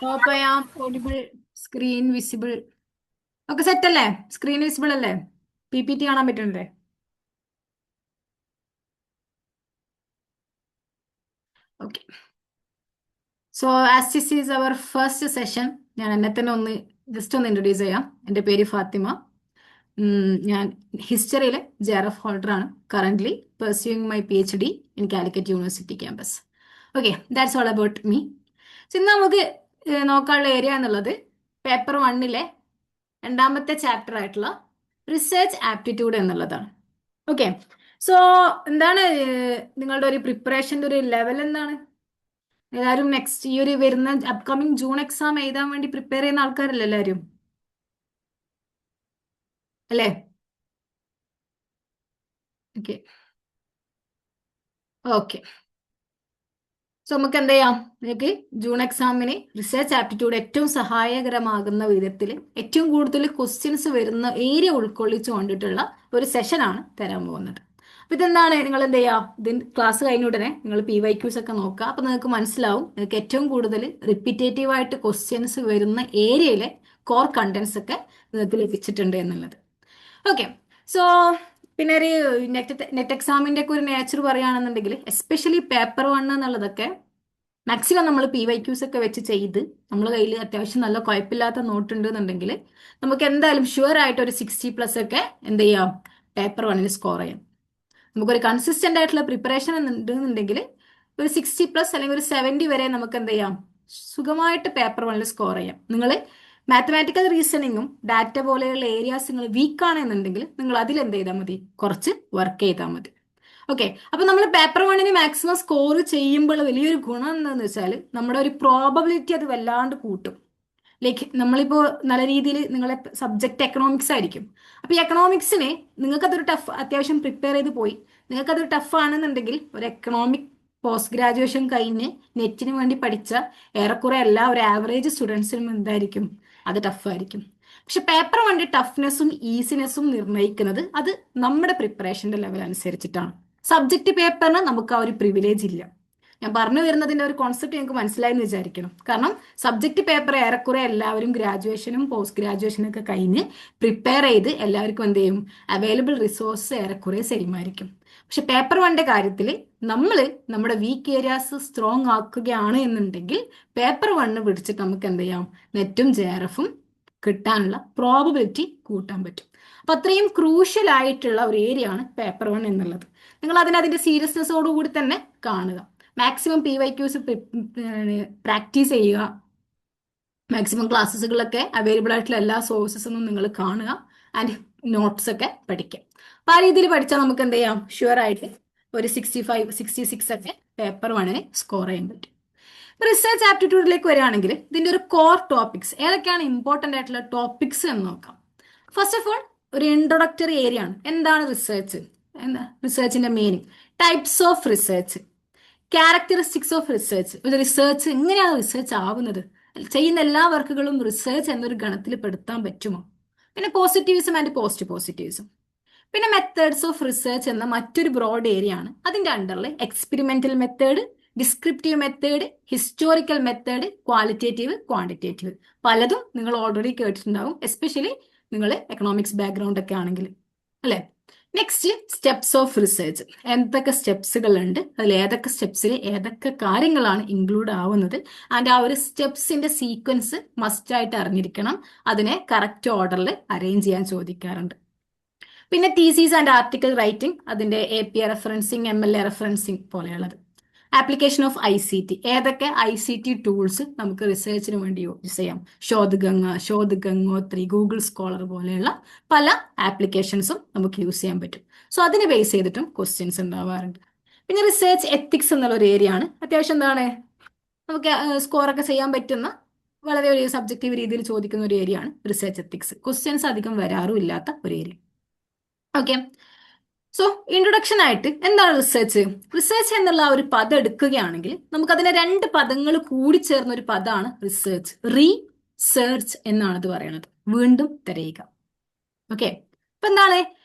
Hope I am audible, screen visible. Okay, set അല്ലേ? Screen visible അല്ലേ? PPT കാണാൻ പറ്റുന്നുണ്ടേ? Okay. So as this is our first session, ഞാൻ എന്നെ തന്നെ ജസ്റ്റ് ഒന്ന് ഇൻട്രൊഡ്യൂസ് ചെയ്യാം. എൻ്റെ പേര് ഫാത്തിമ. ഞാൻ ഹിസ്റ്ററിയിലെ JRF ഹോൾഡറാണ്. Currently pursuing my PhD in Calicut university campus. Okay, that's all about me. ഇന്ന് നമുക്ക് നോക്കാനുള്ള ഏരിയ എന്നുള്ളത് പേപ്പർ 1 രണ്ടാമത്തെ ചാപ്റ്റർ ആയിട്ടുള്ള റിസർച്ച് ആപ്റ്റിറ്റ്യൂഡ് എന്നുള്ളതാണ്. ഓക്കെ, സോ എന്താണ് നിങ്ങളുടെ ഒരു പ്രിപ്പറേഷൻ്റെ ഒരു ലെവൽ എന്താണ്? എല്ലാവരും നെക്സ്റ്റ് ഈ ഒരു വരുന്ന അപ്കമിങ് ജൂൺ എക്സാം എഴുതാൻ വേണ്ടി പ്രിപ്പയർ ചെയ്യുന്ന ആൾക്കാരല്ലേ എല്ലാവരും, അല്ലേ? ഓക്കെ ഓക്കെ, സോ നമുക്ക് എന്ത് ചെയ്യാം? നിങ്ങൾക്ക് ജൂൺ എക്സാമിന് റിസർച്ച് ആപ്റ്റിറ്റ്യൂഡ് ഏറ്റവും സഹായകരമാകുന്ന വിധത്തിൽ ഏറ്റവും കൂടുതൽ ക്വസ്റ്റ്യൻസ് വരുന്ന ഏരിയ ഉൾക്കൊള്ളിച്ചു കൊണ്ടിട്ടുള്ള ഒരു സെഷനാണ് തരാൻ പോകുന്നത്. അപ്പൊ ഇതെന്താണ്, നിങ്ങൾ എന്ത് ചെയ്യുക? ഇതിന് ക്ലാസ് കഴിഞ്ഞ ഉടനെ നിങ്ങൾ PYQs ഒക്കെ നോക്കുക. അപ്പൊ നിങ്ങൾക്ക് മനസ്സിലാവും നിങ്ങൾക്ക് ഏറ്റവും കൂടുതൽ റിപ്പീറ്റേറ്റീവ് ആയിട്ട് ക്വസ്റ്റ്യൻസ് വരുന്ന ഏരിയയിലെ കോർ കണ്ടന്റ്സ് ഒക്കെ നിങ്ങൾക്ക് ലഭിച്ചിട്ടുണ്ട് എന്നുള്ളത്. ഓക്കെ, സോ പിന്നെ ഒരു നെറ്റ് എക്സാമിന്റെ ഒക്കെ ഒരു നേച്ചർ പറയുകയാണെന്നുണ്ടെങ്കിൽ എസ്പെഷ്യലി പേപ്പർ 1 എന്നുള്ളതൊക്കെ മാക്സിമം നമ്മൾ PYQs ഒക്കെ വെച്ച് ചെയ്ത് നമ്മുടെ കയ്യിൽ അത്യാവശ്യം നല്ല കുഴപ്പമില്ലാത്ത നോട്ട് ഉണ്ടെന്നുണ്ടെങ്കിൽ നമുക്ക് എന്തായാലും ഷുവർ ആയിട്ട് ഒരു 60+ ഒക്കെ എന്ത് ചെയ്യാം, പേപ്പർ 1 സ്കോർ ചെയ്യാം. നമുക്കൊരു കൺസിസ്റ്റന്റ് ആയിട്ടുള്ള പ്രിപ്പറേഷൻ ഉണ്ടെന്നുണ്ടെങ്കിൽ ഒരു 60+ അല്ലെങ്കിൽ ഒരു 70 വരെ നമുക്ക് എന്ത് ചെയ്യാം, സുഖമായിട്ട് പേപ്പർ 1 സ്കോർ ചെയ്യാം. നിങ്ങൾ മാത്തമാറ്റിക്കൽ റീസണിങ്ങും ഡാറ്റ പോലെയുള്ള ഏരിയാസ് നിങ്ങൾ വീക്ക് ആണെന്നുണ്ടെങ്കിൽ നിങ്ങൾ അതിൽ എന്ത് ചെയ്താൽ മതി, കുറച്ച് വർക്ക് ചെയ്താൽ മതി. ഓക്കെ, അപ്പൊ നമ്മൾ പേപ്പർ 1 മാക്സിമം സ്കോർ ചെയ്യുമ്പോൾ വലിയൊരു ഗുണം എന്താണെന്ന് വെച്ചാൽ നമ്മുടെ ഒരു പ്രോബബിലിറ്റി അത് വല്ലാണ്ട് കൂട്ടും. ലൈക്ക് നമ്മളിപ്പോൾ നല്ല രീതിയിൽ നിങ്ങളെ സബ്ജക്റ്റ് എക്കണോമിക്സ് ആയിരിക്കും. അപ്പൊ ഈ എക്കണോമിക്സിന് നിങ്ങൾക്കതൊരു ടഫ്, അത്യാവശ്യം പ്രിപ്പയർ ചെയ്ത് പോയി നിങ്ങൾക്കതൊരു ടഫ് ആണെന്നുണ്ടെങ്കിൽ ഒരു എക്കണോമിക് പോസ്റ്റ് ഗ്രാജുവേഷൻ കഴിഞ്ഞ് നെറ്റിന് വേണ്ടി പഠിച്ച ഏറെക്കുറെ എല്ലാ ഒരു ആവറേജ് സ്റ്റുഡൻസിനും എന്തായിരിക്കും, അത് ടഫായിരിക്കും. പക്ഷെ പേപ്പർ 1 ടഫ്നെസ്സും ഈസിനെസ്സും നിർണ്ണയിക്കുന്നത് അത് നമ്മുടെ പ്രിപ്പറേഷന്റെ ലെവൽ അനുസരിച്ചിട്ടാണ്. സബ്ജക്റ്റ് പേപ്പറിന് നമുക്ക് ആ ഒരു പ്രിവിലേജ് ഇല്ല. ഞാൻ പറഞ്ഞു വരുന്നതിന്റെ ഒരു കോൺസെപ്റ്റ് നിങ്ങൾക്ക് മനസ്സിലായെന്ന് വിചാരിക്കണം. കാരണം സബ്ജക്റ്റ് പേപ്പർ ഏറെക്കുറെ എല്ലാവരും ഗ്രാജുവേഷനും പോസ്റ്റ് ഗ്രാജുവേഷനും ഒക്കെ കഴിഞ്ഞ് പ്രിപ്പയർ ചെയ്ത് എല്ലാവർക്കും എന്ത് ചെയ്യും, അവൈലബിൾ റിസോഴ്സ് ഏറെക്കുറെ സെയിം ആയിരിക്കും. പക്ഷെ പേപ്പർ 1 കാര്യത്തിൽ നമ്മൾ നമ്മുടെ വീക്ക് ഏരിയാസ് സ്ട്രോങ് ആക്കുകയാണ് എന്നുണ്ടെങ്കിൽ പേപ്പർ 1 പിടിച്ചിട്ട് നമുക്ക് എന്ത് ചെയ്യാം, നെറ്റും JRFും കിട്ടാനുള്ള പ്രോബബിലിറ്റി കൂട്ടാൻ പറ്റും. അപ്പൊ അത്രയും ക്രൂഷ്യൽ ആയിട്ടുള്ള ഒരു ഏരിയ ആണ് പേപ്പർ 1 എന്നുള്ളത്. നിങ്ങൾ അതിന്റെ സീരിയസ്നെസ്സോടുകൂടി തന്നെ കാണുക. മാക്സിമം PYQs പ്രാക്ടീസ് ചെയ്യുക. മാക്സിമം ക്ലാസ്സുകളൊക്കെ അവൈലബിൾ ആയിട്ടുള്ള എല്ലാ സോഴ്സസും നിങ്ങൾ കാണുക ആൻഡ് നോട്ട്സ് ഒക്കെ പഠിക്കുക. അപ്പൊ ആ രീതിയിൽ പഠിച്ചാൽ നമുക്ക് എന്ത് ചെയ്യാം, ഷുവർ ആയിട്ട് ഒരു 65, 66 ഒക്കെ പേപ്പർ 1 സ്കോർ ചെയ്യാൻ പറ്റും. റിസർച്ച് ആപ്റ്റിറ്റ്യൂഡിലേക്ക് വരികയാണെങ്കിൽ ഇതിന്റെ ഒരു കോർ ടോപ്പിക്സ് ഏതൊക്കെയാണ് ഇമ്പോർട്ടന്റ് ആയിട്ടുള്ള ടോപ്പിക്സ് എന്ന് നോക്കാം. ഫസ്റ്റ് ഓഫ് ഓൾ ഒരു ഇൻട്രൊഡക്ടറി ഏരിയ ആണ്. എന്താണ് റിസർച്ച്, എന്താ റിസർച്ചിന്റെ meaning, types of research, characteristics of research. ഒരു റിസർച്ച് എങ്ങനെയാണ് റിസർച്ച് ആവുന്നത്, ചെയ്യുന്ന എല്ലാ വർക്കുകളും റിസർച്ച് എന്നൊരു ഗണത്തിൽ പെടുത്താൻ പറ്റുമോ? പിന്നെ പോസിറ്റിവിസം ആൻഡ് പോസ്റ്റ് പോസിറ്റിവിസം. പിന്നെ മെത്തേഡ്സ് ഓഫ് റിസർച്ച് എന്ന മറ്റൊരു ബ്രോഡ് ഏരിയ ആണ്. അതിന്റെ അണ്ടറിൽ experimental method, descriptive method, historical method, qualitative, quantitative. പലതും നിങ്ങൾ ഓൾറെഡി കേട്ടിട്ടുണ്ടാവും, എസ്പെഷ്യലി നിങ്ങൾ എക്കണോമിക്സ് ബാക്ക്ഗ്രൗണ്ട് ഒക്കെ ആണെങ്കിൽ, അല്ലെ? Next steps of research. എന്തൊക്കെ സ്റ്റെപ്സുകൾ ഉണ്ട്, അതിൽ ഏതൊക്കെ സ്റ്റെപ്സിൽ ഏതൊക്കെ കാര്യങ്ങളാണ് ഇൻക്ലൂഡ് ആവുന്നത്, ആൻഡ് ആ ഒരു സ്റ്റെപ്സിന്റെ സീക്വൻസ് മസ്റ്റ് ആയിട്ട് അറിഞ്ഞിരിക്കണം. അതിനെ കറക്റ്റ് ഓർഡറിൽ അറേഞ്ച് ചെയ്യാൻ ചോദിക്കാറുണ്ട്. പിന്നെ തീസീസ് ആൻഡ് ആർട്ടിക്കിൾ റൈറ്റിംഗ്, അതിന്റെ APA റെഫറൻസിങ്, MLA റെഫറൻസിങ് പോലെയുള്ളത്. ആപ്ലിക്കേഷൻ ഓഫ് ICT, ഏതൊക്കെ ICT ടൂൾസ് നമുക്ക് റിസർച്ചിന് വേണ്ടി യൂസ് ചെയ്യാം. ഗംഗോത്രി, ഗൂഗിൾ സ്കോളർ പോലെയുള്ള പല ആപ്ലിക്കേഷൻസും നമുക്ക് യൂസ് ചെയ്യാൻ പറ്റും. സോ അതിനെ ബേസ് ചെയ്തിട്ടും ക്വസ്റ്റ്യൻസ് ഉണ്ടാവാറുണ്ട്. പിന്നെ റിസർച്ച് എത്തിക്സ് എന്നുള്ള ഒരു ഏരിയ ആണ്. അത്യാവശ്യം എന്താണ്, നമുക്ക് സ്കോറൊക്കെ ചെയ്യാൻ പറ്റുന്ന വളരെ ഒരു സബ്ജക്റ്റീവ് രീതിയിൽ ചോദിക്കുന്ന ഒരു ഏരിയ ആണ് റിസർച്ച് എത്തിക്സ്. ക്വസ്റ്റ്യൻസ് അധികം വരാറും ഇല്ലാത്ത ഒരു ഏരിയ. ഓക്കെ, സോ ഇൻട്രൊഡക്ഷൻ ആയിട്ട് എന്താണ് റിസർച്ച്? റിസർച്ച് എന്നുള്ള ഒരു പദം എടുക്കുകയാണെങ്കിൽ നമുക്ക് അതിനെ 2 പദങ്ങൾ കൂടി ചേർന്ന ഒരു പദമാണ് റിസർച്ച്. റീസെർച്ച് എന്നാണ് ഇത് പറയുന്നത്, വീണ്ടും തിരയുക. ഓക്കെ, അപ്പൊ എന്താണ്,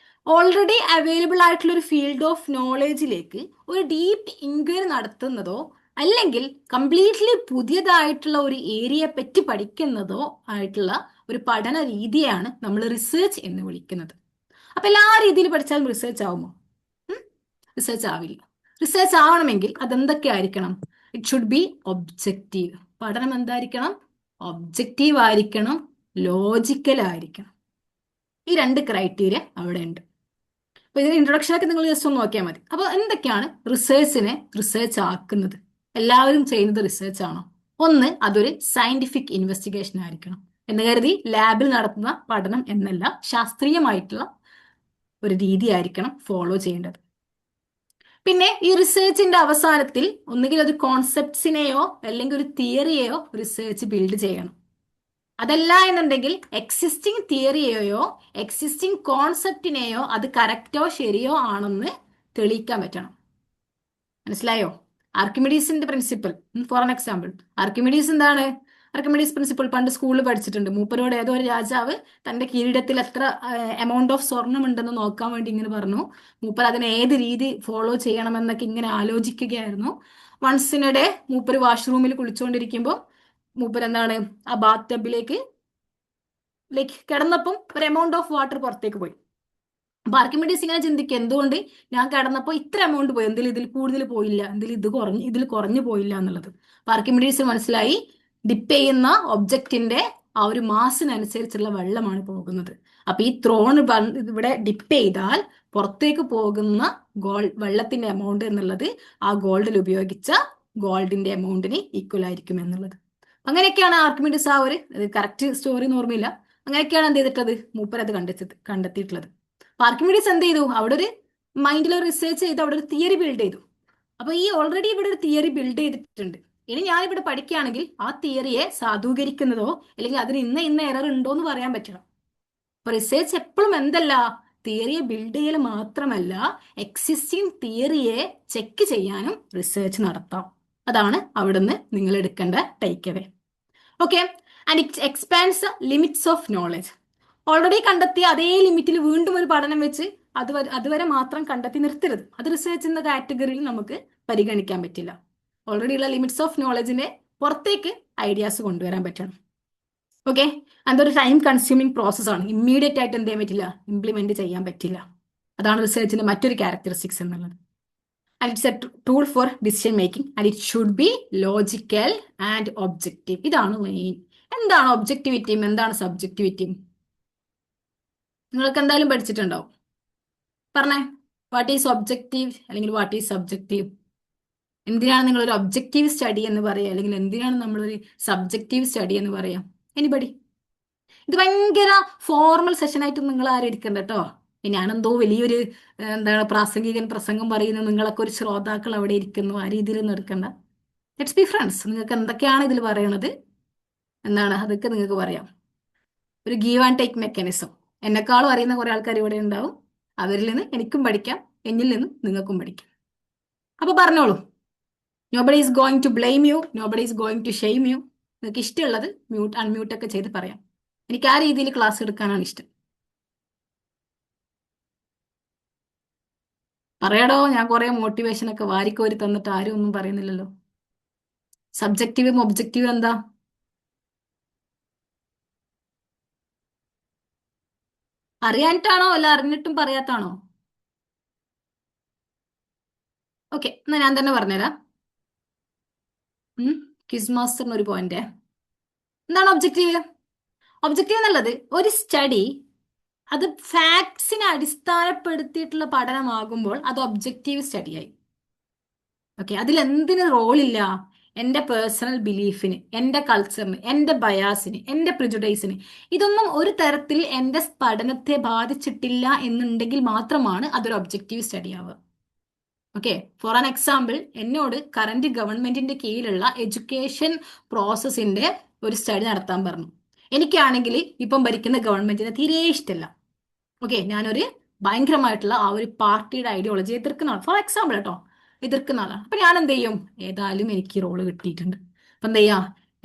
ഓൾറെഡി അവൈലബിൾ ആയിട്ടുള്ള ഒരു ഫീൽഡ് ഓഫ് നോളേജിലേക്ക് ഒരു ഡീപ്പ് ഇൻക്വയറി നടത്തുന്നതോ അല്ലെങ്കിൽ കംപ്ലീറ്റ്ലി പുതിയതായിട്ടുള്ള ഒരു ഏരിയയെ പറ്റി പഠിക്കുന്നതോ ആയിട്ടുള്ള ഒരു പഠന രീതിയാണ് നമ്മൾ റിസർച്ച് എന്ന് വിളിക്കുന്നത്. അപ്പൊ എല്ലാ രീതിയിൽ പഠിച്ചാലും റിസർച്ച് ആവുമോ? റിസർച്ച് ആവില്ല. റിസർച്ച് ആവണമെങ്കിൽ അതെന്തൊക്കെ ആയിരിക്കണം? It should be objective. പഠനം എന്തായിരിക്കണം? ഒബ്ജക്റ്റീവ് ആയിരിക്കണം, ലോജിക്കൽ ആയിരിക്കണം. ഈ രണ്ട് ക്രൈറ്റീരിയ അവിടെ ഉണ്ട്. അപ്പൊ ഇതിന്റെ ഇൻട്രൊഡക്ഷനൊക്കെ നിങ്ങൾ ജസ്റ്റ് ഒന്ന് നോക്കിയാൽ മതി. അപ്പൊ എന്തൊക്കെയാണ് റിസർച്ചിനെ റിസർച്ച് ആക്കുന്നത്? എല്ലാവരും ചെയ്യുന്നത് റിസർച്ച് ആണോ? ഒന്ന്, അതൊരു സയന്റിഫിക് ഇൻവെസ്റ്റിഗേഷൻ ആയിരിക്കണം എന്ന് കരുതി ലാബിൽ നടത്തുന്ന പഠനം എന്നല്ല, ശാസ്ത്രീയമായിട്ടുള്ള ഒരു രീതി ആയിരിക്കണം ഫോളോ ചെയ്യേണ്ടത്. പിന്നെ ഈ റിസർച്ചിന്റെ അവസാനത്തിൽ ഒന്നുകിൽ ഒരു കോൺസെപ്റ്റ്സിനെയോ അല്ലെങ്കിൽ ഒരു തിയറിയെയോ റിസർച്ച് ബിൽഡ് ചെയ്യണം. അതല്ല എന്നുണ്ടെങ്കിൽ എക്സിസ്റ്റിംഗ് തിയറിയെയോ എക്സിസ്റ്റിംഗ് കോൺസെപ്റ്റിനെയോ അത് കറക്റ്റോ ശരിയോ ആണെന്ന് തെളിയിക്കാൻ പറ്റണം. മനസ്സിലായോ? ആർക്കിമിഡീസിന്റെ principle for an example. Archimedes എന്താണ്? ആർക്കിമിഡീസ് പ്രിൻസിപ്പിൾ പണ്ട് സ്കൂളിൽ പഠിച്ചിട്ടുണ്ട്. മൂപ്പരോട് ഏതോ ഒരു രാജാവ് തന്റെ കിരീടത്തിൽ എത്ര എമൗണ്ട് ഓഫ് സ്വർണം ഉണ്ടെന്ന് നോക്കാൻ വേണ്ടി ഇങ്ങനെ പറഞ്ഞു. മൂപ്പർ അതിനെ ഏത് രീതി ഫോളോ ചെയ്യണമെന്നൊക്കെ ഇങ്ങനെ ആലോചിക്കുകയായിരുന്നു. വൺസിനിടെ മൂപ്പര് വാഷ്റൂമിൽ കുളിച്ചുകൊണ്ടിരിക്കുമ്പോൾ മൂപ്പർ എന്താണ്, ആ ബാത്ത് ടബിലേക്ക് കിടന്നപ്പം ഒരു എമൗണ്ട് ഓഫ് വാട്ടർ പുറത്തേക്ക് പോയി. അപ്പൊ ആർക്കിമിഡീസ് ഇങ്ങനെ ചിന്തിക്കുക, എന്തുകൊണ്ട് ഞാൻ കിടന്നപ്പോൾ ഇത്ര എമൗണ്ട് പോയി, എന്തെങ്കിലും ഇതിൽ കൂടുതൽ പോയില്ല, എന്തെങ്കിലും ഇതിൽ കുറഞ്ഞു പോയില്ല എന്നുള്ളത്. അപ്പൊ ആർക്കിമിഡീസ് മനസ്സിലായി, ഡിപ്പ് ചെയ്യുന്ന ഒബ്ജക്റ്റിന്റെ ആ ഒരു മാസിനനുസരിച്ചുള്ള വെള്ളമാണ് പോകുന്നത്. അപ്പൊ ഈ ത്രോൺ ഇവിടെ ഡിപ്പ് ചെയ്താൽ പുറത്തേക്ക് പോകുന്ന വെള്ളത്തിന്റെ എമൗണ്ട് എന്നുള്ളത് ആ ഗോൾഡിൽ ഉപയോഗിച്ച ഗോൾഡിന്റെ എമൗണ്ടിന് ഈക്വൽ ആയിരിക്കും എന്നുള്ളത്. അങ്ങനെയൊക്കെയാണ് ആർക്കിമിഡീസ് ആ ഒരു കറക്റ്റ് സ്റ്റോറി ഓർമ്മയില്ല, അങ്ങനെയൊക്കെയാണ് എന്ത് ചെയ്തിട്ടത് മൂപ്പർ അത് കണ്ടെത്തിയിട്ടുള്ളത്. ആർക്കിമിഡീസ് എന്ത് ചെയ്തു? അവിടെ ഒരു മൈൻഡിൽ റിസർച്ച് ചെയ്ത് അവിടെ ഒരു തിയറി ബിൽഡ് ചെയ്തു. അപ്പൊ ഈ ഓൾറെഡി ഇവിടെ ഒരു തിയറി ബിൽഡ് ചെയ്തിട്ടുണ്ട്. ഇനി ഞാൻ ഇവിടെ പഠിക്കുകയാണെങ്കിൽ ആ തിയറിയെ സാധൂകരിക്കുന്നതോ അല്ലെങ്കിൽ അതിന് ഇന്ന എറർ ഉണ്ടോ എന്ന് പറയാൻ പറ്റണം. അപ്പൊ റിസർച്ച് എപ്പോഴും എന്തല്ല, തിയറിയെ ബിൽഡ് ചെയ്യൽ മാത്രമല്ല, എക്സിസ്റ്റിംഗ് തിയറിയെ ചെക്ക് ചെയ്യാനും റിസർച്ച് നടത്താം. അതാണ് അവിടുന്ന് നിങ്ങൾ എടുക്കേണ്ട take away. Okay, and it expands limits of knowledge. Already കണ്ടെത്തിയ അതേ ലിമിറ്റിൽ വീണ്ടും ഒരു പഠനം വെച്ച് അതുവരെ മാത്രം കണ്ടെത്തി നിർത്തരുത്. അത് റിസർച്ച് എന്ന കാറ്റഗറിയിൽ നമുക്ക് പരിഗണിക്കാൻ പറ്റില്ല. ഓൾറെഡി ഉള്ള ലിമിറ്റ്സ് ഓഫ് നോളജിന്റെ പുറത്തേക്ക് ഐഡിയാസ് കൊണ്ടുവരാൻ പറ്റണം. ഓക്കെ, അതൊരു ടൈം കൺസ്യൂമിങ് പ്രോസസ്സാണ്. ഇമ്മീഡിയറ്റ് ആയിട്ട് എന്ത് ചെയ്യാൻ പറ്റില്ല, ഇംപ്ലിമെന്റ് ചെയ്യാൻ പറ്റില്ല. അതാണ് റിസർച്ചിന്റെ മറ്റൊരു ക്യാരക്ടറിസ്റ്റിക്സ് എന്നുള്ളത്. And it's A tool for decision making and it should B logical and objective. ഇതാണ് മെയിൻ. എന്താണ് ഒബ്ജക്ടിവിറ്റിയും എന്താണ് സബ്ജക്ടിവിറ്റിയും? നിങ്ങൾക്ക് എന്തായാലും പഠിച്ചിട്ടുണ്ടാവും. പറഞ്ഞേ, വാട്ട് ഈസ് ഒബ്ജക്റ്റീവ് അല്ലെങ്കിൽ വാട്ട് ഈസ് സബ്ജക്റ്റീവ്? എന്തിനാണ് നിങ്ങൾ ഒരു ഒബ്ജക്റ്റീവ് സ്റ്റഡി എന്ന് പറയുക, അല്ലെങ്കിൽ എന്തിനാണ് നമ്മളൊരു സബ്ജക്റ്റീവ് സ്റ്റഡി എന്ന് പറയാം? എനിബഡി? ഇത് ഭയങ്കര ഫോർമൽ സെഷനായിട്ട് നിങ്ങൾ ആരും എടുക്കണ്ട കേട്ടോ. ഞാനെന്തോ വലിയൊരു എന്താണ് പ്രാസംഗികൻ പ്രസംഗം പറയുന്നത്, നിങ്ങളൊക്കെ ഒരു ശ്രോതാക്കൾ അവിടെ ഇരിക്കുന്നു, ആ രീതിയിലൊന്നും എടുക്കണ്ട. Let's be friends. നിങ്ങൾക്ക് എന്തൊക്കെയാണ് ഇതിൽ പറയണത് എന്താണ് അതൊക്കെ നിങ്ങൾക്ക് പറയാം. ഒരു ഗീവ് ആൻഡ് ടേക്ക് മെക്കാനിസം. എന്നെക്കാളും അറിയുന്ന കുറെ ആൾക്കാർ ഇവിടെ ഉണ്ടാവും. അവരിൽ നിന്ന് എനിക്കും പഠിക്കാം, എന്നിൽ നിന്നും നിങ്ങൾക്കും പഠിക്കാം. അപ്പൊ പറഞ്ഞോളൂ. Nobody is going to blame you, nobody is going to shame you. നിങ്ങൾക്ക് ഇഷ്ടമുള്ളത് അൺമ്യൂട്ട് ഒക്കെ ചെയ്ത് പറയാം. എനിക്ക് ആ രീതിയിൽ ക്ലാസ് എടുക്കാനാണ് ഇഷ്ടം. പറയാടോ, ഞാൻ കുറെ മോട്ടിവേഷൻ ഒക്കെ വാരിക്കോരി തന്നിട്ട് ആരും ഒന്നും പറയുന്നില്ലല്ലോ. സബ്ജക്റ്റീവും ഒബ്ജക്റ്റീവും എന്താ? അറിയാനിട്ടാണോ അല്ല അറിഞ്ഞിട്ടും പറയാത്താണോ? ഓക്കെ, എന്നാ ഞാൻ തന്നെ പറഞ്ഞുതരാം. ക്വിസ് മാസ്റ്ററിന് ഒരു പോയിന്റ്. എന്താണ് ഒബ്ജക്റ്റീവ്? ഒബ്ജക്റ്റീവ് എന്നുള്ളത് ഒരു സ്റ്റഡി അത് ഫാക്ട്സിനെ അടിസ്ഥാനപ്പെടുത്തിയിട്ടുള്ള പഠനമാകുമ്പോൾ അത് ഒബ്ജക്റ്റീവ് സ്റ്റഡിയായി. ഓക്കെ, അതിൽ എന്തിന് റോളില്ല? എൻ്റെ പേഴ്സണൽ ബിലീഫിന്, എൻ്റെ കൾച്ചറിന്, എൻ്റെ ബയാസിന്, എൻ്റെ പ്രിജുഡൈസിന്, ഇതൊന്നും ഒരു തരത്തിൽ എൻ്റെ പഠനത്തെ ബാധിച്ചിട്ടില്ല എന്നുണ്ടെങ്കിൽ മാത്രമാണ് അതൊരു ഒബ്ജക്റ്റീവ് സ്റ്റഡി ആവുക. ഓക്കെ, ഫോർ ആൻ എക്സാമ്പിൾ, എന്നോട് കറന്റ് ഗവൺമെന്റിന്റെ കീഴിലുള്ള എഡ്യൂക്കേഷൻ പ്രോസസ്സിന്റെ ഒരു സ്റ്റഡി നടത്താൻ പറഞ്ഞു. എനിക്കാണെങ്കിൽ ഇപ്പം ഭരിക്കുന്ന ഗവൺമെന്റിനെ തീരെ ഇഷ്ടമല്ല. ഓക്കെ, ഞാനൊരു ഭയങ്കരമായിട്ടുള്ള ആ ഒരു പാർട്ടിയുടെ ഐഡിയോളജി എതിർക്കുന്ന ആളാണ്. ഫോർ എക്സാമ്പിൾ കേട്ടോ, എതിർക്കുന്ന ആളാണ്. അപ്പൊ ഞാൻ എന്ത് ചെയ്യും? ഏതായാലും എനിക്ക് റോള് കിട്ടിയിട്ടുണ്ട്. അപ്പൊ എന്ത് ചെയ്യാ,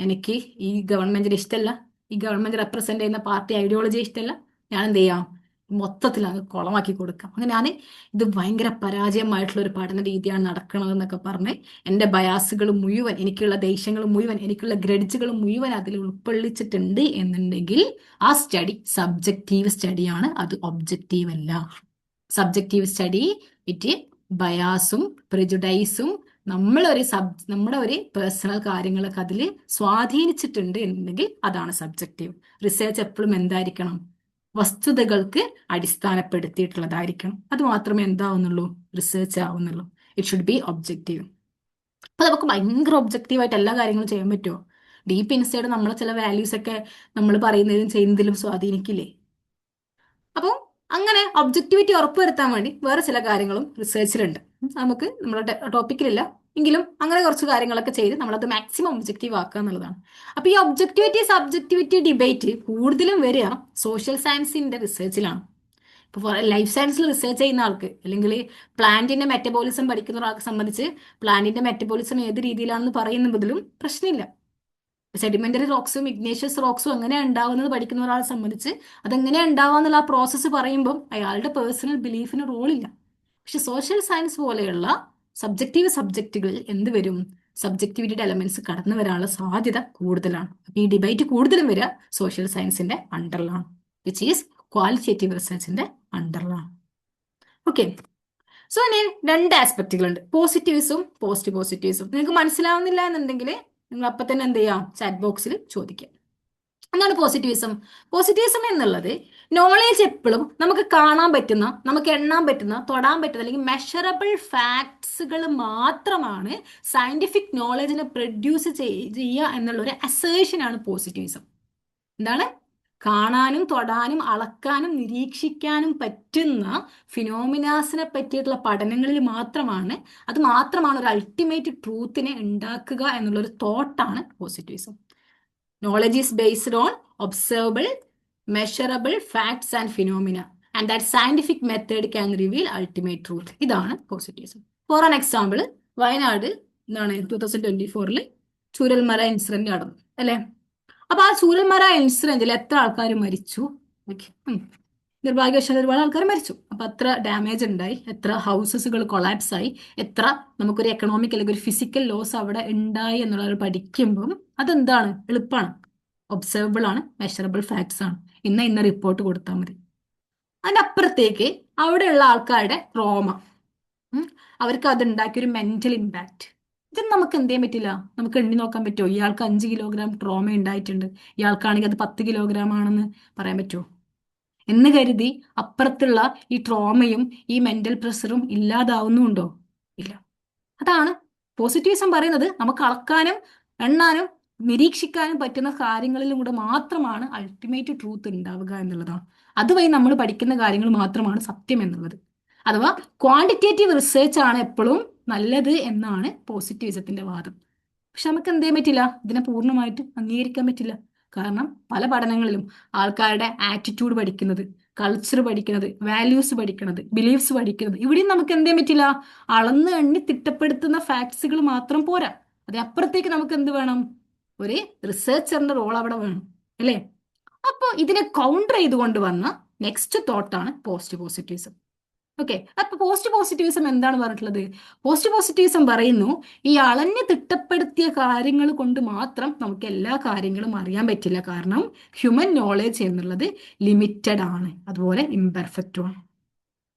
എനിക്ക് ഈ ഗവൺമെന്റിന് ഇഷ്ടമല്ല, ഈ ഗവൺമെന്റ് റെപ്രസെന്റ് ചെയ്യുന്ന പാർട്ടി ഐഡിയോളജി ഇഷ്ടമല്ല, ഞാൻ എന്ത് ചെയ്യാം, മൊത്തത്തിൽ അങ്ങ് കുളമാക്കി കൊടുക്കാം. അങ്ങനെയാണ് ഇത് ഭയങ്കര പരാജയമായിട്ടുള്ള ഒരു പഠന രീതിയാണ് നടക്കണതെന്നൊക്കെ പറഞ്ഞ് എൻ്റെ ബയാസുകൾ മുഴുവൻ, എനിക്കുള്ള ദേഷ്യങ്ങൾ മുഴുവൻ, എനിക്കുള്ള ഗ്രഡ്ജുകൾ മുഴുവൻ അതിൽ ഉൾക്കൊള്ളിച്ചിട്ടുണ്ട് എന്നുണ്ടെങ്കിൽ ആ സ്റ്റഡി സബ്ജക്റ്റീവ് സ്റ്റഡിയാണ്, അത് ഒബ്ജക്റ്റീവ് അല്ല. സബ്ജക്റ്റീവ് സ്റ്റഡി വിറ്റ് ബയാസും പ്രിജുഡൈസും നമ്മുടെ ഒരു പേഴ്സണൽ കാര്യങ്ങളൊക്കെ അതിൽ സ്വാധീനിച്ചിട്ടുണ്ട് എന്നുണ്ടെങ്കിൽ അതാണ് സബ്ജക്റ്റീവ്. റിസർച്ച് എപ്പോഴും എന്തായിരിക്കണം? വസ്തുതകൾക്ക് അടിസ്ഥാനപ്പെടുത്തിയിട്ടുള്ളതായിരിക്കണം. അത് മാത്രമേ എന്താവുന്നുള്ളൂ? റിസർച്ച് ആവുന്നുള്ളൂ. It should be objective. അപ്പൊ നമുക്ക് ഭയങ്കര ഒബ്ജക്റ്റീവായിട്ട് എല്ലാ കാര്യങ്ങളും ചെയ്യാൻ പറ്റുമോ? ഡീപ്പ് ഇൻസൈഡ് നമ്മളെ ചില വാല്യൂസ് ഒക്കെ നമ്മൾ പറയുന്നതിലും ചെയ്യുന്നതിലും സ്വാധീനിക്കില്ലേ? അപ്പോൾ അങ്ങനെ ഒബ്ജക്ടിവിറ്റി ഉറപ്പുവരുത്താൻ വേണ്ടി വേറെ ചില കാര്യങ്ങളും റിസർച്ചിലുണ്ട്. നമുക്ക് നമ്മുടെ ടോപ്പിക്കിലില്ല എങ്കിലും അങ്ങനെ കുറച്ച് കാര്യങ്ങളൊക്കെ ചെയ്ത് നമ്മളത് മാക്സിമം ഒബ്ജക്റ്റീവ് ആക്കുക എന്നുള്ളതാണ്. അപ്പൊ ഈ ഒബ്ജക്ടിവിറ്റി സബ്ജക്ടിവിറ്റി ഡിബേറ്റ് കൂടുതലും വരിക സോഷ്യൽ സയൻസിന്റെ റിസർച്ചിലാണ്. ഇപ്പോൾ ലൈഫ് സയൻസിൽ റിസർച്ച് ചെയ്യുന്ന ആൾക്ക്, അല്ലെങ്കിൽ പ്ലാന്റിന്റെ മെറ്റബോളിസം പഠിക്കുന്ന ഒരാൾക്ക് സംബന്ധിച്ച് പ്ലാന്റിന്റെ മെറ്റബോളിസം ഏത് രീതിയിലാണെന്ന് പറയുന്നതിലും പ്രശ്നമില്ല. സെഡിമെന്ററി റോക്സും ഇഗ്നേഷ്യസ് റോക്സും എങ്ങനെയാണ് ഉണ്ടാവുന്നത് പഠിക്കുന്ന ഒരാളെ സംബന്ധിച്ച് അതെങ്ങനെയാണ് ഉണ്ടാവുക ആ പ്രോസസ്സ് പറയുമ്പം അയാളുടെ പേഴ്സണൽ ബിലീഫിന് റോളില്ല. പക്ഷെ സോഷ്യൽ സയൻസ് പോലെയുള്ള സബ്ജക്റ്റീവ് സബ്ജക്റ്റുകളിൽ എന്ത് വരും? സബ്ജക്റ്റിവിറ്റിയുടെ എലമെന്റ്സ് കടന്നു വരാനുള്ള സാധ്യത കൂടുതലാണ്. അപ്പൊ ഈ ഡിബേറ്റ് കൂടുതലും വരിക സോഷ്യൽ സയൻസിന്റെ അണ്ടറിലാണ്, വിച്ച് ഈസ് ക്വാളിറ്റേറ്റീവ് റിസർച്ചിന്റെ അണ്ടറിലാണ്. ഓക്കെ, സോ ഇനി രണ്ട് ആസ്പെക്റ്റുകളുണ്ട്, പോസിറ്റീവ്സും പോസ്റ്റ് പോസിറ്റീവ്സും. നിങ്ങൾക്ക് മനസ്സിലാവുന്നില്ല എന്നുണ്ടെങ്കിൽ നിങ്ങൾ അപ്പം തന്നെ എന്ത് ചെയ്യാം? ചാറ്റ് ബോക്സിൽ ചോദിക്കാം. എന്താണ് പോസിറ്റീവിസം? പോസിറ്റീവിസം എന്നുള്ളത് നോളേജ് എപ്പോഴും നമുക്ക് കാണാൻ പറ്റുന്ന, നമുക്ക് എണ്ണാൻ പറ്റുന്ന, തൊടാൻ പറ്റുന്ന അല്ലെങ്കിൽ മെഷറബിൾ ഫാക്ട്സുകൾ മാത്രമാണ് സയന്റിഫിക് നോളജിനെ പ്രൊഡ്യൂസ് ചെയ്യുക എന്നുള്ളൊരു അസേഷനാണ് പോസിറ്റീവിസം. എന്താണ്? കാണാനും തൊടാനും അളക്കാനും നിരീക്ഷിക്കാനും പറ്റുന്ന ഫിനോമിനാസിനെ പറ്റിയിട്ടുള്ള പഠനങ്ങളിൽ അത് മാത്രമാണ് ഒരു അൾട്ടിമേറ്റ് ട്രൂത്തിനെ ഉണ്ടാക്കുക എന്നുള്ളൊരു തോട്ടാണ് positivism. Knowledge is based on observable measurable facts and phenomena and that scientific method can reveal ultimate truth. ഇതാണ് positivism. For an example, Wayanad 2024 Chooralmala incident നടന്നു അല്ലെ? അപ്പൊ ആ ചൂരൽമല ഇൻസിഡന്റിൽ എത്ര ആൾക്കാർ മരിച്ചു? നിർഭാഗ്യവശാൽ ഒരുപാട് ആൾക്കാർ മരിച്ചു. അപ്പൊ അത്ര ഡാമേജ് ഉണ്ടായി, എത്ര ഹൗസസുകൾ കൊളാപ്സ് ആയി, എത്ര നമുക്കൊരു എക്കണോമിക് അല്ലെങ്കിൽ ഒരു ഫിസിക്കൽ ലോസ് അവിടെ ഉണ്ടായി എന്നുള്ളത് പഠിക്കുമ്പം അതെന്താണ്? എളുപ്പമാണ്, ഒബ്സർവബിൾ ആണ്, മെഷറബിൾ ഫാക്ട്സ് ആണ്. ഇന്ന റിപ്പോർട്ട് കൊടുത്താൽ മതി. അതിന്റെ അപ്പുറത്തേക്ക് അവിടെയുള്ള ആൾക്കാരുടെ ട്രോമ, അവർക്ക് അത് ഉണ്ടാക്കിയൊരു മെന്റൽ ഇമ്പാക്ട്, ഇത് നമുക്ക് എന്ത് ചെയ്യാൻ പറ്റില്ല, നമുക്ക് എണ്ണി നോക്കാൻ പറ്റുമോ? ഇയാൾക്ക് 5 കിലോഗ്രാം ട്രോമ ഉണ്ടായിട്ടുണ്ട്, ഇയാൾക്കാണെങ്കിൽ അത് 10 കിലോഗ്രാം ആണെന്ന് പറയാൻ പറ്റുമോ? എന്ന് കരുതി അപ്പുറത്തുള്ള ഈ ട്രോമയും ഈ മെന്റൽ പ്രഷറും ഇല്ലാതാവുന്നുണ്ടോ? ഇല്ല. അതാണ് പോസിറ്റീവിസം പറയുന്നത്. നമുക്ക് അളക്കാനും എണ്ണാനും നിരീക്ഷിക്കാനും പറ്റുന്ന കാര്യങ്ങളിലൂടെ മാത്രമാണ് അൾട്ടിമേറ്റ് ട്രൂത്ത് ഉണ്ടാവുക എന്നുള്ളതാണ്. അതുവഴി നമ്മൾ പഠിക്കുന്ന കാര്യങ്ങൾ മാത്രമാണ് സത്യം എന്നുള്ളത്. അഥവാ ക്വാണ്ടിറ്റേറ്റീവ് റിസർച്ച് ആണ് എപ്പോഴും നല്ലത് എന്നാണ് പോസിറ്റീവിസത്തിന്റെ വാദം. പക്ഷെ നമുക്ക് എന്ത് ചെയ്യാൻ പറ്റില്ല, ഇതിനെ പൂർണ്ണമായിട്ട് അംഗീകരിക്കാൻ പറ്റില്ല. കാരണം പല പഠനങ്ങളിലും ആൾക്കാരുടെ ആറ്റിറ്റ്യൂഡ് പഠിക്കുന്നത്, കൾച്ചർ പഠിക്കുന്നത്, വാല്യൂസ് പഠിക്കുന്നത്, ബിലീഫ്സ് പഠിക്കുന്നത്, ഇവിടെയും നമുക്ക് എന്ത് ചെയ്യാൻ പറ്റില്ല, അളന്ന് എണ്ണി തിട്ടപ്പെടുത്തുന്ന ഫാക്ട്സുകൾ മാത്രം പോരാ. അതിനപ്പുറത്തേക്ക് നമുക്ക് എന്ത് വേണം? ഒരു റിസർച്ചറിന്റെ റോൾ അവിടെ വേണം അല്ലേ? അപ്പോൾ ഇതിനെ കൗണ്ടർ ചെയ്തുകൊണ്ട് വന്ന നെക്സ്റ്റ് തോട്ടാണ് പോസ്റ്റ് പോസിറ്റീവിസം. ഓക്കെ, അപ്പൊ പോസ്റ്റ് പോസിറ്റീവിസം എന്താണ് പറഞ്ഞിട്ടുള്ളത്? പോസ്റ്റ് പോസിറ്റീവിസം പറയുന്നു, ഈ അളഞ്ഞ് തിട്ടപ്പെടുത്തിയ കാര്യങ്ങൾ കൊണ്ട് മാത്രം നമുക്ക് എല്ലാ കാര്യങ്ങളും അറിയാൻ പറ്റില്ല. കാരണം ഹ്യൂമൻ നോളേജ് എന്നുള്ളത് ലിമിറ്റഡ് ആണ്, അതുപോലെ ഇംപെർഫെക്റ്റും ആണ്.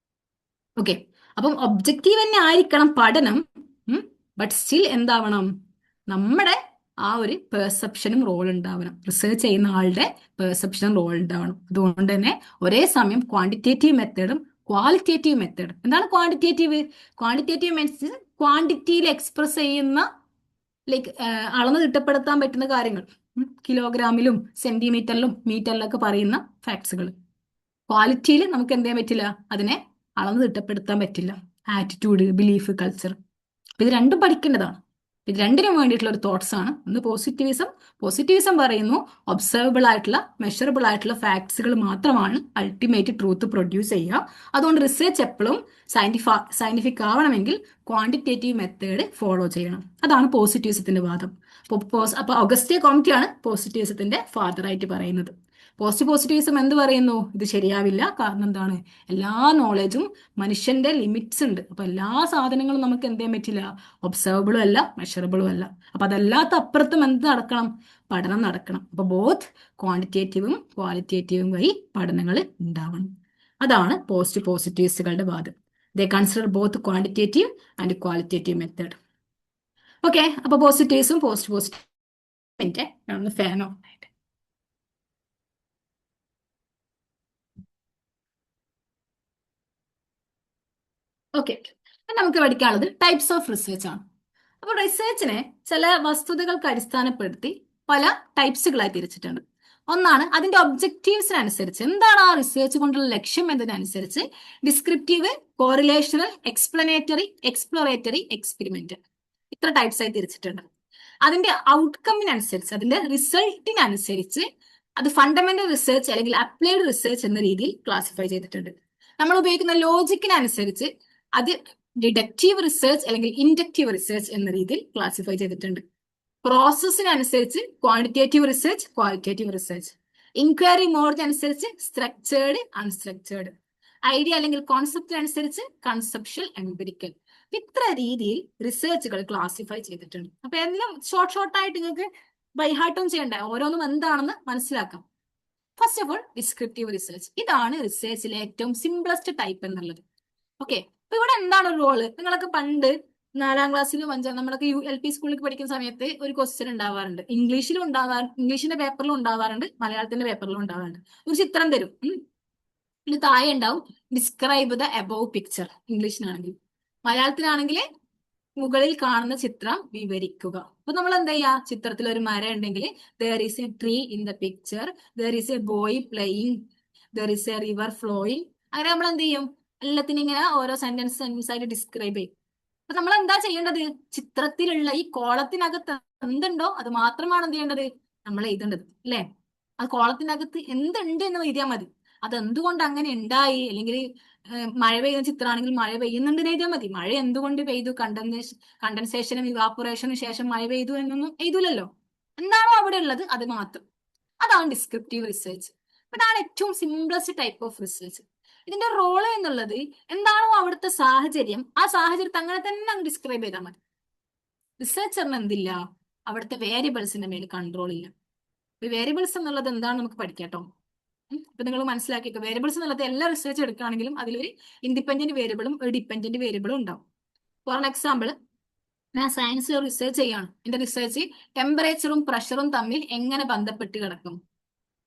ഓക്കെ, അപ്പം ഒബ്ജക്റ്റീവ് തന്നെ ആയിരിക്കണം പഠനം, ബട്ട് സ്റ്റിൽ എന്താവണം? നമ്മുടെ ആ ഒരു പെർസെപ്ഷനും റോൾ ഉണ്ടാവണം, റിസർച്ച് ചെയ്യുന്ന ആളുടെ പെർസെപ്ഷനും റോൾ ഉണ്ടാവണം. അതുകൊണ്ട് തന്നെ ഒരേ സമയം ക്വാണ്ടിറ്റേറ്റീവ് മെത്തേഡും ക്വാളിറ്റേറ്റീവ് മെത്തേഡ്. എന്താണ് ക്വാണ്ടിറ്റേറ്റീവ്? ക്വാണ്ടിറ്റേറ്റീവ് മീൻസ് ക്വാണ്ടിറ്റിയിൽ എക്സ്പ്രസ് ചെയ്യുന്ന, ലൈക്ക് അളന്ന് തിട്ടപ്പെടുത്താൻ പറ്റുന്ന കാര്യങ്ങൾ, കിലോഗ്രാമിലും സെന്റിമീറ്ററിലും മീറ്ററിലൊക്കെ പറയുന്ന ഫാക്ട്സുകൾ. ക്വാളിറ്റിയിൽ നമുക്ക് എന്ത് ചെയ്യാൻ പറ്റില്ല, അതിനെ അളന്ന് തിട്ടപ്പെടുത്താൻ പറ്റില്ല. ആറ്റിറ്റ്യൂഡ്, ബിലീഫ്, കൾച്ചർ, ഇത് രണ്ടും പഠിക്കേണ്ടതാണ്. ഇത് രണ്ടിനും വേണ്ടിയിട്ടുള്ള ഒരു തോട്ട്സ് ആണ്. ഒന്ന് പോസിറ്റീവിസം പറയുന്നു ഒബ്സർവബിൾ ആയിട്ടുള്ള മെഷറബിൾ ആയിട്ടുള്ള ഫാക്ട്സുകൾ മാത്രമാണ് അൾട്ടിമേറ്റ് ട്രൂത്ത് പ്രൊഡ്യൂസ് ചെയ്യുക. അതുകൊണ്ട് റിസർച്ച് എപ്പോഴും സയന്റിഫിക് ആവണമെങ്കിൽ ക്വാണ്ടിറ്റേറ്റീവ് മെത്തേഡ് ഫോളോ ചെയ്യണം. അതാണ് പോസിറ്റിവിസത്തിന്റെ വാദം. അപ്പൊ ഒഗസ്റ്റേ കോംറ്റിയാണ് പോസിറ്റിവിസത്തിന്റെ ഫാദർ ആയിട്ട് പറയുന്നത്. പോസിറ്റിവിസം എന്ത് പറയുന്നു? ഇത് ശരിയാവില്ല. കാരണം എന്താണ്? എല്ലാ നോളജും മനുഷ്യന്റെ ലിമിറ്റ്സ് ഉണ്ട്. അപ്പൊ എല്ലാ സാധനങ്ങളും നമുക്ക് എന്ത് ചെയ്യാൻ പറ്റില്ല? ഒബ്സർവബിളും അല്ല, മെഷറബിളും അല്ല. അപ്പൊ അതല്ലാത്ത അപ്പുറത്തും എന്ത് നടക്കണം? പഠനം നടക്കണം. അപ്പൊ ബോത്ത് ക്വാണ്ടിറ്റേറ്റീവും ക്വാളിറ്റേറ്റീവും വഴി പഠനങ്ങൾ ഉണ്ടാവണം. അതാണ് പോസിറ്റിവിസ്റ്റുകളുടെ വാദം. ദേ consider both quantitative and qualitative method. Okay, അപ്പൊ പോസിറ്റീവ്സും പോസിറ്റീവ് ഫാൻ ഓഫ്. ഓക്കെ, നമുക്ക് പഠിക്കാനുള്ളത് ടൈപ്സ് ഓഫ് റിസർച്ച് ആണ്. അപ്പോൾ റിസർച്ചിനെ ചില വസ്തുതകൾക്ക് അടിസ്ഥാനപ്പെടുത്തി പല ടൈപ്സുകളായി തിരിച്ചിട്ടുണ്ട്. ഒന്നാണ് അതിന്റെ ഒബ്ജക്റ്റീവ്സിനനുസരിച്ച്, എന്താണ് ആ റിസർച്ച് കൊണ്ടുള്ള ലക്ഷ്യം എന്നതിനനുസരിച്ച് descriptive, correlational, explanatory, exploratory, experiment, ഇത്ര ടൈപ്സ് ആയി തിരിച്ചിട്ടുണ്ട്. അതിന്റെ ഔട്ട്കമ്മിനനുസരിച്ച്, അതിന്റെ റിസൾട്ടിനനുസരിച്ച് അത് ഫണ്ടമെന്റൽ റിസർച്ച് അല്ലെങ്കിൽ അപ്ലൈഡ് റിസർച്ച് എന്ന രീതിയിൽ ക്ലാസിഫൈ ചെയ്തിട്ടുണ്ട്. നമ്മൾ ഉപയോഗിക്കുന്ന ലോജിക്കിനനുസരിച്ച് അത് ഡിഡക്റ്റീവ് റിസർച്ച് അല്ലെങ്കിൽ ഇൻഡക്റ്റീവ് റിസർച്ച് എന്ന രീതിയിൽ ക്ലാസിഫൈ ചെയ്തിട്ടുണ്ട്. പ്രോസസ്സിനനുസരിച്ച് quantitative research, qualitative research. Inquiry mode അനുസരിച്ച് സ്ട്രക്ചേർഡ്, അൺസ്ട്രക്ചേർഡ്. ഐഡിയ അല്ലെങ്കിൽ കോൺസെപ്റ്റ് അനുസരിച്ച് കൺസെപ്ഷ്യൽ, എംപിരിക്കൽ. ഇത്ര രീതിയിൽ റിസർച്ചുകൾ ക്ലാസിഫൈ ചെയ്തിട്ടുണ്ട്. അപ്പൊ എല്ലാം ഷോർട്ടായിട്ട് നിങ്ങൾക്ക് ബൈഹാർട്ടും ചെയ്യണ്ട, ഓരോന്നും എന്താണെന്ന് മനസ്സിലാക്കാം. First of all descriptive research. ഇതാണ് റിസർച്ചിലെ ഏറ്റവും സിംപ്ലസ്റ്റ് ടൈപ്പ് എന്നുള്ളത്. ഓക്കെ, അപ്പൊ ഇവിടെ എന്താണ് റോള്? നിങ്ങളൊക്കെ പണ്ട് 4ാം ക്ലാസ്സിലും 5ാം, നമ്മളൊക്കെ LP സ്കൂളിൽ പഠിക്കുന്ന സമയത്ത് ഒരു ക്വസ്റ്റ്യൻ ഉണ്ടാവാറുണ്ട്. ഇംഗ്ലീഷിലും ഉണ്ടാവാറുണ്ട്, ഇംഗ്ലീഷിന്റെ പേപ്പറിലും ഉണ്ടാവാറുണ്ട്, മലയാളത്തിന്റെ പേപ്പറിലും ഉണ്ടാവാറുണ്ട്. ഒരു ചിത്രം തരും, ഇതിന് താഴെ ഉണ്ടാവും ഡിസ്ക്രൈബ് ദ അബോവ് പിക്ചർ. ഇംഗ്ലീഷിനാണെങ്കിൽ. മലയാളത്തിലാണെങ്കിൽ മുകളിൽ കാണുന്ന ചിത്രം വിവരിക്കുക. അപ്പൊ നമ്മൾ എന്താ ചെയ്യാ? ചിത്രത്തിൽ ഒരു മരം ഉണ്ടെങ്കിൽ there is A tree in the picture, there is A boy playing, there is A river flowing. അങ്ങനെ നമ്മൾ എന്ത് ചെയ്യും? എല്ലാത്തിനും ഇങ്ങനെ ഓരോ സെന്റൻസ് ആയിട്ട് ഡിസ്ക്രൈബ് ചെയ്യും. അപ്പൊ നമ്മൾ എന്താ ചെയ്യേണ്ടത്? ചിത്രത്തിലുള്ള ഈ കോളത്തിനകത്ത് എന്തുണ്ടോ അത് മാത്രമാണ് എന്ത് ചെയ്യേണ്ടത്? നമ്മൾ എഴുതേണ്ടത്, അല്ലെ? ആ കോളത്തിനകത്ത് എന്തുണ്ട് എന്ന് എഴുതിയാൽ മതി. അത് എന്തുകൊണ്ട് അങ്ങനെ ഉണ്ടായി, അല്ലെങ്കിൽ മഴ പെയ്യുന്ന ചിത്രമാണെങ്കിൽ മഴ പെയ്യുന്നുണ്ട് എഴുതിയാൽ മതി. മഴ എന്തുകൊണ്ട് പെയ്തു, കണ്ടൻസേഷനും ഇവാപറേഷനും ശേഷം മഴ പെയ്തു എന്നൊന്നും എഴുതൂലല്ലോ. എന്താണോ അവിടെ ഉള്ളത് അത് മാത്രം. അതാണ് ഡിസ്ക്രിപ്റ്റീവ് റിസർച്ച്. ഇതാണ് ഏറ്റവും സിംപ്ലസ്റ്റ് ടൈപ്പ് ഓഫ് റിസർച്ച്. ഇതിന്റെ റോള് എന്നുള്ളത് എന്താണോ അവിടുത്തെ സാഹചര്യം, ആ സാഹചര്യത്തെ അങ്ങനെ തന്നെ അങ്ങ് ഡിസ്ക്രൈബ് ചെയ്താൽ മതി. റിസർച്ചറിന് എന്തില്ല? അവിടുത്തെ വേരിയബിൾസിന്റെ മേൽ കൺട്രോൾ ഇല്ല. വേരിയബിൾസ് എന്നുള്ളത് എന്താണെന്ന് നമുക്ക് പഠിക്കാട്ടോ. ഇപ്പൊ നിങ്ങൾ മനസ്സിലാക്കിക്കോ, വേരിയബിൾസ് എന്നുള്ളത് എല്ലാ റിസർച്ച് എടുക്കുകയാണെങ്കിലും അതിലൊരു ഇൻഡിപെൻഡന്റ് വേരിയബിളും ഒരു ഡിപെൻഡന്റ് വേരിയബിളും ഉണ്ടാവും. ഫോർ എക്സാമ്പിൾ, ഞാൻ സയൻസ് റിസർച്ച് ചെയ്യാണ്. എന്റെ റിസർച്ച് ടെമ്പറേച്ചറും പ്രഷറും തമ്മിൽ എങ്ങനെ ബന്ധപ്പെട്ട് കിടക്കും.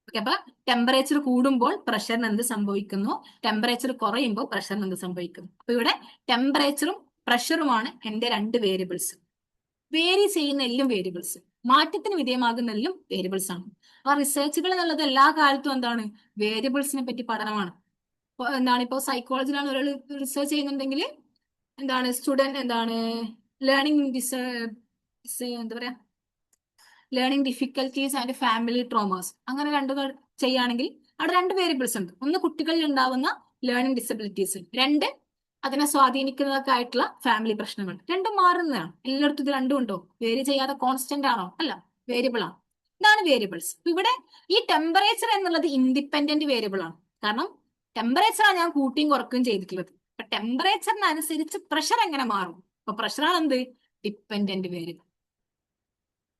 ഓക്കെ, അപ്പൊ ടെമ്പറേച്ചർ കൂടുമ്പോൾ പ്രഷറിന് എന്ത് സംഭവിക്കുന്നു, ടെമ്പറേച്ചർ കുറയുമ്പോൾ പ്രഷറിന് എന്ത് സംഭവിക്കുന്നു. അപ്പൊ ഇവിടെ ടെമ്പറേച്ചറും പ്രഷറുമാണ് എന്റെ രണ്ട് വേരിയബിൾസ്. വേരി ചെയ്യുന്ന എല്ലാം വേരിയബിൾസ്, മാറ്റത്തിന് വിധേയമാകുന്ന എല്ലാം വേരിയബിൾസ് ആണ്. അപ്പൊ റിസർച്ചുകൾ എന്നുള്ളത് എല്ലാ കാലത്തും എന്താണ്? വേരിയബിൾസിനെ പറ്റി പഠനമാണ്. എന്താണ്, ഇപ്പോൾ സൈക്കോളജിയിലാണ് ഒരാൾ റിസർച്ച് ചെയ്യുന്നുണ്ടെങ്കിൽ എന്താണ്, സ്റ്റുഡന്റ് എന്താണ് ലേണിംഗ് എന്താ പറയാ, learning difficulties and family traumas, അങ്ങനെ ചെയ്യുകയാണെങ്കിൽ അവിടെ രണ്ട് വേരിയബിൾസ് ഉണ്ട്. ഒന്ന് കുട്ടികളിൽ ഉണ്ടാവുന്ന ലേണിംഗ് ഡിസബിലിറ്റീസ്, രണ്ട് അതിനെ സ്വാധീനിക്കുന്നതൊക്കെ ആയിട്ടുള്ള ഫാമിലി പ്രശ്നങ്ങൾ. രണ്ടും മാറുന്നതാണ്. എല്ലായിടത്തും ഇത് രണ്ടും ഉണ്ടോ? വേരി ചെയ്യാതെ കോൺസ്റ്റന്റ് ആണോ? അല്ല, വേരിയബിൾ ആണ്. ഇതാണ് വേരിയബിൾസ്. ഇവിടെ ഈ ടെമ്പറേച്ചർ എന്നുള്ളത് ഇൻഡിപെൻഡന്റ് വേരിയബിൾ ആണ്. കാരണം ടെമ്പറേച്ചറാണ് ഞാൻ കൂട്ടിയും കുറക്കുകയും ചെയ്തിട്ടുള്ളത്. അപ്പൊ ടെമ്പറേച്ചറിനനുസരിച്ച് പ്രഷർ എങ്ങനെ മാറും? അപ്പൊ പ്രഷറാണ് എന്ത്? Dependent variable.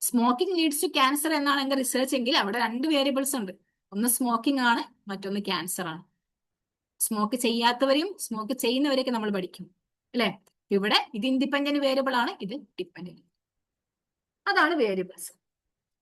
Smoking leads to cancer എന്നാണ് എന്റെ റിസർച്ച് എങ്കിൽ അവിടെ രണ്ട് വേരിയബിൾസ് ഉണ്ട്. ഒന്ന് സ്മോക്കിംഗ് ആണ്, മറ്റൊന്ന് ക്യാൻസർ ആണ്. സ്മോക്ക് ചെയ്യാത്തവരെയും സ്മോക്ക് ചെയ്യുന്നവരെയൊക്കെ നമ്മൾ പഠിക്കും, അല്ലെ? ഇവിടെ ഇത് ഇൻഡിപെൻഡന്റ് വേരിയബിൾ ആണ്, ഇത് ഡിപ്പെൻഡന്റ്. അതാണ് വേരിയബിൾസ്.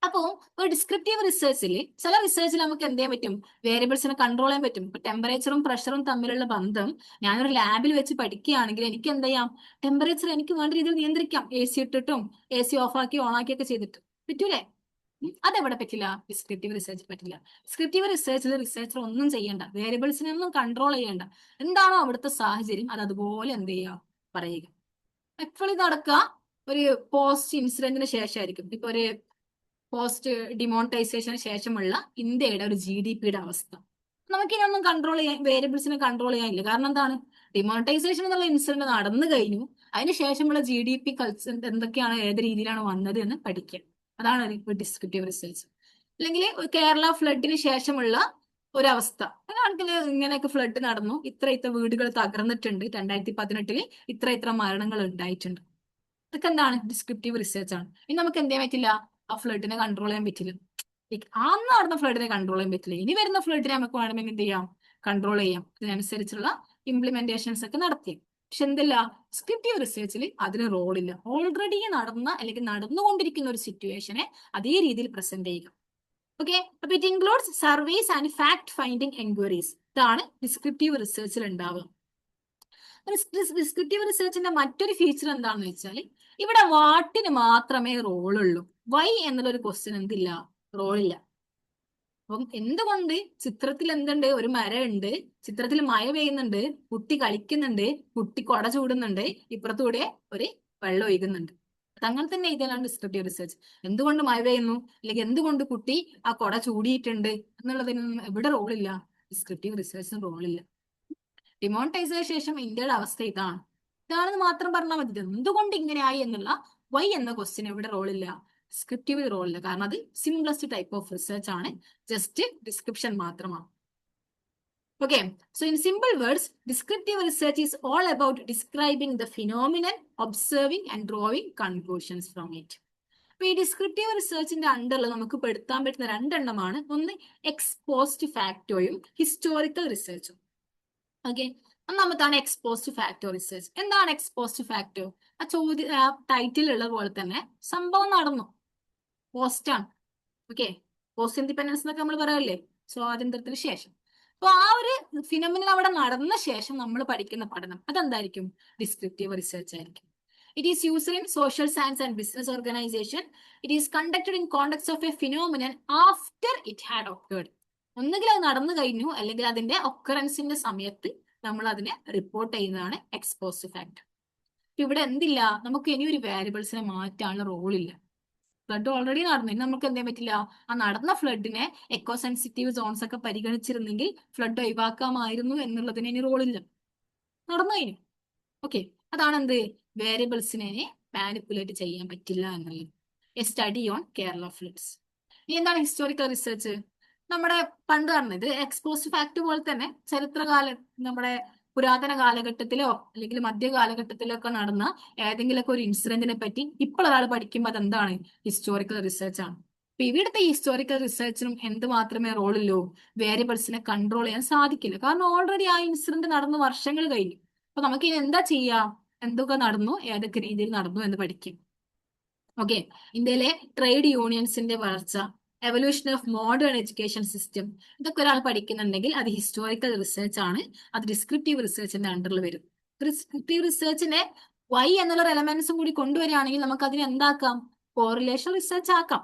അപ്പോ ഒരു ഡിസ്ക്രിപ്റ്റീവ് റിസർച്ചിൽ, ചില റിസർച്ചിൽ നമുക്ക് എന്ത് ചെയ്യാൻ പറ്റും? വേരിയബിൾസിനെ കൺട്രോൾ ചെയ്യാൻ പറ്റും. ഇപ്പൊ ടെമ്പറേച്ചറും പ്രഷറും തമ്മിലുള്ള ബന്ധം ഞാനൊരു ലാബിൽ വെച്ച് പഠിക്കുകയാണെങ്കിൽ എനിക്ക് എന്ത് ചെയ്യാം? ടെമ്പറേച്ചർ എനിക്ക് വേണ്ട രീതിയിൽ നിയന്ത്രിക്കാം. AC ഇട്ടിട്ടും AC ഓഫാക്കി ഓണാക്കി ഒക്കെ ചെയ്തിട്ട് പറ്റൂലേ? അതെവിടെ പറ്റില്ല? ഡിസ്ക്രിപ്റ്റീവ് റിസർച്ച് പറ്റില്ല. ഡിസ്ക്രിപ്റ്റീവ് റിസർച്ചിൽ റിസർച്ചർ ഒന്നും ചെയ്യേണ്ട, വേരിയബിൾസിനെ ഒന്നും കൺട്രോൾ ചെയ്യേണ്ട. എന്താണോ അവിടുത്തെ സാഹചര്യം അത് അതുപോലെ എന്ത് ചെയ്യുക, പറയുക. എപ്പോഴും ഇത് നടക്കുക ഒരു പോസ്റ്റ് ഇൻസിഡന്റിന് ശേഷമായിരിക്കും. ഇപ്പൊ ഒരു പോസ്റ്റ് ഡിമോണിറ്റൈസേഷന് ശേഷമുള്ള ഇന്ത്യയുടെ ഒരു GDPയുടെ അവസ്ഥ. നമുക്കിനൊന്നും കൺട്രോൾ ചെയ്യാൻ, വേരിയബിൾസിനെ കൺട്രോൾ ചെയ്യാനില്ല. കാരണം എന്താണ്? ഡിമോണിറ്റൈസേഷൻ എന്നുള്ള ഇൻസിഡന്റ് നടന്നു കഴിഞ്ഞു. അതിനുശേഷമുള്ള GDP കൾച്ചർ എന്തൊക്കെയാണ്, ഏത് രീതിയിലാണ് വന്നത് എന്ന് പഠിക്കുക. അതാണ് ഒരു ഡിസ്ക്രിപ്റ്റീവ് റിസർച്ച്. അല്ലെങ്കിൽ കേരള ഫ്ലഡിന് ശേഷമുള്ള ഒരവസ്ഥ, അതാണെങ്കിൽ ഇങ്ങനെയൊക്കെ ഫ്ലഡ് നടന്നു, ഇത്ര വീടുകൾ തകർന്നിട്ടുണ്ട്, 2018 ഇത്ര മരണങ്ങൾ ഉണ്ടായിട്ടുണ്ട്. ഇതൊക്കെ എന്താണ്? ഡിസ്ക്രിപ്റ്റീവ് റിസർച്ച് ആണ്. ഇനി നമുക്ക് എന്ത് ചെയ്യാൻ പറ്റില്ല? ആ ഫ്ലഡിനെ കൺട്രോൾ ചെയ്യാൻ പറ്റില്ല. അന്ന് നടന്ന ഫ്ലഡിനെ കൺട്രോൾ ചെയ്യാൻ പറ്റില്ല. ഇനി വരുന്ന ഫ്ലഡിനെ നമുക്ക് വേണമെങ്കിൽ എന്ത് ചെയ്യാം? കൺട്രോൾ ചെയ്യാം. ഇതിനനുസരിച്ചുള്ള ഇംപ്ലിമെന്റേഷൻസ് ഒക്കെ നടത്തി. പക്ഷെ എന്തില്ല, ഡിസ്ക്രിപ്റ്റീവ് റിസർച്ചിൽ അതിന് റോളില്ല. ഓൾറെഡി നടന്ന അല്ലെങ്കിൽ നടന്നുകൊണ്ടിരിക്കുന്ന ഒരു സിറ്റുവേഷനെ അതേ രീതിയിൽ പ്രസന്റ് ചെയ്യുക. ഓക്കെ, അപ്പൊ it includes surveys and fact finding enquiries. ഇതാണ് ഡിസ്ക്രിപ്റ്റീവ് റിസർച്ചിൽ ഉണ്ടാവുക. ഡിസ്ക്രിപ്റ്റീവ് റിസർച്ചിന്റെ മറ്റൊരു ഫീച്ചർ എന്താണെന്ന് വെച്ചാൽ, ഇവിടെ വാട്ടിന് മാത്രമേ റോളുള്ളൂ. വൈ എന്നുള്ളൊരു ക്വസ്റ്റ്യൻ എന്തില്ല, റോളില്ല. അപ്പം എന്തുകൊണ്ട് ചിത്രത്തിൽ എന്തുണ്ട്? ഒരു മരം ഉണ്ട്, ചിത്രത്തിൽ മഴ പെയ്യുന്നുണ്ട്, കുട്ടി കളിക്കുന്നുണ്ട്, കുട്ടി കൊട ചൂടുന്നുണ്ട്, ഇപ്പുറത്തൂടെ ഒരു വെള്ളം ഒഴുകുന്നുണ്ട്. അങ്ങനെ തന്നെ ഇതാണ് ഡിസ്ക്രിപ്റ്റീവ് റിസർച്ച്. എന്തുകൊണ്ട് മഴ പെയ്യുന്നു, അല്ലെങ്കിൽ എന്തുകൊണ്ട് കുട്ടി ആ കൊട ചൂടിയിട്ടുണ്ട് എന്നുള്ളതിനൊന്നും എവിടെ റോളില്ല. ഡിസ്ക്രിപ്റ്റീവ് റിസർച്ചിന് റോളില്ല. ഡിമോണിറ്റൈസേഷന് ശേഷം ഇന്ത്യയുടെ അവസ്ഥ ഇതാണെന്ന് മാത്രം പറഞ്ഞാൽ മതി. എന്തുകൊണ്ട് ഇങ്ങനെയായി എന്നുള്ള വൈ എന്ന ക്വസ്റ്റ്യൻ എവിടെ റോളില്ല, ഡിസ്ക്രിപ്റ്റീവ് റോളില്ല. കാരണം അത് സിംപ്ലസ്റ്റ് ടൈപ്പ് ഓഫ് റിസർച്ച് ആണ്, ജസ്റ്റ് ഡിസ്ക്രിപ്ഷൻ മാത്രമാണ്. Okay, so in simple words, descriptive research is all about describing the phenomenon, observing and drawing conclusions from it. അപ്പൊ ഈ ഡിസ്ക്രിപ്റ്റീവ് റിസർച്ചിന്റെ അണ്ടറിൽ നമുക്ക് പെടുത്താൻ പറ്റുന്ന രണ്ടെണ്ണമാണ്. ഒന്ന് എക്സ്പോസ്റ്റ് ഫാക്ടോയും ഹിസ്റ്റോറിക്കൽ റിസർച്ചും. ഓക്കെ, ഒന്നാമത്താണ് എക്സ്പോസ്റ്റ് ഫാക്ടോ റിസർച്ച്. എന്താണ് എക്സ്പോസ്റ്റ് ഫാക്ടോ? ആ ടൈറ്റിൽ ഉള്ള പോലെ തന്നെ സംഭവം നടന്നു, പോസ്റ്റ് ആണ്. ഓക്കെ, പോസ്റ്റ് ഇൻഡിപെൻഡൻസ് എന്നൊക്കെ നമ്മൾ പറയല്ലേ, സ്വാതന്ത്ര്യത്തിന് ശേഷം. അപ്പൊ ആ ഒരു ഫിനോമിനൽ അവിടെ നടന്ന ശേഷം നമ്മൾ പഠിക്കുന്ന പഠനം അതെന്തായിരിക്കും? ഡിസ്ക്രിപ്റ്റീവ് റിസർച്ച് ആയിരിക്കും. It is used in social science and business organisation. It is conducted in context of A phenomenon after it had occurred. ഒന്നുകിൽ അത് നടന്നു കഴിഞ്ഞു, അല്ലെങ്കിൽ അതിന്റെ ഒക്കറൻസിന്റെ സമയത്ത് നമ്മൾ അതിനെ റിപ്പോർട്ട് ചെയ്യുന്നതാണ് എക്സ്പോസ്റ്റ് ഫാക്ടർ. ഇവിടെ എന്തില്ല, നമുക്ക് ഇനി ഒരു വാരിയബിൾസിനെ മാറ്റാനുള്ള റോളില്ല. ഫ്ലഡ് ഓൾറെഡി നടന്നു, ഇനി നമുക്ക് എന്ത് ചെയ്യാൻ പറ്റില്ല? ആ നടന്ന ഫ്ലഡിനെ എക്കോ സെൻസിറ്റീവ് സോൺസ് ഒക്കെ പരിഗണിച്ചിരുന്നെങ്കിൽ ഫ്ലഡ് ഒഴിവാക്കാമായിരുന്നു എന്നുള്ളതിന് ഇനി റോളില്ല, നടന്നു കഴിഞ്ഞു. ഓക്കെ, അതാണ് എന്ത്, വേരിയബിൾസിനെ മാനിപ്പുലേറ്റ് ചെയ്യാൻ പറ്റില്ല എന്നുള്ളത്. A study on Kerala floods. ഇനി എന്താണ് ഹിസ്റ്റോറിക്കൽ റിസർച്ച്? നമ്മുടെ പണ്ട് പറഞ്ഞത് എക്സ്പോസ്റ്റ് ഫാക്ട് പോലെ തന്നെ ചരിത്രകാല, നമ്മുടെ പുരാതന കാലഘട്ടത്തിലോ അല്ലെങ്കിൽ മധ്യകാലഘട്ടത്തിലോ ഒക്കെ നടന്ന ഏതെങ്കിലുമൊക്കെ ഒരു ഇൻസിഡന്റിനെ പറ്റി ഇപ്പോൾ ഒരാൾ പഠിക്കുമ്പോൾ അതെന്താണ്? ഹിസ്റ്റോറിക്കൽ റിസർച്ച് ആണ്. അപ്പൊ ഇവിടുത്തെ ഹിസ്റ്റോറിക്കൽ റിസർച്ചിനും എന്ത് മാത്രമേ റോളുള്ളൂ? വേരിയബിൾസിനെ കൺട്രോൾ ചെയ്യാൻ സാധിക്കില്ല. കാരണം ഓൾറെഡി ആ ഇൻസിഡന്റ് നടന്ന് വർഷങ്ങൾ കഴിഞ്ഞു. അപ്പൊ നമുക്ക് ഇനി എന്താ ചെയ്യാം? എന്തൊക്കെ നടന്നു, ഏതൊക്കെ രീതിയിൽ നടന്നു എന്ന് പഠിക്കും. ഓക്കെ, ഇന്ത്യയിലെ ട്രേഡ് യൂണിയൻസിന്റെ വളർച്ച, evolution of modern education system, ഇതൊക്കെ ഒരാൾ പഠിക്കുന്നുണ്ടെങ്കിൽ അത് ഹിസ്റ്റോറിക്കൽ റിസർച്ച് ആണ്. അത് ഡിസ്ക്രിപ്റ്റീവ് റിസർച്ചിന്റെ അണ്ടറിൽ വരും. ഡിസ്ക്രിപ്റ്റീവ് റിസർച്ചിന്റെ വൈ എന്നുള്ള എലമെന്റ്സും കൂടി കൊണ്ടുവരികയാണെങ്കിൽ നമുക്ക് അതിനെ എന്താക്കാം? കോറിലേഷൻ റിസർച്ച് ആക്കാം.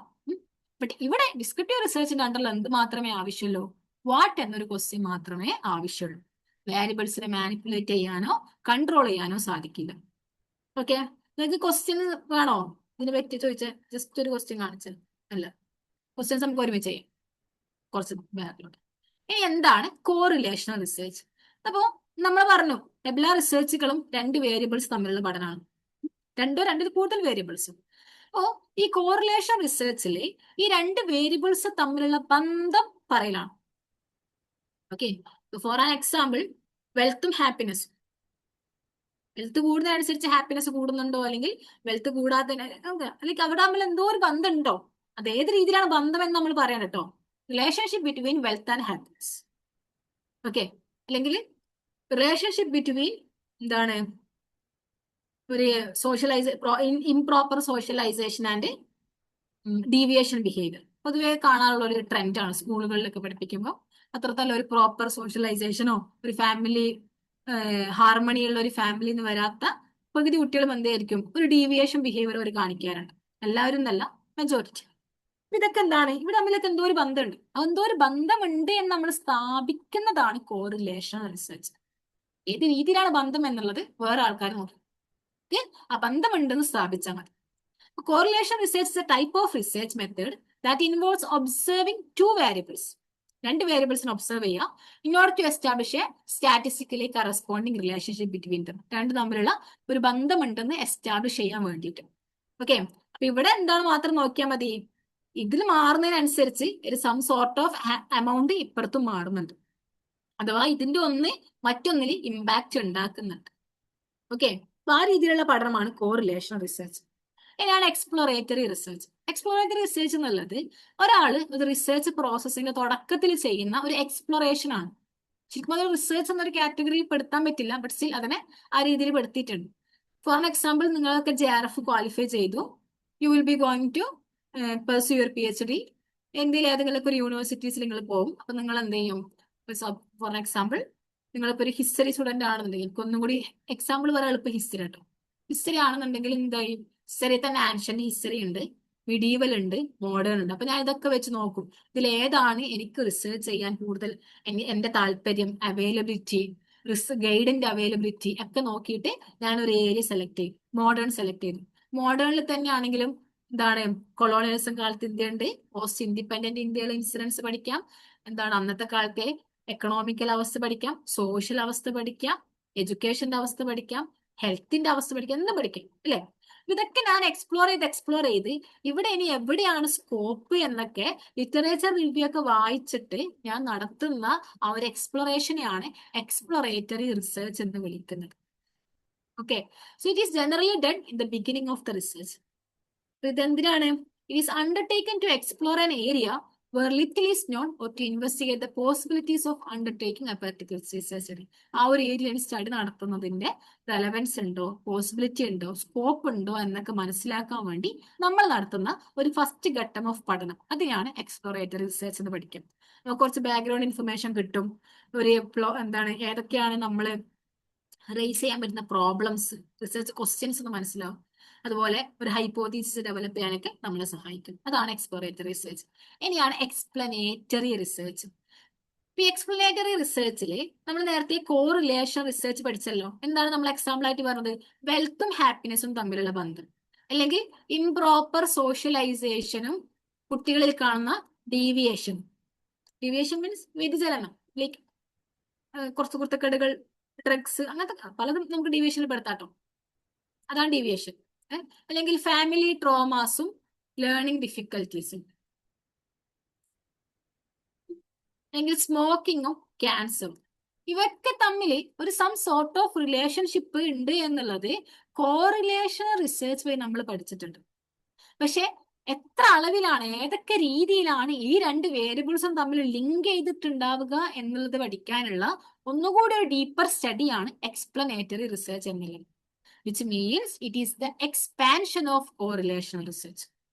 ബട്ട് ഇവിടെ ഡിസ്ക്രിപ്റ്റീവ് റിസർച്ചിന്റെ അണ്ടറിൽ എന്ത് മാത്രമേ ആവശ്യമുള്ളൂ? വാട്ട് എന്നൊരു ക്വസ്റ്റ്യൻ മാത്രമേ ആവശ്യമുള്ളൂ. വാരിയബിൾസിനെ മാനിപ്പുലേറ്റ് ചെയ്യാനോ കൺട്രോൾ ചെയ്യാനോ സാധിക്കില്ല. ഓക്കെ, നിങ്ങൾക്ക് ക്വസ്റ്റ്യൻ വേണോ ഇതിനെ പറ്റി ചോദിച്ച? ജസ്റ്റ് ഒരു ക്വസ്റ്റ്യൻ കാണിച്ചത് അല്ല, ക്വസ്റ്റ്യൻസ് നമുക്ക് ഒരുമിച്ച് ചെയ്യാം കുറച്ച് ബാക്കിലോട്ട്. ഇനി എന്താണ് കോറിലേഷണൽ റിസർച്ച്? അപ്പോ നമ്മൾ പറഞ്ഞു എല്ലാ റിസർച്ചുകളും രണ്ട് വേരിയബിൾസ് തമ്മിലുള്ള പഠനമാണ്, രണ്ടിൽ കൂടുതൽ വേരിയബിൾസ്. അപ്പോ ഈ കോറിലേഷൻ റിസർച്ചിൽ ഈ രണ്ട് വേരിയബിൾസ് തമ്മിലുള്ള ബന്ധം പറയലാണ്. ഓക്കെ, ഫോർ ആൻ എക്സാമ്പിൾ, വെൽത്തും ഹാപ്പിനെസ്സും. വെൽത്ത് കൂടുന്നതനുസരിച്ച് ഹാപ്പിനെസ് കൂടുന്നുണ്ടോ, അല്ലെങ്കിൽ വെൽത്ത് കൂടാതെ, അല്ലെങ്കിൽ അവിടെ തമ്മിൽ എന്തോ ഒരു ബന്ധം ഉണ്ടോ? അത് ഏത് രീതിയിലാണ് ബന്ധം എന്ന് നമ്മൾ പറയാൻ കേട്ടോ. Relationship between wealth and happiness. Okay, അല്ലെങ്കിൽ റിലേഷൻഷിപ്പ് ബിറ്റ്വീൻ എന്താണ്, ഒരു improper socialisation and deviation behaviour. പൊതുവെ കാണാനുള്ള ഒരു ട്രെൻഡാണ് സ്കൂളുകളിലൊക്കെ പഠിപ്പിക്കുമ്പോൾ. അത്രത്തല്ല ഒരു പ്രോപ്പർ സോഷ്യലൈസേഷനോ ഒരു ഫാമിലി ഹാർമണിയുള്ള ഒരു ഫാമിലി നിന്ന് വരാത്ത പകുതി കുട്ടികളും എന്തായിരിക്കും, ഒരു ഡീവിയേഷൻ ബിഹേവിയർ അവർ കാണിക്കാറുണ്ട്. എല്ലാവരും എന്നല്ല, മെജോറിറ്റി. ഇതൊക്കെ എന്താണ്, ഇവിടെ തമ്മിലൊക്കെ എന്തോ ഒരു ബന്ധമുണ്ട്. എന്തോ ഒരു ബന്ധമുണ്ട് എന്ന് നമ്മൾ സ്ഥാപിക്കുന്നതാണ് കോറിലേഷൻ റിസർച്ച്. ഏത് രീതിയിലാണ് ബന്ധം എന്നുള്ളത് വേറെ ആൾക്കാർ നോക്കും. ആ ബന്ധമുണ്ടെന്ന് സ്ഥാപിച്ചാൽ മതി. Correlation research is a type of research method that involves observing two variables രണ്ട് വേരിയബിൾസിനെ ഒബ്സർവ് ചെയ്യുക in order to establish a statistically corresponding relationship between them. രണ്ട് തമ്മിലുള്ള ഒരു ബന്ധമുണ്ടെന്ന് എസ്റ്റാബ്ലിഷ് ചെയ്യാൻ വേണ്ടിയിട്ട്. ഓക്കെ, അപ്പൊ ഇവിടെ എന്താണ് മാത്രം നോക്കിയാൽ മതി, ഇതിൽ മാറുന്നതിനനുസരിച്ച് ഒരു സം സോർട്ട് ഓഫ് എമൗണ്ട് ഇപ്പുറത്തും മാറുന്നുണ്ട്, അഥവാ ഇതിന്റെ ഒന്ന് മറ്റൊന്നിൽ ഇമ്പാക്ട് ഉണ്ടാക്കുന്നുണ്ട്. ഓക്കെ, അപ്പൊ ആ രീതിയിലുള്ള പഠനമാണ് കോറിലേഷൻ റിസർച്ച്. ഇനിയാണ് എക്സ്പ്ലോറേറ്ററി റിസർച്ച്. എക്സ്പ്ലോറേറ്ററി റിസർച്ച് എന്നുള്ളത് ഒരാൾ ഒരു റിസർച്ച് പ്രോസസ്സിന്റെ തുടക്കത്തിൽ ചെയ്യുന്ന ഒരു എക്സ്പ്ലോറേഷൻ ആണ്. ശരിക്കും അത് റിസർച്ച് എന്നൊരു കാറ്റഗറി പെടുത്താൻ പറ്റില്ല, ബട്ട് സ്റ്റിൽ അതിനെ ആ രീതിയിൽ പെടുത്തിയിട്ടുണ്ട്. ഫോർ എക്സാമ്പിൾ, നിങ്ങളൊക്കെ JRF ക്വാളിഫൈ ചെയ്തു, you will be going to pursue your PhD. ഇന്ത്യയിൽ ഏതെങ്കിലും ഒരു യൂണിവേഴ്സിറ്റീസിൽ നിങ്ങൾ പോകും. അപ്പൊ നിങ്ങൾ എന്ത് ചെയ്യും, ഫോർ എക്സാമ്പിൾ നിങ്ങളിപ്പോ ഒരു ഹിസ്റ്ററി സ്റ്റുഡന്റ് ആണെന്നുണ്ടെങ്കിൽ, ഒന്നും കൂടി എക്സാമ്പിൾ പറയാൻ എളുപ്പം ഹിസ്റ്ററി കേട്ടോ. ഹിസ്റ്ററി ആണെന്നുണ്ടെങ്കിൽ എന്തായി, ഹിസ്റ്ററി തന്നെ ആൻഷ്യന്റ് ഹിസ്റ്ററി ഉണ്ട്, മിഡീവൽ ഉണ്ട്, മോഡേൺ ഉണ്ട്. അപ്പൊ ഞാൻ ഇതൊക്കെ വെച്ച് നോക്കും, ഇതിൽ ഏതാണ് എനിക്ക് റിസർച്ച് ചെയ്യാൻ കൂടുതൽ എന്റെ താല്പര്യം, അവൈലബിലിറ്റി, ഗൈഡിന്റെ അവൈലബിലിറ്റി ഒക്കെ നോക്കിയിട്ട് ഞാൻ ഒരു ഏരിയ സെലക്ട് ചെയ്യും. മോഡേൺ സെലക്ട് ചെയ്തു. മോഡേണിൽ തന്നെ ആണെങ്കിലും എന്താണ്, കൊളോണിയലിസം കാലത്ത് ഇന്ത്യ ഉണ്ട്, പോസ്റ്റ് ഇൻഡിപെൻഡന്റ് ഇന്ത്യയിലെ ഇൻസിഡൻസ് പഠിക്കാം, എന്താണ് അന്നത്തെ കാലത്തെ എക്കണോമിക്കൽ അവസ്ഥ പഠിക്കാം, സോഷ്യൽ അവസ്ഥ പഠിക്കാം, എഡ്യൂക്കേഷന്റെ അവസ്ഥ പഠിക്കാം, ഹെൽത്തിന്റെ അവസ്ഥ പഠിക്കാം, എന്തും പഠിക്കാം അല്ലെ. ഇതൊക്കെ ഞാൻ എക്സ്പ്ലോർ ചെയ്ത് ഇവിടെ ഇനി എവിടെയാണ് സ്കോപ്പ് എന്നൊക്കെ ലിറ്ററേച്ചർ റിവ്യൂ ഒക്കെ വായിച്ചിട്ട് ഞാൻ നടത്തുന്ന ആ ഒരു എക്സ്പ്ലോറേഷനെയാണ് എക്സ്പ്ലോറേറ്ററി റിസർച്ച് എന്ന് വിളിക്കുന്നത്. Okay, so it is generally done in the beginning of the research. ഇതെന്തിനാണ്, it is undertaken to explore an area where little is known or to investigate the possibilities of undertaking a particular research study. ആ ഒരു ഏരിയയിൽ study നടത്തുന്നതിന്റെ relevance ഉണ്ടോ, possibility ഉണ്ടോ, scope ഉണ്ടോ എന്നൊക്കെ മനസ്സിലാക്കാൻ വേണ്ടി നമ്മൾ നടത്തുന്ന ഒരു ഫസ്റ്റ് ഘട്ടം ഓഫ് പഠനം, അതിനാണ് എക്സ്പ്ലോറേറ്ററി റിസർച്ച് എന്ന് പഠിക്കും. നമുക്ക് കുറച്ച് ബാക്ക്ഗ്രൗണ്ട് ഇൻഫർമേഷൻ കിട്ടും, ഒരു എന്താണ് ഏതൊക്കെയാണ് നമ്മൾ റേസ് ചെയ്യാൻ പറ്റുന്ന പ്രോബ്ലംസ്, റിസർച്ച് ക്വസ്റ്റ്യൻസ് എന്ന് മനസ്സിലാവും. അതുപോലെ ഒരു ഹൈപ്പോത്തീസിസ് ഡെവലപ്പ് ചെയ്യാനൊക്കെ നമ്മളെ സഹായിക്കും. അതാണ് എക്സ്പ്ലോറേറ്ററി റിസർച്ച്. ഇനിയാണ് എക്സ്പ്ലനേറ്ററി റിസർച്ച്. ഈ എക്സ്പ്ലനേറ്ററി റിസർച്ചിൽ നമ്മൾ നേരത്തെ കോറിലേഷൻ റിസർച്ച് പഠിച്ചല്ലോ. എന്താണ് നമ്മൾ എക്സാമ്പിൾ ആയിട്ട് പറഞ്ഞത്, വെൽത്തും ഹാപ്പിനെസ്സും തമ്മിലുള്ള ബന്ധം, അല്ലെങ്കിൽ ഇംപ്രോപ്പർ സോഷ്യലൈസേഷനും കുട്ടികളിൽ കാണുന്ന ഡീവിയേഷനും. ഡീവിയേഷൻ മീൻസ് വ്യതിചലനം, ലൈക്ക് കുറച്ച് കുരുത്തക്കേടുകൾ, ഡ്രഗ്സ്, അങ്ങനത്തെ പലതും നമുക്ക് ഡീവിയേഷനിൽ പെടുത്താട്ടോ. അതാണ് ഡീവിയേഷൻ. അല്ലെങ്കിൽ ഫാമിലി ട്രോമാസും ലേണിംഗ് ഡിഫിക്കൽറ്റീസും, അല്ലെങ്കിൽ സ്മോക്കിങ്ങും ക്യാൻസറും. ഇവയൊക്കെ തമ്മിൽ ഒരു സം സോർട്ട് ഓഫ് റിലേഷൻഷിപ്പ് ഉണ്ട് എന്നുള്ളത് കോറിലേഷൻ റിസർച്ച് വഴി നമ്മൾ പഠിച്ചിട്ടുണ്ട്. പക്ഷെ എത്ര അളവിലാണ്, ഏതൊക്കെ രീതിയിലാണ് ഈ രണ്ട് വേരിയബിൾസും തമ്മിൽ ലിങ്ക് ചെയ്തിട്ടുണ്ടാവുക എന്നുള്ളത് പഠിക്കാനുള്ള ഒന്നുകൂടി ഒരു ഡീപ്പർ സ്റ്റഡിയാണ് എക്സ്പ്ലനേറ്ററി റിസർച്ച് എന്നുള്ളത്. which means it is the expansion of correlational research.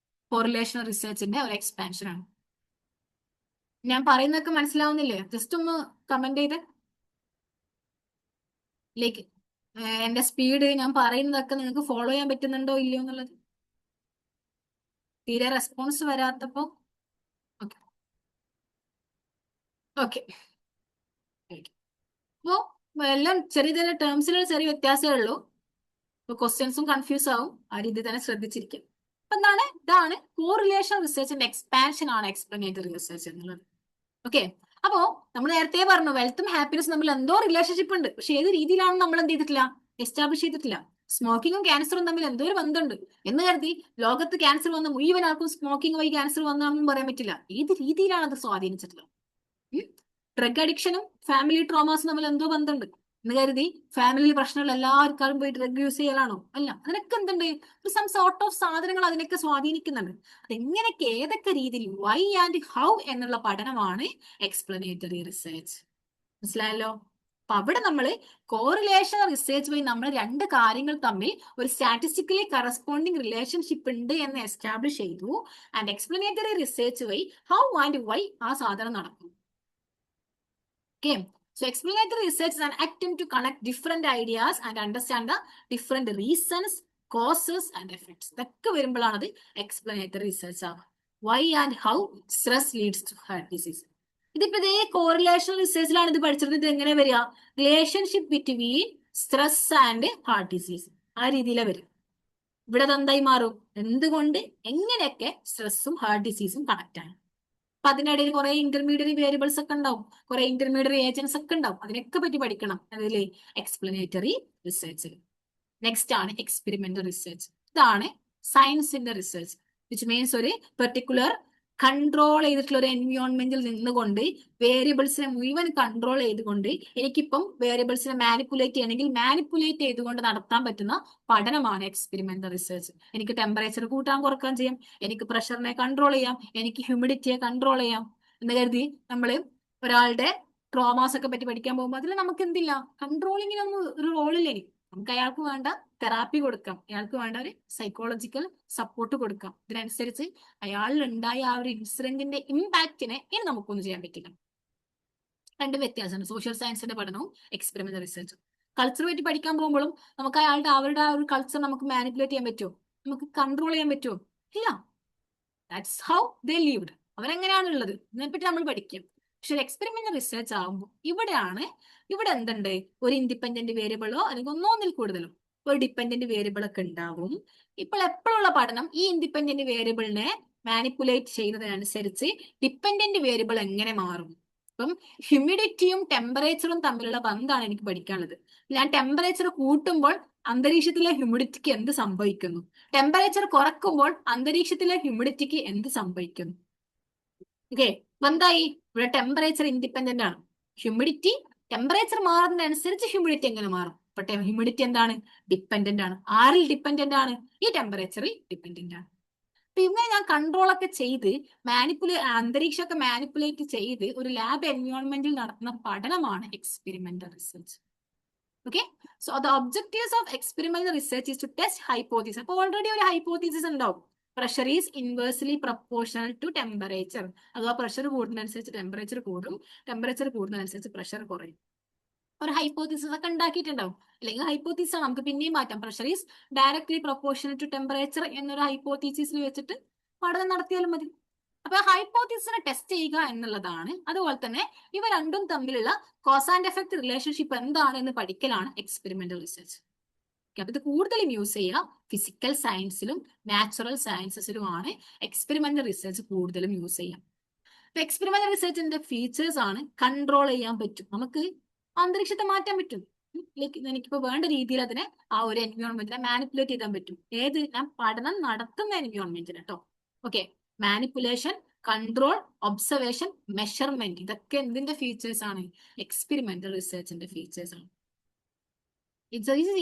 Correlational researchന്റെ ഒരു എക്സ്പാൻഷൻ ആണ്. ഞാൻ പറയുന്നതൊക്കെ മനസ്സിലാവുന്നില്ലേ? ജസ്റ്റ് ഒന്ന് കമന്റ് ചെയ്ത്, ലൈക്ക് എന്റെ സ്പീഡ്, ഞാൻ പറയുന്നതൊക്കെ നിങ്ങൾക്ക് ഫോളോ ചെയ്യാൻ പറ്റുന്നുണ്ടോ ഇല്ലയോ എന്നുള്ളത്. തീരെ റെസ്പോൺസ് വരാത്തപ്പോ ഓക്കെ ഓക്കെ അപ്പോ എല്ലാം ചെറിയ ചെറിയ ടേംസിലുള്ള ചെറിയ വ്യത്യാസമേ ഉള്ളൂ. ക്വസ്റ്റ്യൻസും കൺഫ്യൂസ് ആവും, ആ രീതി തന്നെ ശ്രദ്ധിച്ചിരിക്കും. അപ്പൊ ഇതാണ് കോറിലേഷൻ റിസർച്ചിന്റെ എക്സ്പാൻഷൻ ആണ് എക്സ്പ്ലനേറ്ററി റിസർച്ച് എന്നുള്ളത്. ഓക്കെ, അപ്പോ നമ്മൾ നേരത്തെ പറഞ്ഞു വെൽത്തും ഹാപ്പിനെസ്സും തമ്മിൽ എന്തോ റിലേഷൻഷിപ്പ് ഉണ്ട്, പക്ഷെ ഏത് രീതിയിലാണ് നമ്മൾ എന്ത് ചെയ്തിട്ടില്ല, എസ്റ്റാബ്ലിഷ് ചെയ്തിട്ടില്ല. സ്മോക്കിങ്ങും ക്യാൻസറും തമ്മിൽ എന്തോ ഒരു ബന്ധമുണ്ട് എന്ന് കരുതി ലോകത്ത് ക്യാൻസർ വന്ന മുഴുവൻ ആർക്കും സ്മോക്കിംഗ് വഴി ക്യാൻസർ വന്നാണെന്നും പറയാൻ പറ്റില്ല. ഏത് രീതിയിലാണ് അത് സ്വാധീനിച്ചിട്ടുള്ളത്. ഡ്രഗ് അഡിക്ഷനും ഫാമിലി ട്രോമാസും തമ്മിൽ എന്തോ ബന്ധമുണ്ട് എന്ന് കരുതി ഫാമിലി പ്രശ്നമുള്ള എല്ലാവർക്കും പോയി ഡ്രഗ് യൂസ് ചെയ്യലാണോ? അല്ല, അതിനൊക്കെ എന്തുണ്ട്, ഒരു സം സോർട്ട് ഓഫ് സാധനങ്ങൾ അതിനൊക്കെ സ്വാധീനിക്കുന്നുണ്ട്. അതെങ്ങനെയൊക്കെ ഏതൊക്കെ രീതിയിൽ, വൈ ആൻഡ് ഹൗ എന്നുള്ള പഠനമാണ് എക്സ്പ്ലനേറ്ററി റിസർച്ച്. മനസ്സിലായല്ലോ? അപ്പൊ അവിടെ നമ്മൾ കോറിലേഷൻ റിസർച്ച് വഴി നമ്മൾ രണ്ട് കാര്യങ്ങൾ തമ്മിൽ ഒരു സ്റ്റാറ്റിസ്റ്റിക്കലി കറസ്പോണ്ടിങ് റിലേഷൻഷിപ്പ് ഉണ്ട് എന്ന് എസ്റ്റാബ്ലിഷ് ചെയ്തു. ആൻഡ് എക്സ്പ്ലനേറ്ററി റിസർച്ച് വഴി ഹൗ ആൻഡ് വൈ ആ സാധനം നടക്കും. Okay, so explanatory research is an attempt to connect different ideas and understand the different reasons, causes and effects. ഇതൊക്കെ വരുമ്പോഴാണ് അത് എക്സ്പ്ലനേറ്ററി റിസർച്ച് ആവുക. Why and how stress leads to heart disease. ഇതിപ്പോ ഇതേ correlation റിസർച്ചിലാണ് ഇത് പഠിച്ചത്. ഇത് എങ്ങനെ വരിക, relationship between stress and heart disease, ആ രീതിയിലെ വരും. ഇവിടെ അത് എന്തായി മാറും, എന്തുകൊണ്ട് എങ്ങനെയൊക്കെ സ്ട്രെസ്സും ഹാർട്ട് ഡിസീസും കണക്ട് ആണ്. അപ്പൊ അതിനിടയിൽ കുറെ ഇന്റർമീഡിയറി വേരിയബിൾസ് ഒക്കെ ഉണ്ടാവും, കുറെ ഇന്റർമീഡിയറി ഏജൻസ് ഒക്കെ ഉണ്ടാവും. അതിനൊക്കെ പറ്റി പഠിക്കണം അതില് എക്സ്പ്ലനേറ്ററി റിസർച്ച്. നെക്സ്റ്റ് ആണ് എക്സ്പെരിമെന്റൽ റിസർച്ച്. ഇതാണ് സയൻസിന്റെ റിസർച്ച്, വിച്ച് മീൻസ് ഒരു പെർട്ടിക്കുലർ കൺട്രോൾ ചെയ്തിട്ടുള്ള ഒരു എൻവയോൺമെന്റിൽ നിന്നുകൊണ്ട് വേരിയബിൾസിനെ മുഴുവൻ കൺട്രോൾ ചെയ്തുകൊണ്ട് എനിക്കിപ്പം വേരിയബിൾസിനെ മാനിപ്പുലേറ്റ് ചെയ്യണമെങ്കിൽ മാനിപ്പുലേറ്റ് ചെയ്തുകൊണ്ട് നടത്താൻ പറ്റുന്ന പഠനമാണ് എക്സ്പെരിമെന്റൽ റിസർച്ച്. എനിക്ക് ടെമ്പറേച്ചർ കൂട്ടാൻ കുറക്കാൻ ചെയ്യാം, എനിക്ക് പ്രഷറിനെ കൺട്രോൾ ചെയ്യാം, എനിക്ക് ഹ്യൂമിഡിറ്റിയെ കൺട്രോൾ ചെയ്യാം എന്ന് കരുതി നമ്മൾ ഒരാളുടെ ട്രോമാസ് ഒക്കെ പറ്റി പഠിക്കാൻ പോകുമ്പോൾ അതിൽ നമുക്ക് എന്തില്ല, കൺട്രോളിങ്ങിനൊന്നും ഒരു റോളില്ല. നമുക്ക് അയാൾക്ക് വേണ്ട തെറാപ്പി കൊടുക്കാം, അയാൾക്ക് വേണ്ട ഒരു സൈക്കോളജിക്കൽ സപ്പോർട്ട് കൊടുക്കാം. ഇതിനനുസരിച്ച് അയാളിൽ ഉണ്ടായ ആ ഒരു ഇൻസിഡന്റിന്റെ ഇമ്പാക്റ്റിനെ ഇനി നമുക്കൊന്നും ചെയ്യാൻ പറ്റില്ല. രണ്ടും വ്യത്യാസമാണ് സോഷ്യൽ സയൻസിന്റെ പഠനവും എക്സ്പെരിമെന്റൽ റിസർച്ചും. കൾച്ചർ പറ്റി പഠിക്കാൻ പോകുമ്പോഴും നമുക്ക് അവരുടെ ആ ഒരു കൾച്ചർ നമുക്ക് മാനിപ്പുലേറ്റ് ചെയ്യാൻ പറ്റുമോ, നമുക്ക് കൺട്രോൾ ചെയ്യാൻ പറ്റുമോ? ഇല്ല. That's how they lived. അവരെങ്ങനെയാണ് ഉള്ളത് ഇതിനെപ്പറ്റി നമ്മൾ പഠിക്കും. പക്ഷെ ഒരു എക്സ്പെരിമെന്റൽ റിസർച്ച് ആകുമ്പോൾ ഇവിടെ എന്തുണ്ട്, ഒരു ഇൻഡിപെൻഡന്റ് വേരിയബിളോ അല്ലെങ്കിൽ ഒന്നിൽ കൂടുതലോ ഒരു ഡിപെൻഡന്റ് വേരിയബിൾ ഒക്കെ ഉണ്ടാവും. ഇപ്പോൾ എപ്പോഴുള്ള പഠനം ഈ ഇൻഡിപെൻഡന്റ് വേരിയബിളിനെ മാനിപ്പുലേറ്റ് ചെയ്യുന്നതിനനുസരിച്ച് ഡിപെൻഡന്റ് വേരിയബിൾ എങ്ങനെ മാറും. ഇപ്പം ഹ്യൂമിഡിറ്റിയും ടെമ്പറേച്ചറും തമ്മിലുള്ള ബന്ധമാണ് എനിക്ക് പഠിക്കാനുള്ളത്. ഞാൻ ടെമ്പറേച്ചർ കൂട്ടുമ്പോൾ അന്തരീക്ഷത്തിലെ ഹ്യൂമിഡിറ്റിക്ക് എന്ത് സംഭവിക്കുന്നു, ടെമ്പറേച്ചർ കുറക്കുമ്പോൾ അന്തരീക്ഷത്തിലെ ഹ്യൂമിഡിറ്റിക്ക് എന്ത് സംഭവിക്കുന്നു. ഓക്കെ, എന്തായി ഇവിടെ ടെമ്പറേച്ചർ ഇൻഡിപെൻഡന്റ് ആണ്, ഹ്യൂമിഡിറ്റി ടെമ്പറേച്ചർ മാറുന്നതനുസരിച്ച് ഹ്യൂമിഡിറ്റി എങ്ങനെ മാറും. പക്ഷെ ഹ്യൂമിഡിറ്റി എന്താണ്, ഡിപ്പെൻഡന്റ് ആണ്. ആരിൽ ഡിപ്പെൻഡന്റ് ആണ്, ഈ ടെമ്പറേച്ചറിൽ ഡിപ്പെൻഡന്റ് ആണ്. അപ്പൊ ഇങ്ങനെ ഞാൻ കൺട്രോൾ ഒക്കെ ചെയ്ത് അന്തരീക്ഷമൊക്കെ മാനിപ്പുലേറ്റ് ചെയ്ത് ഒരു ലാബ് എൻവയോൺമെന്റിൽ നടത്തുന്ന പഠനമാണ് experimental research. Okay, so the objectives of experimental research is to test hypothesis. അപ്പൊ ഓൾറെഡി ഒരു ഹൈപ്പോത്തീസിസ് ഉണ്ടാവും, pressure is inversely proportional to temperature. അഥവാ പ്രഷർ കൂടുന്നതനുസരിച്ച് ടെമ്പറേച്ചർ കൂടും, ടെമ്പറേച്ചർ കൂടുന്നതനുസരിച്ച് പ്രഷർ കുറയും. ഒരു ഹൈപ്പോത്തീസിസ് ഒക്കെ ഉണ്ടാക്കിയിട്ടുണ്ടാവും. അല്ലെങ്കിൽ ഹൈപ്പോത്തീസിസ് ആണ്, നമുക്ക് പിന്നെയും മാറ്റാം. Pressure is directly proportional to temperature എന്നൊരു ഹൈപ്പോത്തീസിസിൽ വെച്ചിട്ട് പഠനം നടത്തിയാലും മതി. അപ്പൊ ഹൈപ്പോത്തീസിനെ ടെസ്റ്റ് ചെയ്യുക എന്നുള്ളതാണ്. അതുപോലെ തന്നെ ഇവ രണ്ടും തമ്മിലുള്ള കോസ് ആൻഡ് എഫക്ട് റിലേഷൻഷിപ്പ് എന്താണ് എന്ന് പഠിക്കലാണ് എക്സ്പെരിമെന്റൽ റിസർച്ച്. അപ്പൊ ഇത് കൂടുതലും യൂസ് ചെയ്യുക ഫിസിക്കൽ സയൻസിലും നാച്ചുറൽ സയൻസസിലുമാണ് എക്സ്പെരിമെന്റൽ റിസർച്ച് കൂടുതലും യൂസ് ചെയ്യാം. അപ്പൊ എക്സ്പെരിമെന്റൽ റിസർച്ചിന്റെ ഫീച്ചേഴ്സ് ആണ് കൺട്രോൾ ചെയ്യാൻ പറ്റും, നമുക്ക് അന്തരീക്ഷത്തെ മാറ്റാൻ പറ്റും. എനിക്കിപ്പോ വേണ്ട രീതിയിൽ അതിനെ ആ ഒരു എൻവയോൺമെന്റിനെ മാനിപ്പുലേറ്റ് ചെയ്യാൻ പറ്റും. ഏത്, ഞാൻ പഠനം നടത്തുന്ന എൻവയോൺമെന്റിന് കേട്ടോ. Okay, manipulation, control, observation, measurement, ഇതൊക്കെ എന്തിന്റെ ഫീച്ചേഴ്സ് ആണ്, എക്സ്പെരിമെന്റൽ റിസർച്ചിന്റെ ഫീച്ചേഴ്സ് ആണ്.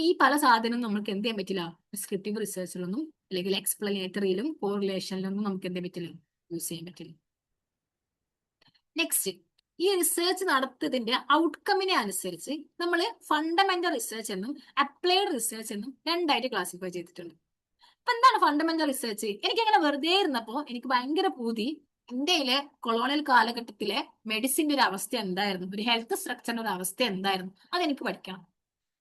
ഈ പല സാധനവും നമുക്ക് എന്ത് ചെയ്യാൻ പറ്റില്ല, ഡിസ്ക്രിപ്റ്റീവ് റിസർച്ചിലൊന്നും അല്ലെങ്കിൽ എക്സ്പ്ലനേറ്ററിയിലും കോറിലേഷനിലൊന്നും നമുക്ക് എന്ത് ചെയ്യാൻ പറ്റില്ല, യൂസ് ചെയ്യാൻ പറ്റില്ല. നെക്സ്റ്റ്, ഈ റിസർച്ച് നടത്തിയതിന്റെ ഔട്ട്കമ്മിനെ അനുസരിച്ച് നമ്മൾ ഫണ്ടമെന്റൽ റിസർച്ച് എന്നും അപ്ലൈഡ് റിസർച്ച് എന്നും രണ്ടായിട്ട് ക്ലാസിഫൈ ചെയ്തിട്ടുണ്ട്. അപ്പൊ എന്താണ് ഫണ്ടമെന്റൽ റിസർച്ച്? എനിക്ക് അങ്ങനെ വെറുതെ ഇരുന്നപ്പോ എനിക്ക് ഭയങ്കര പൂതി, ഇന്ത്യയിലെ കൊളോണിയൽ കാലഘട്ടത്തിലെ മെഡിസിന്റെ ഒരു അവസ്ഥ എന്തായിരുന്നു, ഒരു ഹെൽത്ത് സ്ട്രക്ചറിന്റെ ഒരു അവസ്ഥ എന്തായിരുന്നു, അതെനിക്ക് പഠിക്കണം.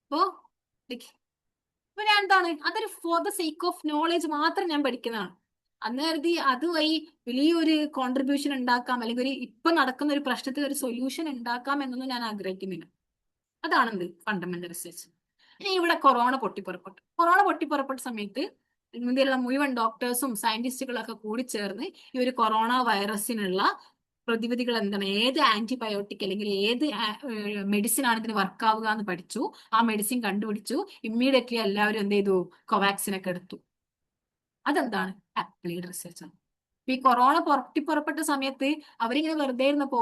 അപ്പോ ഞാൻ എന്താണ്, അതൊരു four the sake of knowledge മാത്രം ഞാൻ പഠിക്കുന്നതാണ്. അന്ന് കരുതി അതുവഴി വലിയൊരു കോൺട്രിബ്യൂഷൻ ഉണ്ടാക്കാം, അല്ലെങ്കിൽ ഒരു ഇപ്പൊ നടക്കുന്ന ഒരു പ്രശ്നത്തിന് ഒരു സൊല്യൂഷൻ ഉണ്ടാക്കാം എന്നൊന്നും ഞാൻ ആഗ്രഹിക്കുന്നില്ല. അതാണെന്ത് ഫണ്ടമെന്റൽ റിസർച്ച്. ഇനി ഇവിടെ കൊറോണ പൊട്ടിപ്പുറപ്പെട്ട സമയത്ത് ഇന്ത്യയിലുള്ള മുഴുവൻ ഡോക്ടേഴ്സും സയന്റിസ്റ്റുകളൊക്കെ കൂടി ചേർന്ന് ഈ ഒരു കൊറോണ വൈറസിനുള്ള പ്രതിവിധികൾ എന്താണ്, ഏത് ആന്റിബയോട്ടിക് അല്ലെങ്കിൽ ഏത് മെഡിസിൻ ആണ് ഇതിന് വർക്ക് ആവുക എന്ന് പഠിച്ചു. ആ മെഡിസിൻ കണ്ടുപിടിച്ചു. ഇമ്മീഡിയറ്റ്ലി എല്ലാവരും എന്ത് ചെയ്തു, കോവാക്സിനൊക്കെ എടുത്തു. അതെന്താണ്, അപ്ലൈഡ് റിസർച്ച് ആണ്. ഈ കൊറോണ പൊട്ടിപ്പുറപ്പെട്ട സമയത്ത് അവരിങ്ങനെ വെറുതെ ഇരുന്നപ്പോ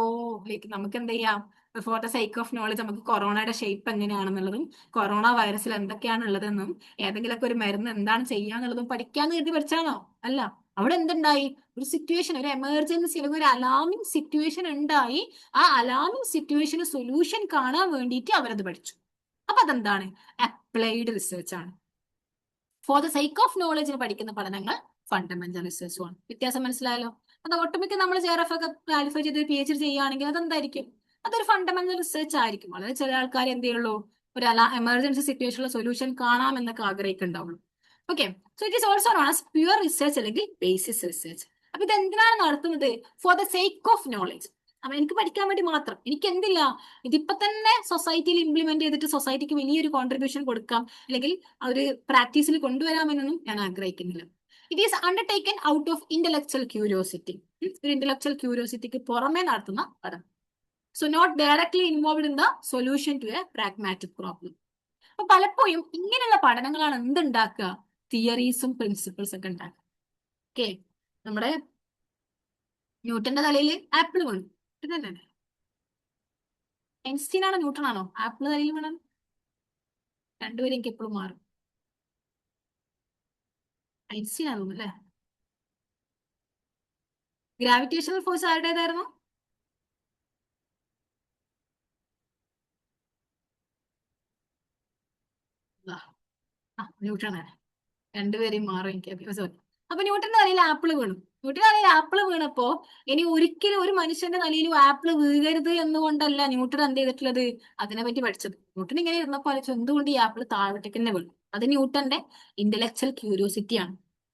നമുക്ക് എന്ത് ചെയ്യാം, for the psyche of knowledge നമുക്ക് കൊറോണയുടെ ഷേപ്പ് എങ്ങനെയാണെന്നുള്ളതും കൊറോണ വൈറസിൽ എന്തൊക്കെയാണ് ഉള്ളതെന്നും ഏതെങ്കിലുമൊക്കെ ഒരു മരുന്ന് എന്താണ് ചെയ്യാന്നുള്ളതും പഠിക്കാന്ന് കരുതി പഠിച്ചാണോ? അല്ല. അവിടെ എന്തുണ്ടായി, ഒരു സിറ്റുവേഷൻ, ഒരു എമർജൻസി അല്ലെങ്കിൽ ഒരു അലാമിംഗ് സിറ്റുവേഷൻ ഉണ്ടായി. ആ അലാമിംഗ് സിറ്റുവേഷന് സൊല്യൂഷൻ കാണാൻ വേണ്ടിയിട്ട് അവരത് പഠിച്ചു. അപ്പൊ അതെന്താണ്, അപ്ലൈഡ് റിസർച്ച് ആണ്. ഫോർ ദ സൈക്ക് ഓഫ് നോളജിന് പഠിക്കുന്ന പഠനങ്ങൾ ഫണ്ടമെന്റൽ റിസർച്ചുമാണ്. വ്യത്യാസം മനസ്സിലായല്ലോ? അത് ഒട്ടുമിക്ക നമ്മൾ JRF ഒക്കെ ക്വാളിഫൈ ചെയ്ത് PhD ചെയ്യുകയാണെങ്കിൽ അതെന്തായിരിക്കും, അതൊരു ഫണ്ടമെന്റൽ റിസർച്ച് ആയിരിക്കും. വളരെ ചില ആൾക്കാർ എന്ത് ചെയ്യുള്ളൂ, ഒരു എമർജൻസി സിറ്റുവേഷനുള്ള സൊല്യൂഷൻ കാണാം എന്നൊക്കെ ആഗ്രഹിക്കുന്നുണ്ടാവുള്ളൂ. Okay, so it is also known as pure research അല്ലെങ്കിൽ ബേസിസ് റിസർച്ച്. അപ്പൊ ഇത് എന്തിനാണ് നടത്തുന്നത്, for the sake of knowledge. അപ്പൊ എനിക്ക് പഠിക്കാൻ വേണ്ടി മാത്രം, എനിക്ക് എന്തില്ല, ഇതിപ്പോ തന്നെ സൊസൈറ്റിയിൽ ഇംപ്ലിമെന്റ് ചെയ്തിട്ട് സൊസൈറ്റിക്ക് വലിയൊരു കോൺട്രിബ്യൂഷൻ കൊടുക്കാം അല്ലെങ്കിൽ ഒരു പ്രാക്ടീസിൽ കൊണ്ടുവരാമെന്നൊന്നും ഞാൻ ആഗ്രഹിക്കുന്നില്ല. It is undertaken out of intellectual curiosity. ഒരു ഇന്റലക്ച്വൽ ക്യൂരിയോസിറ്റിക്ക് പുറമെ നടത്തുന്ന പഠനം. So not directly involve in the solution to a pragmatic problem. അപ്പൊ പലപ്പോഴും ഇങ്ങനെയുള്ള പഠനങ്ങളാണ് എന്തുണ്ടാക്കുക, തിയറീസും പ്രിൻസിപ്പിൾസ് ഒക്കെ ഉണ്ടാക്കുക. ഓക്കെ, നമ്മുടെ ന്യൂട്ടന്റെ തലയിൽ ആപ്പിൾ വീണു. ഐൻസ്റ്റീൻ ആണോ ന്യൂട്ടൺ ആണോ ആപ്പിൾ തലയിൽ വീണത്? രണ്ടുപേരും എനിക്ക് എപ്പോഴും മാറും. ഐൻസ്റ്റീൻ ആണെന്ന് അല്ലേ? Gravitational force ആരുടേതായിരുന്നു? ന്യൂട്ടൺ ആണ്. രണ്ടുപേരെയും മാറും എനിക്ക്. സോറി. അപ്പൊ ന്യൂട്ടന്റെ തലയിൽ ആപ്പിൾ വീണു. ന്യൂട്ടന്റെ തലയിൽ ആപ്പിൾ വീണപ്പോ ഇനി ഒരിക്കലും ഒരു മനുഷ്യന്റെ തലയിലും ആപ്പിൾ വീഴരുത് എന്നുകൊണ്ടല്ല ന്യൂട്ടൺ എന്ത് ചെയ്തിട്ടുള്ളത്, അതിനെ പറ്റി പഠിച്ചത്. ന്യൂട്ടൺ ഇങ്ങനെ ഇരുന്നപ്പോ ആലോചിച്ചു എന്തുകൊണ്ട് ഈ ആപ്പിൾ താഴോട്ടേക്ക് തന്നെ വീണു. അത് ന്യൂട്ടന്റെ ഇന്റലക്ച്വൽ ക്യൂരിയോസിറ്റി ആണ്.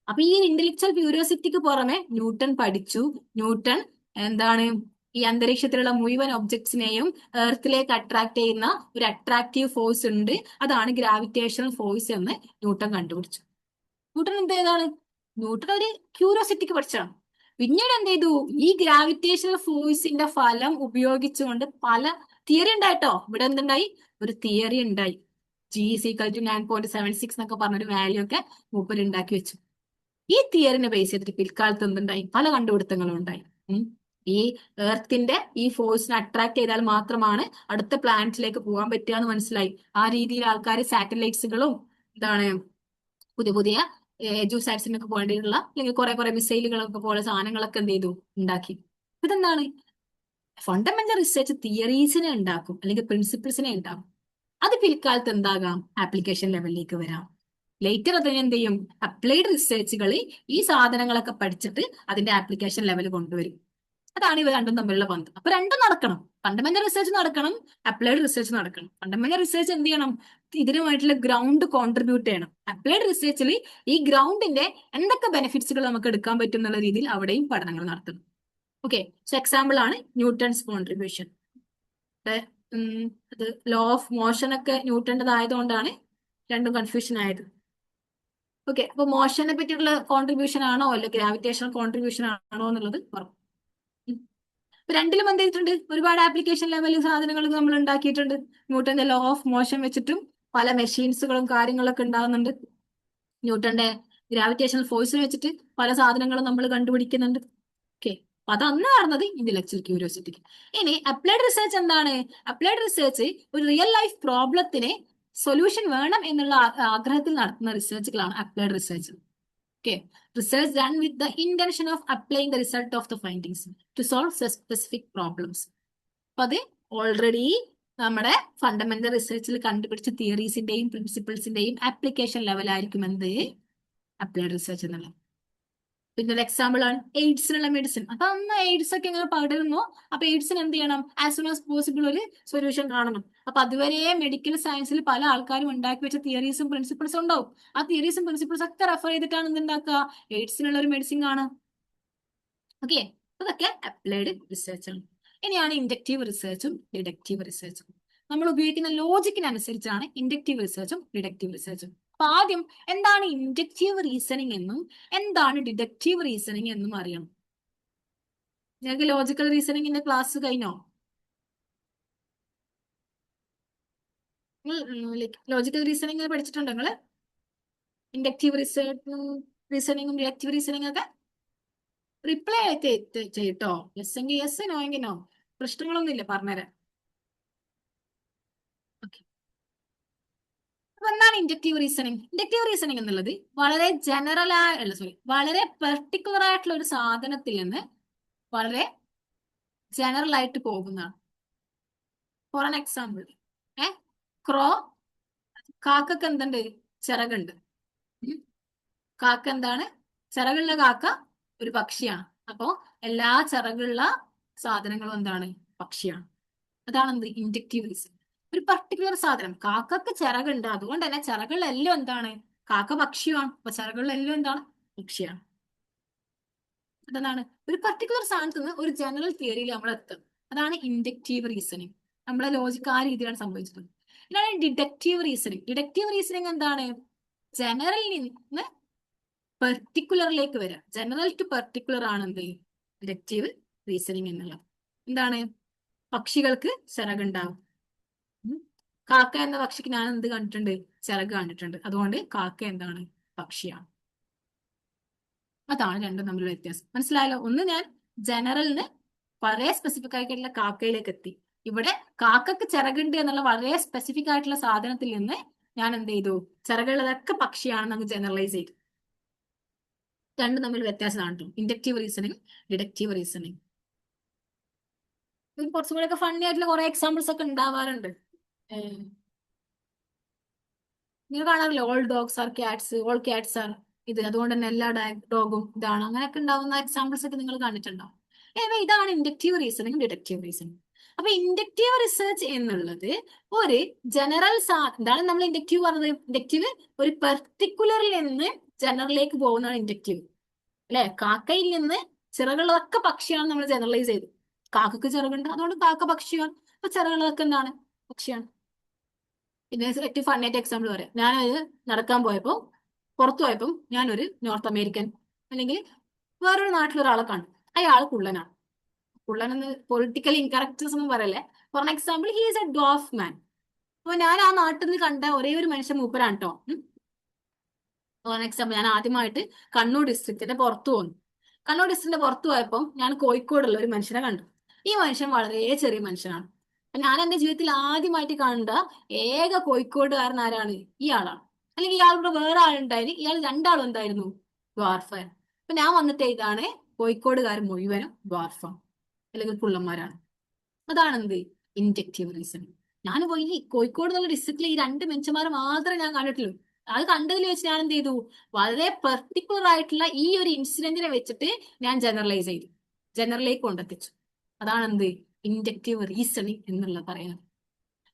അപ്പൊ ഈ ഇന്റലക്ച്വൽ ക്യൂരിയോസിറ്റിക്ക് പുറമെ ന്യൂട്ടൺ പഠിച്ചു. ന്യൂട്ടൺ എന്താണ്, ഈ അന്തരീക്ഷത്തിലുള്ള മുഴുവൻ ഒബ്ജക്ട്സിനെയും എർത്തിലേക്ക് അട്രാക്ട് ചെയ്യുന്ന ഒരു അട്രാക്റ്റീവ് ഫോഴ്സ് ഉണ്ട്, അതാണ് ഗ്രാവിറ്റേഷണൽ ഫോഴ്സ് എന്ന് ന്യൂട്ടൺ കണ്ടുപിടിച്ചു. ന്യൂട്ടൺ എന്ത് ചെയ്താണ്, ന്യൂട്ടൺ ഒരു ക്യൂരിയോസിറ്റിക്ക് പഠിച്ചതാണ്. പിന്നീട് എന്ത് ചെയ്തു, ഈ ഗ്രാവിറ്റേഷണൽ ഫോഴ്സിന്റെ ഫലം ഉപയോഗിച്ചുകൊണ്ട് പല തിയറി ഉണ്ടായിട്ടോ. ഇവിടെ എന്തുണ്ടായി, ഒരു തിയറി ഉണ്ടായി. G=9.76 എന്നൊക്കെ പറഞ്ഞൊരു വാല്യൂ ഒക്കെ മൂപ്പര് ഉണ്ടാക്കി വെച്ചു. ഈ തിയറിനെ ബേസ് ചെയ്തിട്ട് പിൽക്കാലത്ത് എന്തുണ്ടായി, പല കണ്ടുപിടുത്തങ്ങളും ഉണ്ടായി. ഈ എർത്തിന്റെ ഈ ഫോഴ്സിനെ അട്രാക്ട് ചെയ്താൽ മാത്രമാണ് അടുത്ത പ്ലാനറ്റിലേക്ക് പോകാൻ പറ്റുക എന്ന് മനസ്സിലായി. ആ രീതിയിൽ ആൾക്കാർ സാറ്റലൈറ്റ്സുകളും എന്താണ് പുതിയ പുതിയ എജുസാറ്റ്സിനൊക്കെ വേണ്ടിയിട്ടുള്ള അല്ലെങ്കിൽ കുറെ മിസൈലുകളൊക്കെ പോലെ സാധനങ്ങളൊക്കെ എന്ത് ചെയ്തു, ഉണ്ടാക്കി. ഇതെന്താണ്, ഫണ്ടമെന്റൽ റിസർച്ച് തിയറീസിനെ ഉണ്ടാക്കും അല്ലെങ്കിൽ പ്രിൻസിപ്പിൾസിനെ ഉണ്ടാക്കും. അത് പിൽക്കാലത്ത് എന്താകാം, ആപ്ലിക്കേഷൻ ലെവലിലേക്ക് വരാം. ലേറ്റർ അതിന് എന്ത് ചെയ്യും, അപ്ലൈഡ് റിസർച്ചുകളിൽ ഈ സാധനങ്ങളൊക്കെ പഠിച്ചിട്ട് അതിന്റെ ആപ്ലിക്കേഷൻ ലെവൽ കൊണ്ടുവരും. അതാണ് ഇവ രണ്ടും തമ്മിലുള്ള ബന്ധം. അപ്പൊ രണ്ടും നടക്കണം, ഫണ്ടമെന്റൽ റിസർച്ച് നടക്കണം, അപ്ലൈഡ് റിസർച്ച് നടക്കണം. ഫണ്ടമെന്റൽ റിസർച്ച് എന്ത് ചെയ്യണം, ഇതിനുമായിട്ടുള്ള ഗ്രൗണ്ട് കോൺട്രിബ്യൂട്ട് ചെയ്യണം. അപ്ലൈഡ് റിസർച്ചിൽ ഈ ഗ്രൗണ്ടിന്റെ എന്തൊക്കെ ബെനിഫിറ്റ്സുകൾ നമുക്ക് എടുക്കാൻ പറ്റും എന്നുള്ള രീതിയിൽ അവിടെയും പഠനങ്ങൾ നടത്തണം. ഓക്കെ, സോ എക്സാമ്പിൾ ആണ് ന്യൂട്ടൺസ് കോൺട്രിബ്യൂഷൻ. അത് ലോ ഓഫ് മോഷൻ ഒക്കെ ന്യൂട്ടൻ്റെതായതുകൊണ്ടാണ് രണ്ടും കൺഫ്യൂഷൻ ആയത്. ഓക്കെ, അപ്പൊ മോഷനെ പറ്റിയിട്ടുള്ള കോൺട്രിബ്യൂഷൻ ആണോ അല്ലെ ഗ്രാവിറ്റേഷണൽ കോൺട്രിബ്യൂഷൻ ആണോ എന്നുള്ളത് പറഞ്ഞു. ഇപ്പൊ രണ്ടിലും എന്ത് ചെയ്തിട്ടുണ്ട്, ഒരുപാട് ആപ്ലിക്കേഷൻ ലെവലിൽ സാധനങ്ങൾ നമ്മൾ ഉണ്ടാക്കിയിട്ടുണ്ട്. ന്യൂട്ടന്റെ ലോ ഓഫ് മോഷൻ വെച്ചിട്ടും പല മെഷീൻസുകളും കാര്യങ്ങളൊക്കെ ഉണ്ടാകുന്നുണ്ട്. ന്യൂട്ടന്റെ ഗ്രാവിറ്റേഷണൽ ഫോഴ്സ് വെച്ചിട്ട് പല സാധനങ്ങളും നമ്മൾ കണ്ടുപിടിക്കുന്നുണ്ട്. ഓക്കെ, അപ്പൊ അത് അന്ന് നടന്നത് ഇന്റലക്ച്വൽ ക്യൂരിയോസിറ്റിക്ക്. ഇനി അപ്ലൈഡ് റിസർച്ച് എന്താണ്, അപ്ലൈഡ് റിസർച്ച് ഒരു റിയൽ ലൈഫ് പ്രോബ്ലത്തിന് സൊല്യൂഷൻ വേണം എന്നുള്ള ആഗ്രഹത്തിൽ നടത്തുന്ന റിസർച്ചുകളാണ് applied research. Okay, research done with the intention of applying the result of the findings to solve specific problems. അപ്പൊ അത് ഓൾറെഡി നമ്മുടെ ഫണ്ടമെന്റൽ റിസർച്ചിൽ കണ്ടുപിടിച്ച തിയറീസിന്റെയും പ്രിൻസിപ്പിൾസിന്റെയും ആപ്ലിക്കേഷൻ ലെവലായിരിക്കും എന്ത്, അപ്ലൈഡ് റിസർച്ച് എന്നുള്ളത്. പിന്നെ ഒരു എക്സാമ്പിൾ ആണ് എയ്ഡ്സിനുള്ള മെഡിസിൻ. അപ്പൊ അന്ന് എയ്ഡ്സ് ഒക്കെ ഇങ്ങനെ പടരുന്നു. അപ്പൊ എയ്ഡ്സിന് എന്ത് ചെയ്യണം, ആസ് സൂൺ ആസ് പോസിബിൾ ഒരു സൊല്യൂഷൻ കാണണം. അപ്പൊ അതുവരെ മെഡിക്കൽ സയൻസിൽ പല ആൾക്കാരും ഉണ്ടാക്കി വെച്ച തിയറീസും പ്രിൻസിപ്പിൾസും ഉണ്ടാവും. ആ തിയറീസും പ്രിൻസിപ്പിൾസും ഒക്കെ റെഫർ ചെയ്തിട്ടാണ് എന്തുണ്ടാക്കുക, എയ്ഡ്സിനുള്ള ഒരു മെഡിസിൻ കാണുക. ഓക്കെ, അതൊക്കെ അപ്ലൈഡ് റിസർച്ച് ആണ്. ഇനിയാണ് ഇൻഡക്റ്റീവ് റിസർച്ചും ഡിഡക്റ്റീവ് റിസർച്ചും. നമ്മൾ ഉപയോഗിക്കുന്ന ലോജിക്കിനനുസരിച്ചാണ് ഇൻഡക്റ്റീവ് റിസർച്ചും ഡിഡക്റ്റീവ് റിസർച്ചും. അപ്പൊ ആദ്യം എന്താണ് ഇൻഡക്റ്റീവ് റീസണിങ് എന്നും എന്താണ് ഡിഡക്റ്റീവ് റീസണിങ് എന്നും അറിയണം. ഞങ്ങൾക്ക് ലോജിക്കൽ റീസണിങ്ങിന്റെ ക്ലാസ് കഴിഞ്ഞോ? ലോജിക്കൽ റീസണിങ് പഠിച്ചിട്ടുണ്ടോ നിങ്ങള്? ഇൻഡക്റ്റീവ് റീസണിങ്ങും ഡിഡക്റ്റീവ് റീസണിങ് ഒക്കെ റിപ്ലൈ ചെയ്യട്ടോ. യെസ് എങ്കിൽ യെസ്, നോ എങ്കിൽ നോ. പ്രശ്നങ്ങളൊന്നും ഇല്ല, പറഞ്ഞുതരാം. ഓക്കെ, അപ്പൊ എന്താണ് ഇൻഡക്റ്റീവ് റീസണിങ്? ഇൻഡക്റ്റീവ് റീസണിങ് എന്നുള്ളത് വളരെ വളരെ പെർട്ടിക്കുലർ ആയിട്ടുള്ള ഒരു സാധനത്തിൽ നിന്ന് വളരെ ജനറൽ ആയിട്ട് പോകുന്നതാണ്. ഫോർ ആൻ എക്സാമ്പിൾ, ക്രോ, കാക്കക്ക് എന്തുണ്ട്, ചിറകുണ്ട്. കാക്ക എന്താണ്, ചിറകുള്ള കാക്ക ഒരു പക്ഷിയാണ്. അപ്പോ എല്ലാ ചിറകുള്ള സാധനങ്ങളും എന്താണ്, പക്ഷിയാണ്. അതാണ് എന്ത്, ഇൻഡക്റ്റീവ് റീസൺ. ഒരു പർട്ടിക്കുലർ സാധനം, കാക്കക്ക് ചിറകുണ്ട്, അതുകൊണ്ട് തന്നെ ചിറകുകളെല്ലാം എന്താണ്, കാക്ക പക്ഷിയാണ്. അപ്പൊ ചിറകുകളെല്ലാം എന്താണ്, പക്ഷിയാണ്. അതെന്താണ്, ഒരു പർട്ടിക്കുലർ സാധനത്തിൽ നിന്ന് ഒരു ജനറൽ തിയറിയിൽ നമ്മൾ എത്തും. അതാണ് ഇൻഡക്റ്റീവ് റീസണിങ്. നമ്മളെ ലോജിക്ക് ആ രീതിയിലാണ് സംഭവിച്ചിട്ടുള്ളത്. ഇതാണ് ഡിഡക്റ്റീവ് റീസണിങ്. ഡിഡക്റ്റീവ് റീസണിങ് എന്താണ്, ജനറലിൽ നിന്ന് പെർട്ടിക്കുലറിലേക്ക് വരാം. ജനറൽ ടു പെർട്ടിക്കുലർ ആണ് എന്ത് ഡിഡക്റ്റീവ് റീസണിങ് എന്നുള്ളത്. എന്താണ്? പക്ഷികൾക്ക് ചിറകുണ്ടാവും. കാക്ക എന്ന പക്ഷിക്ക് ഞാൻ എന്ത് കണ്ടിട്ടുണ്ട്? ചിറക് കണ്ടിട്ടുണ്ട്. അതുകൊണ്ട് കാക്ക എന്താണ്? പക്ഷിയാണ്. അതാണ് രണ്ടും തമ്മിലുള്ള വ്യത്യാസം. മനസ്സിലായല്ലോ? ഒന്ന് ഞാൻ ജനറലിന് വളരെ സ്പെസിഫിക് ആയിട്ടുള്ള കാക്കയിലേക്ക് എത്തി. ഇവിടെ കാക്കക്ക് ചിറകുണ്ട് എന്നുള്ള വളരെ സ്പെസിഫിക് ആയിട്ടുള്ള സാധനത്തിൽ നിന്ന് ഞാൻ എന്ത് ചെയ്തു? ചിറകുള്ളതൊക്കെ പക്ഷിയാണെന്ന് അങ്ങ് ജനറലൈസ് ചെയ്തു. രണ്ടും തമ്മിൽ വ്യത്യാസമാണ് ഇൻഡക്റ്റീവ് റീസണിങ്, ഡിഡക്റ്റീവ് റീസണിങ്. കുറച്ചും കൂടെ ഒക്കെ ഫണ്ണി ആയിട്ടുള്ള കുറെ എക്സാമ്പിൾസ് ഒക്കെ ഉണ്ടാവാറുണ്ട്. നിങ്ങൾ കാണാറില്ല all dogs are cats, all cats are ഇത്, അതുകൊണ്ട് തന്നെ എല്ലാ ഡോഗും ഇതാണ്, അങ്ങനെയൊക്കെ ഉണ്ടാവുന്ന എക്സാമ്പിൾസ് ഒക്കെ നിങ്ങൾ കണ്ടിട്ടുണ്ടോ? ഇതാണ് ഇൻഡക്റ്റീവ് റീസണിങ്, ഡിഡക്റ്റീവ് റീസണിങ്. അപ്പൊ ഇൻഡക്റ്റീവ് റിസർച്ച് എന്നുള്ളത് ഒരു ജനറൽ എന്താണ് നമ്മൾ ഇൻഡക്റ്റീവ് പറഞ്ഞത്? ഇൻഡക്റ്റീവ് ഒരു പെർട്ടിക്കുലറിൽ നിന്ന് ജനറലിലേക്ക് പോകുന്നതാണ് ഇൻഡക്റ്റീവ്. അല്ലെ? കാക്കയിൽ നിന്ന് ചിറകുള്ളതൊക്കെ പക്ഷിയാണ് നമ്മൾ ജനറലൈസ് ചെയ്തു. കാക്കക്ക് ചിറകുണ്ട്, അതുകൊണ്ട് കാക്ക പക്ഷിയാണ്. അപ്പൊ ചിറകുള്ളതൊക്കെ എന്താണ്? പക്ഷിയാണ്. പിന്നെ ഏറ്റവും ഫണ്ണായിട്ട് എക്സാമ്പിൾ പറയാം. ഞാനത് നടക്കാൻ പോയപ്പോൾ, പുറത്തു പോയപ്പോൾ ഞാനൊരു നോർത്ത് അമേരിക്കൻ അല്ലെങ്കിൽ വേറൊരു നാട്ടിലൊരാളെ കണ്ടു. അയാൾ കുള്ളനാണ്. കുള്ളൻ എന്ന് പൊളിറ്റിക്കലി ഇൻകറക്റ്റ്സ് ഒന്നും പറയല്ലേ. For example he is a dwarf man. അപ്പൊ ഞാൻ ആ നാട്ടിൽ നിന്ന് കണ്ട ഒരേ ഒരു മനുഷ്യൻ മൂപ്പരാണ് കേട്ടോ. ഫോർ എക്സാമ്പിൾ ഞാൻ ആദ്യമായിട്ട് കണ്ണൂർ ഡിസ്ട്രിക്റ്റിന്റെ പുറത്തു പോകുന്നു. കണ്ണൂർ ഡിസ്ട്രിക്റ്റിന്റെ പുറത്തു പോയപ്പോൾ ഞാൻ കോഴിക്കോടുള്ള ഒരു മനുഷ്യനെ കണ്ടു. ഈ മനുഷ്യൻ വളരെ ചെറിയ മനുഷ്യനാണ്. ഞാൻ എന്റെ ജീവിതത്തിൽ ആദ്യമായിട്ട് കണ്ട ഏക കോഴിക്കോടുകാരൻ ആരാണ്? ഇയാളാണ്. അല്ലെങ്കിൽ ഇയാളുടെ വേറെ ആളുണ്ടായിരുന്നു. ഇയാൾ രണ്ടാളും എന്തായിരുന്നു? ദ്വാർഫാണ്. അപ്പൊ ഞാൻ വന്നിട്ട് ഇതാണ് കോഴിക്കോടുകാരൻ മുഴുവനും ദ്വാർഫാണ് അല്ലെങ്കിൽ കുള്ളന്മാരാണ്. അതാണ് എന്ത് ഇൻഡക്റ്റീവ് റീസണിങ്. ഞാൻ പോയി ഈ കോഴിക്കോട് എന്നുള്ള ഡിസ്ട്രിക്റ്റിൽ ഈ രണ്ട് മനുഷ്യന്മാർ മാത്രമേ ഞാൻ കണ്ടിട്ടുള്ളൂ. അത് കണ്ടതിൽ വെച്ച് ഞാൻ എന്ത് ചെയ്തു? വളരെ പെർട്ടിക്കുലർ ആയിട്ടുള്ള ഈ ഒരു ഇൻസിഡന്റിനെ വെച്ചിട്ട് ഞാൻ ജനറലൈസ് ചെയ്തു, ജനറലിലേക്ക് കൊണ്ടെത്തിച്ചു. അതാണ് എന്ത് ഇൻഡക്റ്റീവ് റീസണിങ് എന്നുള്ള പറയുന്നത്.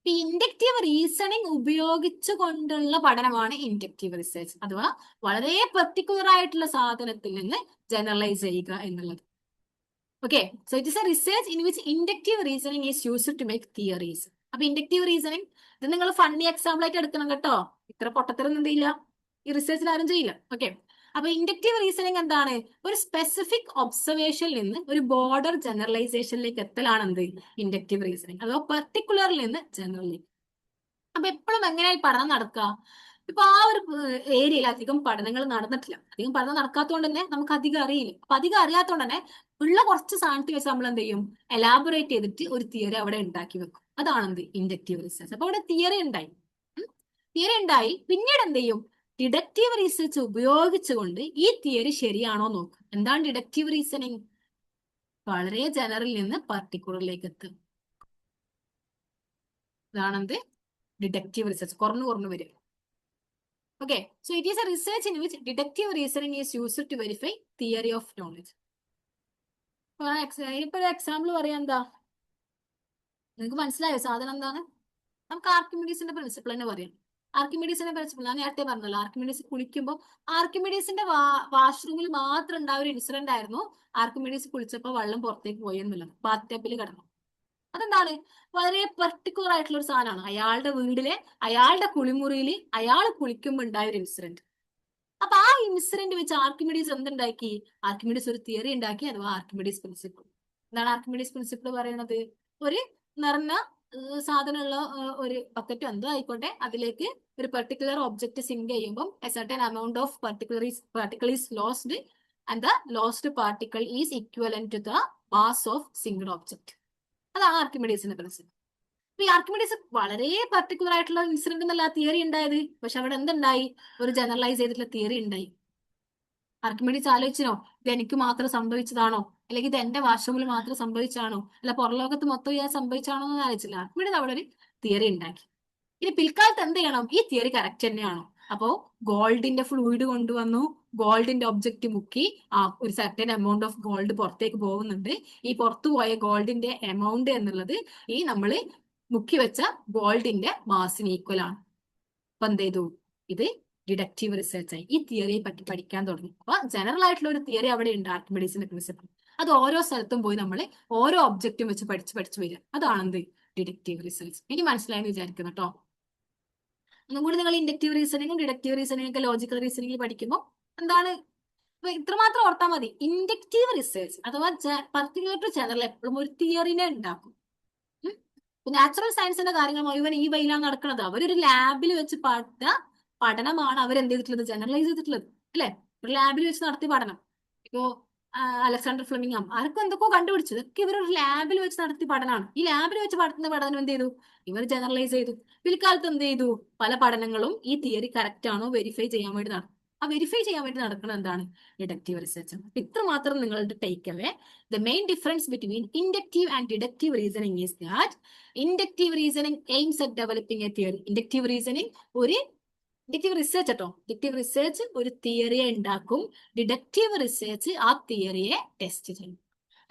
ഈ ഇൻഡക്റ്റീവ് റീസണിങ് ഉപയോഗിച്ചു കൊണ്ടുള്ള പഠനമാണ് ഇൻഡക്റ്റീവ് റിസർച്ച്, അഥവാ വളരെ പെർട്ടിക്കുലർ ആയിട്ടുള്ള സാധനത്തിൽ നിന്ന് ജനറലൈസ് ചെയ്യുക എന്നുള്ളത്. Okay, so it is a research in which inductive reasoning is used to make theories. അപ്പൊ ഇൻഡക്റ്റീവ് റീസണിങ് ഇത് നിങ്ങൾ ഫണ്ണി എക്സാമ്പിൾ ആയിട്ട് എടുക്കണം കേട്ടോ. ഇത്ര പൊട്ടത്തരൊന്നും എന്തില്ല ഈ റിസർച്ചിൽ ആരും ചെയ്യില്ല. ഓക്കെ, അപ്പൊ ഇൻഡക്റ്റീവ് റീസണിങ് എന്താണ്? ഒരു സ്പെസിഫിക് ഒബ്സർവേഷനിൽ നിന്ന് ഒരു ബോർഡർ ജനറലൈസേഷനിലേക്ക് എത്തലാണ് എന്ത് ഇൻഡക്റ്റീവ് റീസണിങ്, അഥവാ പെർട്ടിക്കുലറിൽ നിന്ന് ജനറലിലേക്ക്. അപ്പൊ എപ്പോഴും എങ്ങനെയായി പഠനം നടക്കുക? ഇപ്പൊ ആ ഒരു ഏരിയയിൽ അധികം പഠനങ്ങൾ നടന്നിട്ടില്ല. അധികം പഠനം നടക്കാത്തതുകൊണ്ട് തന്നെ നമുക്ക് അധികം അറിയില്ല. അപ്പൊ അധികം അറിയാത്തതുകൊണ്ട് തന്നെ ഉള്ള കുറച്ച് സാധനത്തിൽ വെച്ച് നമ്മൾ എന്ത് ചെയ്യും? എലാബറേറ്റ് ചെയ്തിട്ട് ഒരു തിയറി അവിടെ ഉണ്ടാക്കി വെക്കും. അതാണ് എന്ത് ഇൻഡക്റ്റീവ് റിസർച്ച്. അപ്പൊ അവിടെ തിയറി ഉണ്ടായി. തിയറി ഉണ്ടായി പിന്നീട് എന്ത് ചെയ്യും? ഡിഡക്റ്റീവ് റീസർച്ച് ഉപയോഗിച്ചുകൊണ്ട് ഈ തിയറി ശരിയാണോ നോക്കും. എന്താണ് ഡിഡക്റ്റീവ് റീസണിങ്? വളരെ ജനറലിൽ നിന്ന് പർട്ടിക്കുലറിലേക്ക് എത്തും. ഇതാണെന്ത് ഡിഡക്റ്റീവ് റിസർച്ച്. കുറഞ്ഞു വരും. Okay, so it is a research in which deductive reasoning is used to verify theory of knowledge. ഇപ്പൊ ഒരു എക്സാമ്പിൾ പറയാം. എന്താ നിങ്ങൾക്ക് മനസ്സിലായോ സാധനം എന്താണ്? നമുക്ക് ആർക്കിമിഡീസിന്റെ പ്രിൻസിപ്പിൾ തന്നെ പറയാം. ആർക്കിമിഡീസിന്റെ പ്രിൻസിപ്പിൾ ഞാൻ നേരത്തെ പറഞ്ഞല്ലോ. ആർക്കിമിഡീസ് കുളിക്കുമ്പോൾ ആർക്കിമിഡീസിന്റെ വാഷ്റൂമിൽ മാത്രം ഉണ്ടായ ഒരു ഇൻസിഡന്റ് ആയിരുന്നു. ആർക്കിമിഡീസ് കുളിച്ചപ്പോൾ വെള്ളം പുറത്തേക്ക് പോയി എന്നുള്ളത്. ബാത്ത് ടബിൽ കിടന്നു. അതെന്താണ്? വളരെ പെർട്ടിക്കുലർ ആയിട്ടുള്ള ഒരു സാധനമാണ്. അയാളുടെ വീട്ടിലെ അയാളുടെ കുളിമുറിയിൽ അയാൾ കുളിക്കുമ്പോൾ ഉണ്ടായ ഒരു ഇൻസിഡന്റ്. അപ്പൊ ആ ഇൻസിഡന്റ് വെച്ച് ആർക്കിമിഡീസ് എന്തുണ്ടാക്കി? ആർക്കിമിഡീസ് ഒരു തിയറി ഉണ്ടാക്കി, അഥവാ ആർക്കിമിഡീസ് പ്രിൻസിപ്പിൾ. എന്താണ് ആർക്കിമിഡീസ് പ്രിൻസിപ്പിൾ പറയുന്നത്? ഒരു നിറഞ്ഞ സാധനമുള്ള ഒരു ബക്കറ്റ് എന്തോ ആയിക്കോട്ടെ, അതിലേക്ക് ഒരു പെർട്ടിക്കുലർ ഒബ്ജക്ട് സിങ്ക് ചെയ്യുമ്പോൾ A certain amount of particle is lost and the lost particle is equivalent to the mass of single object. അതാണ് ആർക്കിമിഡീസിന്റെ പ്രിൻസിപ്പിൾ. അപ്പൊ ഈ ആർക്കിമിഡീസ് വളരെ പെർട്ടിക്കുലർ ആയിട്ടുള്ള ഇൻസിഡന്റ് എന്നല്ല തിയറി ഉണ്ടായത്. പക്ഷെ അവിടെ എന്തുണ്ടായി? ഒരു ജനറലൈസ് ചെയ്തിട്ടുള്ള തിയറി ഉണ്ടായി. ആർക്കിമിഡീസ് ആലോചിച്ചോ ഇത് എനിക്ക് മാത്രം സംഭവിച്ചതാണോ, അല്ലെങ്കിൽ ഇത് എന്റെ വാഷ്റൂമിൽ മാത്രം സംഭവിച്ചാണോ, അല്ല പുറലോകത്ത് മൊത്തം ഞാൻ സംഭവിച്ചാണോ എന്ന് ആലോചിച്ചില്ല. ആർക്കിമിഡീസ് അവിടെ ഒരു തിയറി ഉണ്ടാക്കി. ഇനി പിൽക്കാലത്ത് എന്ത് ചെയ്യണം? ഈ തിയറി കറക്റ്റ് തന്നെയാണോ? അപ്പോ ഗോൾഡിന്റെ ഫ്ലൂയിഡ് കൊണ്ടുവന്നു, ഗോൾഡിന്റെ ഒബ്ജക്റ്റ് മുക്കി, ഒരു സർട്ടൻ എമൗണ്ട് ഓഫ് ഗോൾഡ് പുറത്തേക്ക് പോകുന്നുണ്ട്. ഈ പുറത്തു പോയ ഗോൾഡിന്റെ എമൗണ്ട് എന്നുള്ളത് ഈ നമ്മള് മുക്കി വെച്ച ഗോൾഡിന്റെ മാസിന് ഈക്വൽ ആണ്. അപ്പൊ എന്ത് ചെയ്തു? ഇത് ഡിഡക്റ്റീവ് റിസർച്ച് ആയി. ഈ തിയറിയെ പറ്റി പഠിക്കാൻ തുടങ്ങി. അപ്പൊ ജനറൽ ആയിട്ടുള്ള ഒരു തിയറി അവിടെ ഉണ്ട്, ആർക്കിമിഡീസിന്റെ പ്രിൻസിപ്പിൾ. അത് ഓരോ സ്ഥലത്തും പോയി നമ്മൾ ഓരോ ഒബ്ജക്റ്റും വെച്ച് പഠിച്ച് വരിക. അതാണ് എന്ത് ഡിഡക്റ്റീവ് റിസർച്ച്. എനിക്ക് മനസ്സിലായെന്ന് വിചാരിക്കുന്നു കേട്ടോ. ഒന്നും കൂടി നിങ്ങൾ ഇൻഡക്റ്റീവ് റീസണിങ്ങും ഡിഡക്റ്റീവ് റീസണിങ്ങും ഒക്കെ ലോജിക്കൽ റീസണിങ്ങിൽ പഠിക്കുമ്പോൾ എന്താണ് അപ്പൊ ഇത്രമാത്രം ഓർത്താൽ മതി. ഇൻഡക്റ്റീവ് റിസർച്ച് അഥവാ പർട്ടിക്കുലർ ടു ജനറൽ എപ്പോഴും ഒരു തിയറിനെ ഉണ്ടാക്കും. നാച്ചുറൽ സയൻസിന്റെ കാര്യങ്ങൾ മുഴുവൻ ഈ വഴിയിലാണ് നടക്കുന്നത്. അവരൊരു ലാബിൽ വെച്ച് പഠനമാണ് അവരെന്ത് ചെയ്തിട്ടുള്ളത്, ജനറലൈസ് ചെയ്തിട്ടുള്ളത് അല്ലെ. ഒരു ലാബിൽ വെച്ച് നടത്തിയ പഠനം. ഇപ്പോ അലക്സാണ്ടർ ഫ്ലെമിംഗ് ആർക്കും എന്തൊക്കെയോ കണ്ടുപിടിച്ചു. ഇതൊക്കെ ഇവരൊരു ലാബിൽ വെച്ച് നടത്തിയ പഠനമാണ്. ഈ ലാബിൽ വെച്ച് നടത്തുന്ന പഠനം എന്ത് ചെയ്തു, ഇവർ ജനറലൈസ് ചെയ്തു. പിൽക്കാലത്ത് എന്ത് ചെയ്തു, പല പഠനങ്ങളും ഈ തിയറി കറക്റ്റ് ആണോ വെരിഫൈ ചെയ്യാൻ വേണ്ടി നടക്കും. ആ വെരിഫൈ ചെയ്യാൻ വേണ്ടി നടക്കുന്നത് എന്താണ്, ഡിഡക്റ്റീവ് റിസർച്ച്. ഇത്ര മാത്രം നിങ്ങളുടെ take away. The main difference between inductive and deductive reasoning is that inductive reasoning aims at developing A theory. Inductive reasoning ഒരു ഡിഡക്റ്റീവ് റിസർച്ച് കേട്ടോ. ഡിഡക്റ്റീവ് റിസർച്ച് ഒരു തിയറിയെ ഉണ്ടാക്കും. ഡിഡക്റ്റീവ് റിസർച്ച് ആ തിയറിയെ ടെസ്റ്റ് ചെയ്യും.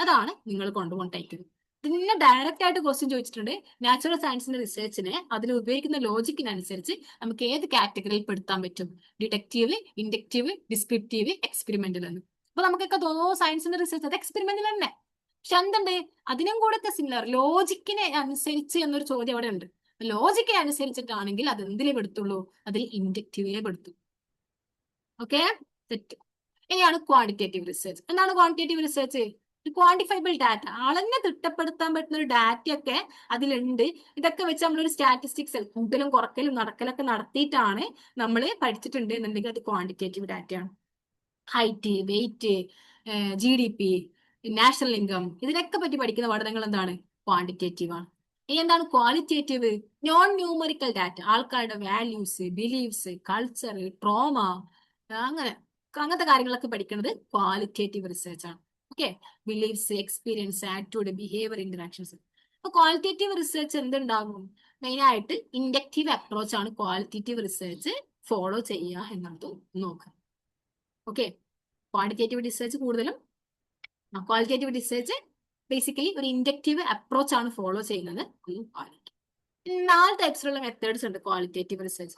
അതാണ് നിങ്ങൾ കൊണ്ടുപോകാൻ ടൈക്കുന്നത്. ഇതിനെ ഡയറക്റ്റ് ആയിട്ട് ക്വസ്റ്റ്യൻ ചോദിച്ചിട്ടുണ്ട്. നാച്ചുറൽ സയൻസിന്റെ റിസർച്ചിനെ അതിൽ ഉപയോഗിക്കുന്ന ലോജിക്കിനനുസരിച്ച് നമുക്ക് ഏത് കാറ്റഗറിയിൽ പെടുത്താൻ പറ്റും, ഡിഡക്റ്റീവ്, ഇൻഡക്റ്റീവ്, ഡിസ്ക്രിപ്റ്റീവ്, എക്സ്പെരിമെന്റൽ എന്ന്. അപ്പൊ നമുക്കൊക്കെ തോന്നുന്നു സയൻസിന്റെ റിസർച്ച് അത് എക്സ്പെരിമെന്റൽ തന്നെ. പക്ഷെ എന്തുണ്ട്, അതിനും കൂടെ സിമിലർ ലോജിക്കിനെ അനുസരിച്ച് എന്നൊരു ചോദ്യം അവിടെ ഉണ്ട്. ലോജിക്ക് അനുസരിച്ചിട്ടാണെങ്കിൽ അത് എന്തിലേ പെടുത്തുള്ളൂ, അതിൽ ഇൻഡക്റ്റീവിലെ പെടുത്തു. ഓക്കെ, തെറ്റ്. ഇനിയാണ് ക്വാണ്ടിറ്റേറ്റീവ് റിസർച്ച്. എന്താണ് ക്വാണ്ടിറ്റേറ്റീവ് റിസർച്ച്? ക്വാണ്ടിഫൈബിൾ ഡാറ്റ, ആളെന്നെ തിട്ടപ്പെടുത്താൻ പറ്റുന്ന ഒരു ഡാറ്റയൊക്കെ അതിലുണ്ട്. ഇതൊക്കെ വെച്ച് നമ്മളൊരു സ്റ്റാറ്റിസ്റ്റിക്സ് കൂട്ടലും കുറക്കലും നടക്കലൊക്കെ നടത്തിയിട്ടാണ് നമ്മൾ പഠിച്ചിട്ടുണ്ട് എന്നുണ്ടെങ്കിൽ അത് ക്വാണ്ടിറ്റേറ്റീവ് ഡാറ്റയാണ്. Height, weight, GDP, national income, ഇതിനൊക്കെ പറ്റി പഠിക്കുന്ന പഠനങ്ങൾ എന്താണ്, ക്വാണ്ടിറ്റേറ്റീവ് ആണ്. ഇനി എന്താണ് ക്വാളിറ്റേറ്റീവ്? നോൺ ന്യൂമറിക്കൽ ഡാറ്റ, ആൾക്കാരുടെ വാല്യൂസ്, ബിലീഫ്സ്, കൾച്ചർ, ട്രോമ, അങ്ങനത്തെ കാര്യങ്ങളൊക്കെ പഠിക്കുന്നത് ക്വാളിറ്റേറ്റീവ് റിസർച്ച് ആണ്. Okay, beliefs, experience, attitude, behaviour, interactions. അപ്പൊ ക്വാളിറ്റേറ്റീവ് റിസർച്ച് എന്തുണ്ടാകും, മെയിൻ ആയിട്ട് ഇൻഡക്റ്റീവ് അപ്രോച്ച് ആണ് ക്വാളിറ്റേറ്റീവ് റിസർച്ച് ഫോളോ ചെയ്യുക എന്നുള്ളത് നോക്കുക. ഓക്കെ, ക്വാണ്ടിറ്റേറ്റീവ് റിസർച്ച് കൂടുതലും, ക്വാളിറ്റേറ്റീവ് റിസർച്ച് ബേസിക്കലി ഒരു ഇൻഡക്റ്റീവ് അപ്രോച്ച് ആണ് ഫോളോ ചെയ്യുന്നത്. 4 ടൈപ്സിലുള്ള മെത്തേഡ്സ് ഉണ്ട് ക്വാളിറ്റേറ്റീവ് റിസർച്ച്.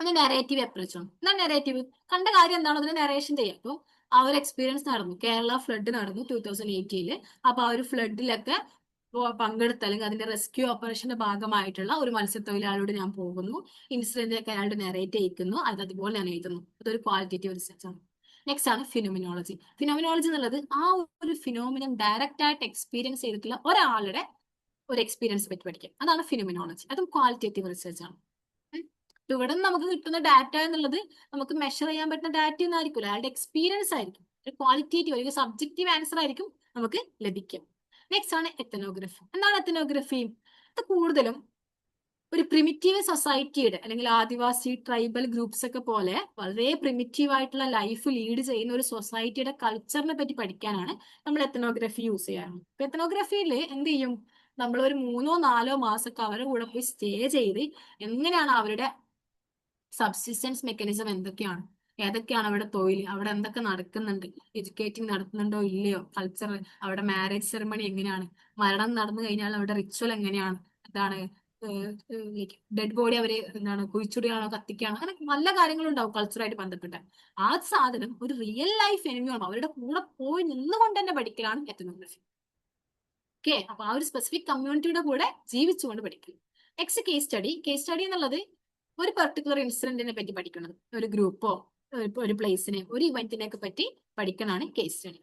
ഒന്ന് നെറേറ്റീവ് അപ്രോച്ച് ആണ്. എന്താണ് നെറേറ്റീവ്? കണ്ട കാര്യം എന്താണോ അതിന് നെറേഷൻ ചെയ്യാം. അപ്പോൾ ആ ഒരു എക്സ്പീരിയൻസ് നടന്നു, കേരള ഫ്ലഡ് നടന്നു 2018. അപ്പൊ ആ ഒരു ഫ്ലഡിലൊക്കെ പങ്കെടുത്ത അല്ലെങ്കിൽ അതിന്റെ റെസ്ക്യൂ ഓപ്പറേഷന്റെ ഭാഗമായിട്ടുള്ള ഒരു മത്സ്യത്തൊഴിലാളിയോട് ഞാൻ പോകുന്നു, ഇൻസിഡന്റ് ഒക്കെ അയാളുടെ നെറേറ്റ് ചെയ്യിക്കുന്നു, അത് അതുപോലെ ഞാൻ എഴുതുന്നു. അതൊരു ക്വാളിറ്റേറ്റീവ് റിസർച്ച് ആണ്. നെക്സ്റ്റ് ആണ് ഫിനോമിനോളജി. ഫിനോമിനോളജി എന്നുള്ളത് ആ ഒരു ഫിനോമിനൻ ഡയറക്റ്റ് ആയിട്ട് എക്സ്പീരിയൻസ് ചെയ്തിട്ടുള്ള ഒരാളുടെ ഒരു എക്സ്പീരിയൻസ് പറ്റി പഠിക്കാം. അതാണ് ഫിനോമിനോളജി. അതും ക്വാളിറ്റേറ്റീവ് റിസർച്ച് ആണ്. ഇവിടെ നിന്ന് നമുക്ക് കിട്ടുന്ന ഡാറ്റ എന്നുള്ളത് നമുക്ക് മെഷർ ചെയ്യാൻ പറ്റുന്ന ഡാറ്റ ഒന്നും ആയിരിക്കില്ല, അയാളുടെ എക്സ്പീരിയൻസ് ആയിരിക്കും. ഒരു ക്വാളിറ്റേറ്റീവ്, ഒരു സബ്ജക്റ്റീവ് ആൻസർ ആയിരിക്കും നമുക്ക് ലഭിക്കും. നെക്സ്റ്റ് ആണ് എത്തനോഗ്രഫി. എന്താണ് എത്തനോഗ്രഫി? ഇത് കൂടുതലും ഒരു പ്രിമിറ്റീവ് സൊസൈറ്റിയുടെ അല്ലെങ്കിൽ ആദിവാസി ട്രൈബൽ ഗ്രൂപ്പ്സ് ഒക്കെ പോലെ വളരെ പ്രിമിറ്റീവ് ആയിട്ടുള്ള ലൈഫ് ലീഡ് ചെയ്യുന്ന ഒരു സൊസൈറ്റിയുടെ കൾച്ചറിനെ പറ്റി പഠിക്കാനാണ് നമ്മൾ എത്തനോഗ്രഫി യൂസ് ചെയ്യാറുള്ളത്. അപ്പൊ എത്തനോഗ്രഫിയിൽ എന്ത് ചെയ്യും, നമ്മൾ ഒരു 3-4 മാസമൊക്കെ അവരുടെ കൂടെ പോയി സ്റ്റേ ചെയ്ത് എങ്ങനെയാണ് അവരുടെ സബ്സിസ്റ്റൻസ് മെക്കാനിസം എന്തൊക്കെയാണ്, ഏതൊക്കെയാണ് അവിടെ തൊഴിൽ, അവിടെ എന്തൊക്കെ നടക്കുന്നുണ്ട്, എഡ്യൂക്കേറ്റിംഗ് നടത്തുന്നുണ്ടോ ഇല്ലയോ, കൾച്ചർ, അവിടെ മാരേജ് സെറമണി എങ്ങനെയാണ്, മരണം നടന്നു കഴിഞ്ഞാൽ അവിടെ റിച്വൽ എങ്ങനെയാണ്, എന്താണ് ഡെഡ് ബോഡി അവര് എന്താണ് കുഴിച്ചുടിയാണോ കത്തിക്കുകയാണോ, അങ്ങനെ നല്ല കാര്യങ്ങളുണ്ടാവും കൾച്ചറായിട്ട് ബന്ധപ്പെട്ട. ആ സാധനം ഒരു റിയൽ ലൈഫ് എനിമിയാണ്, അവരുടെ കൂടെ പോയി നിന്നുകൊണ്ട് തന്നെ പഠിക്കലാണ് എത്തനോഗ്രഫി. ഓക്കെ, അപ്പൊ ആ ഒരു സ്പെസിഫിക് കമ്മ്യൂണിറ്റിയുടെ കൂടെ ജീവിച്ചുകൊണ്ട് പഠിക്കും. Next case study. Case study എന്നുള്ളത് ഒരു പെർട്ടിക്കുലർ ഇൻസിഡന്റിനെ പറ്റി പഠിക്കുന്നത്, ഒരു ഗ്രൂപ്പോ ഒരു പ്ലേസിനെ ഒരു ഇവന്റിനെ ഒക്കെ പറ്റി പഠിക്കണതാണ് കേസ് സ്റ്റഡി.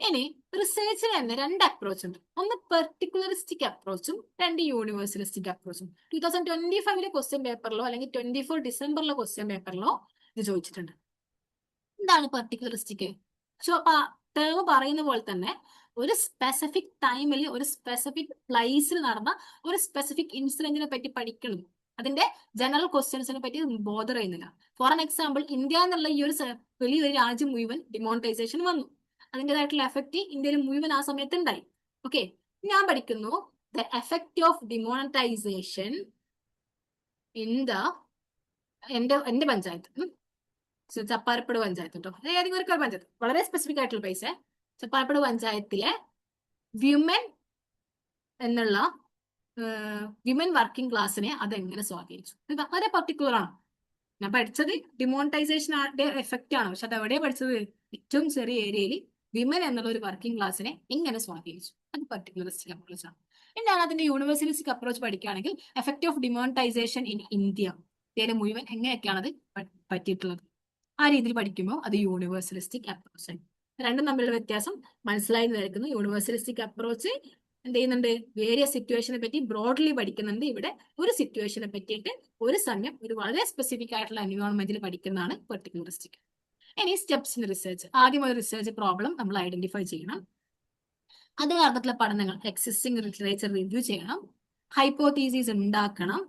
ഇനി റിസർച്ചിന് തന്നെ 2 അപ്രോച്ച് ഉണ്ട്. ഒന്ന് പെർട്ടിക്കുലറിസ്റ്റിക് അപ്രോച്ചും 2 യൂണിവേഴ്സലിസ്റ്റിക് അപ്രോച്ചും. 2025 ക്വസ്റ്റ്യൻ പേപ്പറിലോ അല്ലെങ്കിൽ 24 ഡിസംബറിലെ ക്വസ്റ്റ്യൻ പേപ്പറിലോ ഇത് ചോദിച്ചിട്ടുണ്ട്. എന്താണ് പെർട്ടിക്കുലറിസ്റ്റിക്? ടേം പറയുന്ന പോലെ തന്നെ ഒരു സ്പെസിഫിക് ടൈമിൽ ഒരു സ്പെസിഫിക് പ്ലേസിൽ നടന്ന ഒരു സ്പെസിഫിക് ഇൻസിഡന്റിനെ പറ്റി പഠിക്കണം. അതിന്റെ ജനറൽ ക്വസ്റ്റ്യൻസിനെ പറ്റി ബോധർ ചെയ്യുന്നില്ല. ഫോർ ആൻ എക്സാമ്പിൾ, ഇന്ത്യ എന്നുള്ള ഈ ഒരു വലിയൊരു രാജ്യം മുഴുവൻ ഡിമോണിറ്റൈസേഷൻ വന്നു. അതിൻ്റെതായിട്ടുള്ള എഫക്റ്റ് ഇന്ത്യയിൽ മുഴുവൻ ആ സമയത്ത് ഉണ്ടായി. ഓക്കെ, ഞാൻ പഠിക്കുന്നു the effect of demonetisation in the എന്റെ പഞ്ചായത്ത്, ചപ്പാരപ്പട് പഞ്ചായത്ത് കേട്ടോ, ഏതെങ്കിലും ഒരു പഞ്ചായത്ത്, വളരെ സ്പെസിഫിക് ആയിട്ടുള്ള പ്ലേസ്. ചപ്പാരപ്പട് പഞ്ചായത്തിലെ വിമൻ എന്നുള്ള വിമൻ വർക്കിംഗ് ക്ലാസ്സിനെ അതെങ്ങനെ സ്വാധീനിച്ചു. ഇത് വളരെ പർട്ടിക്കുലർ ആണ്. ഞാൻ പഠിച്ചത് ഡിമോണിറ്റൈസേഷൻ എഫക്റ്റ് ആണ്, പക്ഷെ അത് എവിടെയാണ് പഠിച്ചത്, ഏറ്റവും ചെറിയ ഏരിയയിൽ വിമൻ എന്നുള്ള ഒരു വർക്കിംഗ് ക്ലാസ്സിനെ എങ്ങനെ സ്വാധീനിച്ചു. അത് പർട്ടിക്കുലറിസ്റ്റിക് അപ്രോച്ച് ആണ്. എന്താണ് അതിന്റെ യൂണിവേഴ്സലിസ്റ്റിക് അപ്രോച്ച് പഠിക്കുകയാണെങ്കിൽ effect of demonetisation in India, ഇന്ത്യയിലെ മുഴുവൻ എങ്ങനെയൊക്കെയാണ് അത് പറ്റിയിട്ടുള്ളത്. ആ രീതിയിൽ പഠിക്കുമ്പോൾ അത് യൂണിവേഴ്സലിസ്റ്റിക് അപ്രോച്ച് ആണ്. രണ്ടും തമ്മിലുള്ള വ്യത്യാസം മനസ്സിലായി നിൽക്കുന്നു. യൂണിവേഴ്സലിസ്റ്റിക് അപ്രോച്ച് എന്ത് ചെയ്യുന്നുണ്ട്, വേരിയസ് സിറ്റുവേഷനെ പറ്റി ബ്രോഡ്ലി പഠിക്കുന്നുണ്ട്. ഇവിടെ ഒരു സിറ്റുവേഷനെ പറ്റിയിട്ട് ഒരു സമയം ഒരു വളരെ സ്പെസിഫിക് ആയിട്ടുള്ള എൻവയോൺമെന്റിൽ പഠിക്കുന്നതാണ് പെർട്ടിക്കുലറിസ്റ്റിക്. ഇനി സ്റ്റെപ്സ് ഇൻ റിസർച്ച്. ആദ്യം ഒരു റിസർച്ച് പ്രോബ്ലം നമ്മൾ ഐഡന്റിഫൈ ചെയ്യണം. അതിന് അർത്ഥത്തിലുള്ള പഠനങ്ങൾ എക്സിസ്റ്റിംഗ് ലിറ്ററേച്ചർ റിവ്യൂ ചെയ്യണം, ഹൈപ്പോതീസിസ് ഉണ്ടാക്കണം,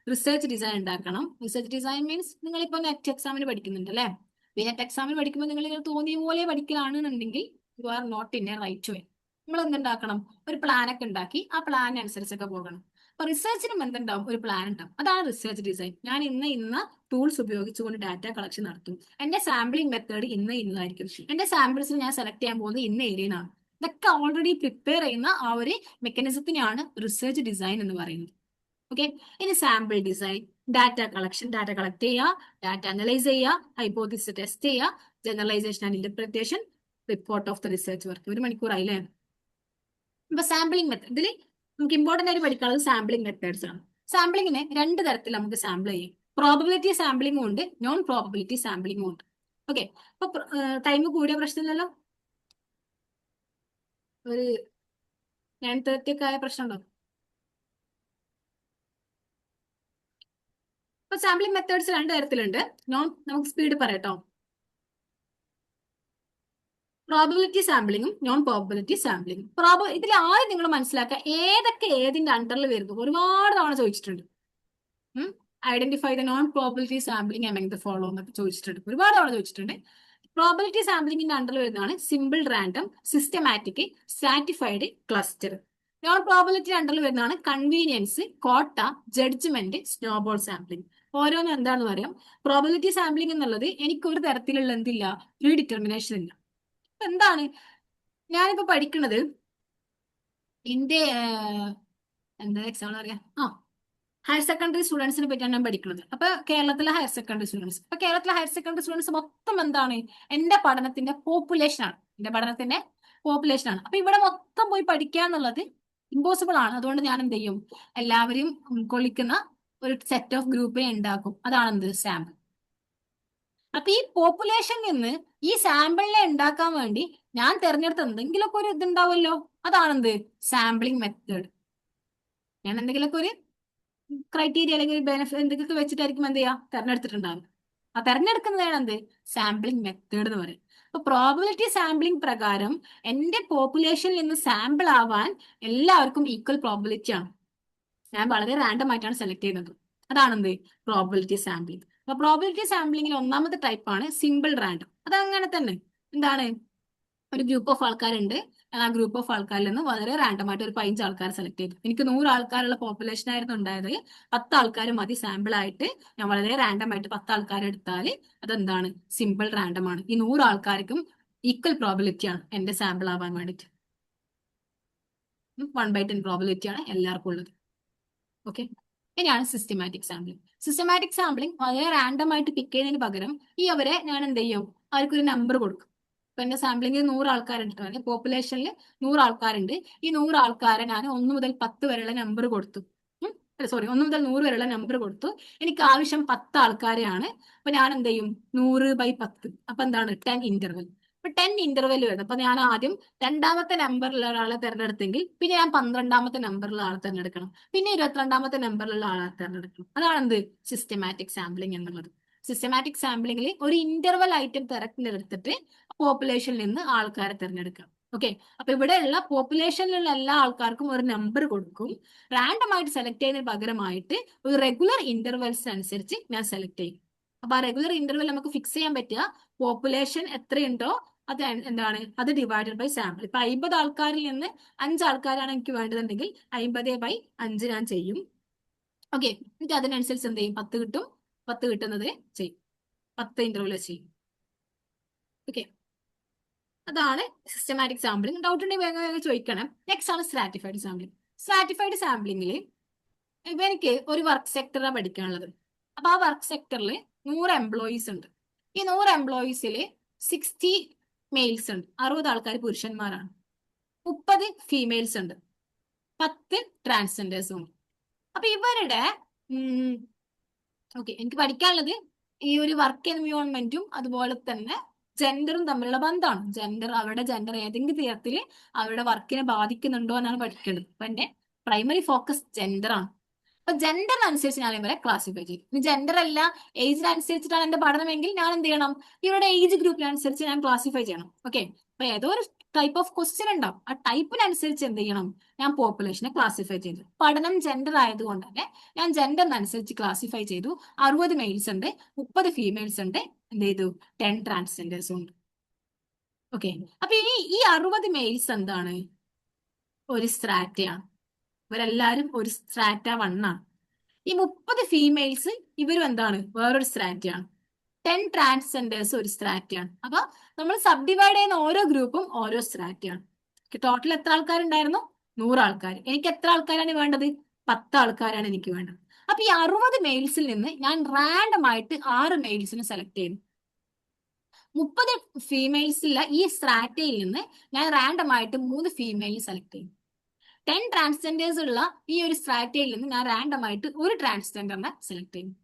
റിസർച്ച് ഡിസൈൻ ഉണ്ടാക്കണം. റിസർച്ച് ഡിസൈൻ മീൻസ് നിങ്ങളിപ്പോ നെറ്റ് എക്സാമിന് പഠിക്കുന്നുണ്ട് അല്ലേ? ഈ നെറ്റ് എക്സാമിന് പഠിക്കുമ്പോൾ നിങ്ങൾ ഇങ്ങനെ തോന്നിയ പോലെ പഠിക്കലാണെന്നുണ്ടെങ്കിൽ you are not in a right way. നമ്മൾ എന്തുണ്ടാക്കണം, ഒരു പ്ലാനൊക്കെ ഉണ്ടാക്കി ആ പ്ലാനിനനുസരിച്ചൊക്കെ പോകണം. അപ്പൊ റിസർച്ചിനും എന്തുണ്ടാവും, ഒരു പ്ലാൻ ഉണ്ടാവും. അതാണ് റിസർച്ച് ഡിസൈൻ. ഞാൻ ഇന്ന ടൂൾസ് ഉപയോഗിച്ചുകൊണ്ട് ഡാറ്റ കളക്ഷൻ നടത്തും. എന്റെ സാമ്പിളിംഗ് മെത്തേഡ് ഇന്നതായിരിക്കും. എന്റെ സാമ്പിൾസിൽ ഞാൻ സെലക്ട് ചെയ്യാൻ പോകുന്നത് ഇന്ന ഏരിയയിലാണ്. ഇതൊക്കെ ഓൾറെഡി പ്രിപ്പയർ ചെയ്യുന്ന ആ ഒരു മെക്കാനിസത്തിനെയാണ് റിസർച്ച് ഡിസൈൻ എന്ന് പറയുന്നത്. ഓക്കെ. ഇനി sample design, data collection, data collect ചെയ്യുക, ഡാറ്റ അനലൈസ് ചെയ്യുക, ഹൈപ്പോത്തിസിസ് ടെസ്റ്റ് ചെയ്യുക, generalisation and interpretation, report of the research work. 1 മണിക്കൂറായില്ലേ? ഇപ്പൊ സാമ്പിളിംഗ് മെത്തേഡ്, ഇതിൽ നമുക്ക് ഇമ്പോർട്ടന്റ് ആയിട്ട് പഠിക്കാനുള്ളത് സാമ്പിളിംഗ് മെത്തേഡ്സ് ആണ്. സാമ്പിളിങ്ങിനെ 2 തരത്തിൽ നമുക്ക് സാമ്പിൾ ചെയ്യും. പ്രോബബിലിറ്റി സാമ്പിളിംഗും ഉണ്ട്, നോൺ പ്രോബബിലിറ്റി സാമ്പിളിംഗും ഉണ്ട്. ഓക്കെ. അപ്പൊ ടൈം കൂടിയ പ്രശ്നമില്ലല്ലോ? ഒരു 9:30 ഒക്കെ ആയ പ്രശ്നമുണ്ടോ? ഇപ്പൊ സാമ്പിളിംഗ് മെത്തേഡ്സ് 2 തരത്തിലുണ്ട്. നമുക്ക് സ്പീഡ് പറയട്ടോ. പ്രോബബിലിറ്റി സാമ്പിളിങ്ങും നോൺ പ്രോബബിലിറ്റി സാമ്പിളിങ്ങും. ഇതിൽ ആദ്യം നിങ്ങൾ മനസ്സിലാക്കുക ഏതൊക്കെ ഏതിന്റെ അണ്ടറിൽ വരുന്നു. ഒരുപാട് തവണ ചോദിച്ചിട്ടുണ്ട്. Identify the non probability sampling among the follow എന്നൊക്കെ ചോദിച്ചിട്ടുണ്ട്, ഒരുപാട് തവണ ചോദിച്ചിട്ടുണ്ട്. പ്രോബബിലിറ്റി സാമ്പിളിംഗിന്റെ അണ്ടറിൽ വരുന്നതാണ് simple random, systematic, stratified, cluster. Non probability അണ്ടറിൽ വരുന്നതാണ് കൺവീനിയൻസ്, കോട്ട, ജഡ്ജ്മെന്റ്, സ്നോബോൾ സാമ്പിളിംഗ്. ഓരോന്നും എന്താണെന്ന് പറയാം. പ്രോബബിലിറ്റി സാമ്പിളിംഗ് എന്നുള്ളത് എനിക്ക് ഒരു തരത്തിലുള്ള എന്തില്ല, പ്രീ ഡിറ്റർമിനേഷൻ ഇല്ല. എന്താണ് ഞാനിപ്പോ പഠിക്കുന്നത്, എന്റെ എന്താ എക്സാമ്പിൾ പറയാ, ഹയർ സെക്കൻഡറി സ്റ്റുഡൻസിനെ പറ്റിയാണ് ഞാൻ പഠിക്കുന്നത്. അപ്പൊ കേരളത്തിലെ ഹയർ സെക്കൻഡറി സ്റ്റുഡൻസ്, അപ്പൊ കേരളത്തിലെ ഹയർ സെക്കൻഡറി സ്റ്റുഡൻസ് മൊത്തം എന്താണ്, എന്റെ പഠനത്തിന്റെ പോപ്പുലേഷൻ ആണ്. എന്റെ പഠനത്തിന്റെ പോപ്പുലേഷൻ ആണ്. അപ്പൊ ഇവിടെ മൊത്തം പോയി പഠിക്കുക എന്നുള്ളത് ഇമ്പോസിബിൾ ആണ്. അതുകൊണ്ട് ഞാൻ എന്ത് ചെയ്യും, എല്ലാവരെയും ഉൾക്കൊള്ളിക്കുന്ന ഒരു സെറ്റ് ഓഫ് ഗ്രൂപ്പിനെ ഉണ്ടാക്കും. അതാണ് എന്ത്, സാമ്പിൾ. അപ്പൊ ഈ പോപ്പുലേഷനിൽ നിന്ന് ഈ സാമ്പിളിനെ ഉണ്ടാക്കാൻ വേണ്ടി ഞാൻ തെരഞ്ഞെടുത്ത എന്തെങ്കിലുമൊക്കെ ഒരു ഇതുണ്ടാവുമല്ലോ, അതാണെന്ത്, സാമ്പിളിംഗ് മെത്തേഡ്. ഞാൻ എന്തെങ്കിലുമൊക്കെ ഒരു ക്രൈറ്റീരിയ അല്ലെങ്കിൽ ബെനിഫിറ്റ് എന്തൊക്കെ വെച്ചിട്ടായിരിക്കും എന്ത് ചെയ്യുക, തെരഞ്ഞെടുത്തിട്ടുണ്ടാവും. ആ തെരഞ്ഞെടുക്കുന്നതാണ് എന്ത്, സാമ്പിളിംഗ് മെത്തേഡ് എന്ന് പറയും. അപ്പൊ പ്രോബബിലിറ്റി സാമ്പിളിംഗ് പ്രകാരം എന്റെ പോപ്പുലേഷനിൽ നിന്ന് സാമ്പിൾ ആവാൻ എല്ലാവർക്കും ഈക്വൽ പ്രോബബിലിറ്റി ആണ്. ഞാൻ വളരെ റാൻഡം ആയിട്ടാണ് സെലക്ട് ചെയ്യുന്നത്. അതാണെന്ത്, പ്രോബബിലിറ്റി സാമ്പിളിംഗ്. അപ്പൊ പ്രോബബിലിറ്റി സാമ്പിളിംഗിൽ ഒന്നാമത്തെ ടൈപ്പാണ് സിമ്പിൾ റാൻഡം. അതങ്ങനെ തന്നെ എന്താണ്, ഒരു ഗ്രൂപ്പ് ഓഫ് ആൾക്കാരുണ്ട്. ആ ഗ്രൂപ്പ് ഓഫ് ആൾക്കാരിൽ നിന്ന് വളരെ റാൻഡം ആയിട്ട് ഒരു 15 ആൾക്കാർ സെലക്ട് ചെയ്തു. എനിക്ക് 100 ആൾക്കാരുള്ള പോപ്പുലേഷൻ ആയിരുന്നു ഉണ്ടായത്. 10 ആൾക്കാർ മതി സാമ്പിൾ ആയിട്ട്. ഞാൻ വളരെ റാൻഡം ആയിട്ട് 10 ആൾക്കാരെ എടുത്താൽ അതെന്താണ്, സിമ്പിൾ റാൻഡം ആണ്. ഈ 100 ആൾക്കാർക്കും ഈക്വൽ പ്രോബിലിറ്റി ആണ് എന്റെ സാമ്പിൾ ആവാൻ വേണ്ടിയിട്ട്. 1/10 പ്രോബിലിറ്റി ആണ് എല്ലാവർക്കും ഉള്ളത്. ഓക്കെ. ഇനിയാണ് സിസ്റ്റമാറ്റിക് സാമ്പിളിംഗ്. സിസ്റ്റമാറ്റിക് സാമ്പിളിംഗ് വളരെ റാൻഡം ആയിട്ട് പിക്ക് ചെയ്യുന്നതിന് പകരം അവരെ ഞാൻ എന്ത് ചെയ്യും, അവർക്കൊരു നമ്പർ കൊടുക്കും. ഇപ്പൊ എന്റെ സാമ്പിളിംഗിൽ 100 ആൾക്കാരുണ്ട്, പോപ്പുലേഷനിൽ 100 ആൾക്കാരുണ്ട്. ഈ 100 ആൾക്കാരെ ഞാൻ 1 മുതൽ 10 വരെയുള്ള നമ്പർ കൊടുത്തു. സോറി, 1 മുതൽ 100 വരെയുള്ള നമ്പർ കൊടുത്തു. എനിക്ക് ആവശ്യം 10 ആൾക്കാരെയാണ്. അപ്പൊ ഞാൻ എന്ത് ചെയ്യും, 100/10. അപ്പൊ എന്താണ്, 10 ഇന്റർവെൽ. അപ്പൊ 10 ഇന്റർവെൽ വരുന്നത്. അപ്പൊ ഞാൻ ആദ്യം 2ാമത്തെ നമ്പറിലുള്ള ഒരാളെ തിരഞ്ഞെടുത്തെങ്കിൽ പിന്നെ ഞാൻ 12ാമത്തെ നമ്പറിലുള്ള ആളെ തിരഞ്ഞെടുക്കണം, പിന്നെ 22ാമത്തെ നമ്പറിലുള്ള ആളെ തിരഞ്ഞെടുക്കണം. അതാണ് എന്ത്, സിസ്റ്റമാറ്റിക് സാമ്പിളിംഗ് എന്നുള്ളത്. സിസ്റ്റമാറ്റിക് സാമ്പിളിംഗിൽ ഒരു ഇന്റർവൽ ഐറ്റം തിരഞ്ഞെടുത്തിട്ട് പോപ്പുലേഷനിൽ നിന്ന് ആൾക്കാരെ തിരഞ്ഞെടുക്കാം. ഓക്കെ. അപ്പൊ ഇവിടെയുള്ള പോപ്പുലേഷനിലുള്ള എല്ലാ ആൾക്കാർക്കും ഒരു നമ്പർ കൊടുക്കും. റാൻഡം ആയിട്ട് സെലക്ട് ചെയ്യുന്നതിന് പകരമായിട്ട് ഒരു റെഗുലർ ഇന്റർവെൽസ് അനുസരിച്ച് ഞാൻ സെലക്ട് ചെയ്യും. അപ്പൊ ആ റെഗുലർ ഇന്റർവെൽ നമുക്ക് ഫിക്സ് ചെയ്യാൻ പറ്റുക പോപ്പുലേഷൻ എത്രയുണ്ടോ അത് എന്താണ്, അത് ഡിവൈഡഡ് ബൈ സാമ്പിൾ. ഇപ്പൊ 50 ആൾക്കാരിൽ നിന്ന് 5 ആൾക്കാരാണ് എനിക്ക് വേണ്ടതുണ്ടെങ്കിൽ 50/5 ഞാൻ ചെയ്യും. ഓക്കെ. എന്നിട്ട് അതിനനുസരിച്ച് എന്ത് ചെയ്യും, 10 കിട്ടും. 10 കിട്ടുന്നത് ചെയ്യും, 10 ഇന്റർവെൽ ചെയ്യും. ഓക്കെ. അതാണ് സിസ്റ്റമാറ്റിക് സാമ്പിളിംഗ്. ഡൗട്ട് ഉണ്ടെങ്കിൽ വേഗം വേഗം ചോദിക്കണം. നെക്സ്റ്റ് ആണ് സ്ട്രാറ്റിഫൈഡ് സാമ്പിളിംഗ്. സ്ട്രാറ്റിഫൈഡ് സാമ്പിളിംഗിൽ ഇപ്പൊ എനിക്ക് ഒരു വർക്ക് സെക്ടറാണ് പഠിക്കാനുള്ളത്. അപ്പൊ ആ വർക്ക് സെക്ടറിൽ 100 എംപ്ലോയീസ് ഉണ്ട്. ഈ 100 എംപ്ലോയീസിൽ 60 മെയിൽസ് ഉണ്ട്, 60 ആൾക്കാർ പുരുഷന്മാരാണ്, 30 ഫീമെയിൽസ് ഉണ്ട്, 10 ട്രാൻസ്ജെൻഡേഴ്സും ഉണ്ട്. അപ്പൊ ഇവരുടെ ഓക്കെ, എനിക്ക് പഠിക്കാനുള്ളത് ഈ ഒരു വർക്ക് എൻവയോൺമെന്റും അതുപോലെ തന്നെ ജെൻഡറും തമ്മിലുള്ള ബന്ധമാണ്. അവരുടെ ജെൻഡർ ഏതെങ്കിലും തരത്തിൽ അവരുടെ വർക്കിനെ ബാധിക്കുന്നുണ്ടോ എന്നാണ് പഠിക്കേണ്ടത്. അപ്പൊ എന്റെ പ്രൈമറി ഫോക്കസ് ജെൻഡർ ആണ്. അപ്പൊ ജെൻഡറിനനുസരിച്ച് ഞാൻ ഇവരെ ക്ലാസിഫൈ ചെയ്യും. ഇനി ജെൻഡർ അല്ല ഏജിനനുസരിച്ചിട്ടാണ് എന്റെ പഠനമെങ്കിൽ ഞാൻ എന്ത് ചെയ്യണം, ഇവരുടെ ഏജ് ഗ്രൂപ്പിനനുസരിച്ച് ഞാൻ ക്ലാസിഫൈ ചെയ്യണം. ഓക്കെ, അപ്പൊ ഏതോ ഒരു ടൈപ്പ് ഓഫ് ക്വസ്റ്റ്യൻ ഉണ്ടാവും, ആ ടൈപ്പിനനുസരിച്ച് എന്ത് ചെയ്യണം, ഞാൻ പോപ്പുലേഷനെ ക്ലാസിഫൈ ചെയ്തു. പഠനം ജെൻഡർ ആയതുകൊണ്ട് തന്നെ ഞാൻ ജെൻഡറിനനുസരിച്ച് ക്ലാസിഫൈ ചെയ്തു. 60 മെയിൽസ് ഉണ്ട്, 30 ഫീമെയിൽസ് ഉണ്ട്, എന്ത് ചെയ്തു, 10 ട്രാൻസ്ജെൻഡേഴ്സും ഉണ്ട്. ഓക്കെ, അപ്പൊ ഈ 60 മെയിൽസ് എന്താണ്, ഒരു സ്ട്രാറ്റയാണ്. ഇവരെല്ലാരും ഒരു സ്ട്രാറ്റ 1 ആണ്. ഈ 30 ഫീമെയിൽസ് ഇവരും എന്താണ്, വേറൊരു സ്ട്രാറ്റയാണ്. 10 ട്രാൻസ്ജെൻഡേഴ്സ് ഒരു സ്ട്രാറ്റയാണ്. അപ്പൊ നമ്മൾ സബ് ഡിവൈഡ് ചെയ്യുന്ന ഓരോ ഗ്രൂപ്പും ഓരോ സ്ട്രാറ്റയാണ്. ടോട്ടൽ എത്ര ആൾക്കാരുണ്ടായിരുന്നു, 100 ആൾക്കാർ. എനിക്ക് എത്ര ആൾക്കാരാണ് വേണ്ടത്, 10 ആൾക്കാരാണ് എനിക്ക് വേണ്ടത്. അപ്പൊ ഈ 60 മെയിൽസിൽ നിന്ന് ഞാൻ റാൻഡം ആയിട്ട് 6 മെയിൽസിനെ സെലക്ട് ചെയ്യുന്നു. 30 ഫീമെയിൽസിലുള്ള ഈ സ്ട്രാറ്റയിൽ നിന്ന് ഞാൻ റാൻഡം ആയിട്ട് 3 ഫീമെയിൽ സെലക്ട് ചെയ്യും. 10 ട്രാൻസ്ജെൻഡേഴ്സ് ഉള്ള ഈ ഒരു സ്ട്രാറ്റയിൽ നിന്ന് ഞാൻ റാൻഡം ആയിട്ട് ഒരു ട്രാൻസ്ജെൻഡറിനെ സെലക്ട് ചെയ്യും.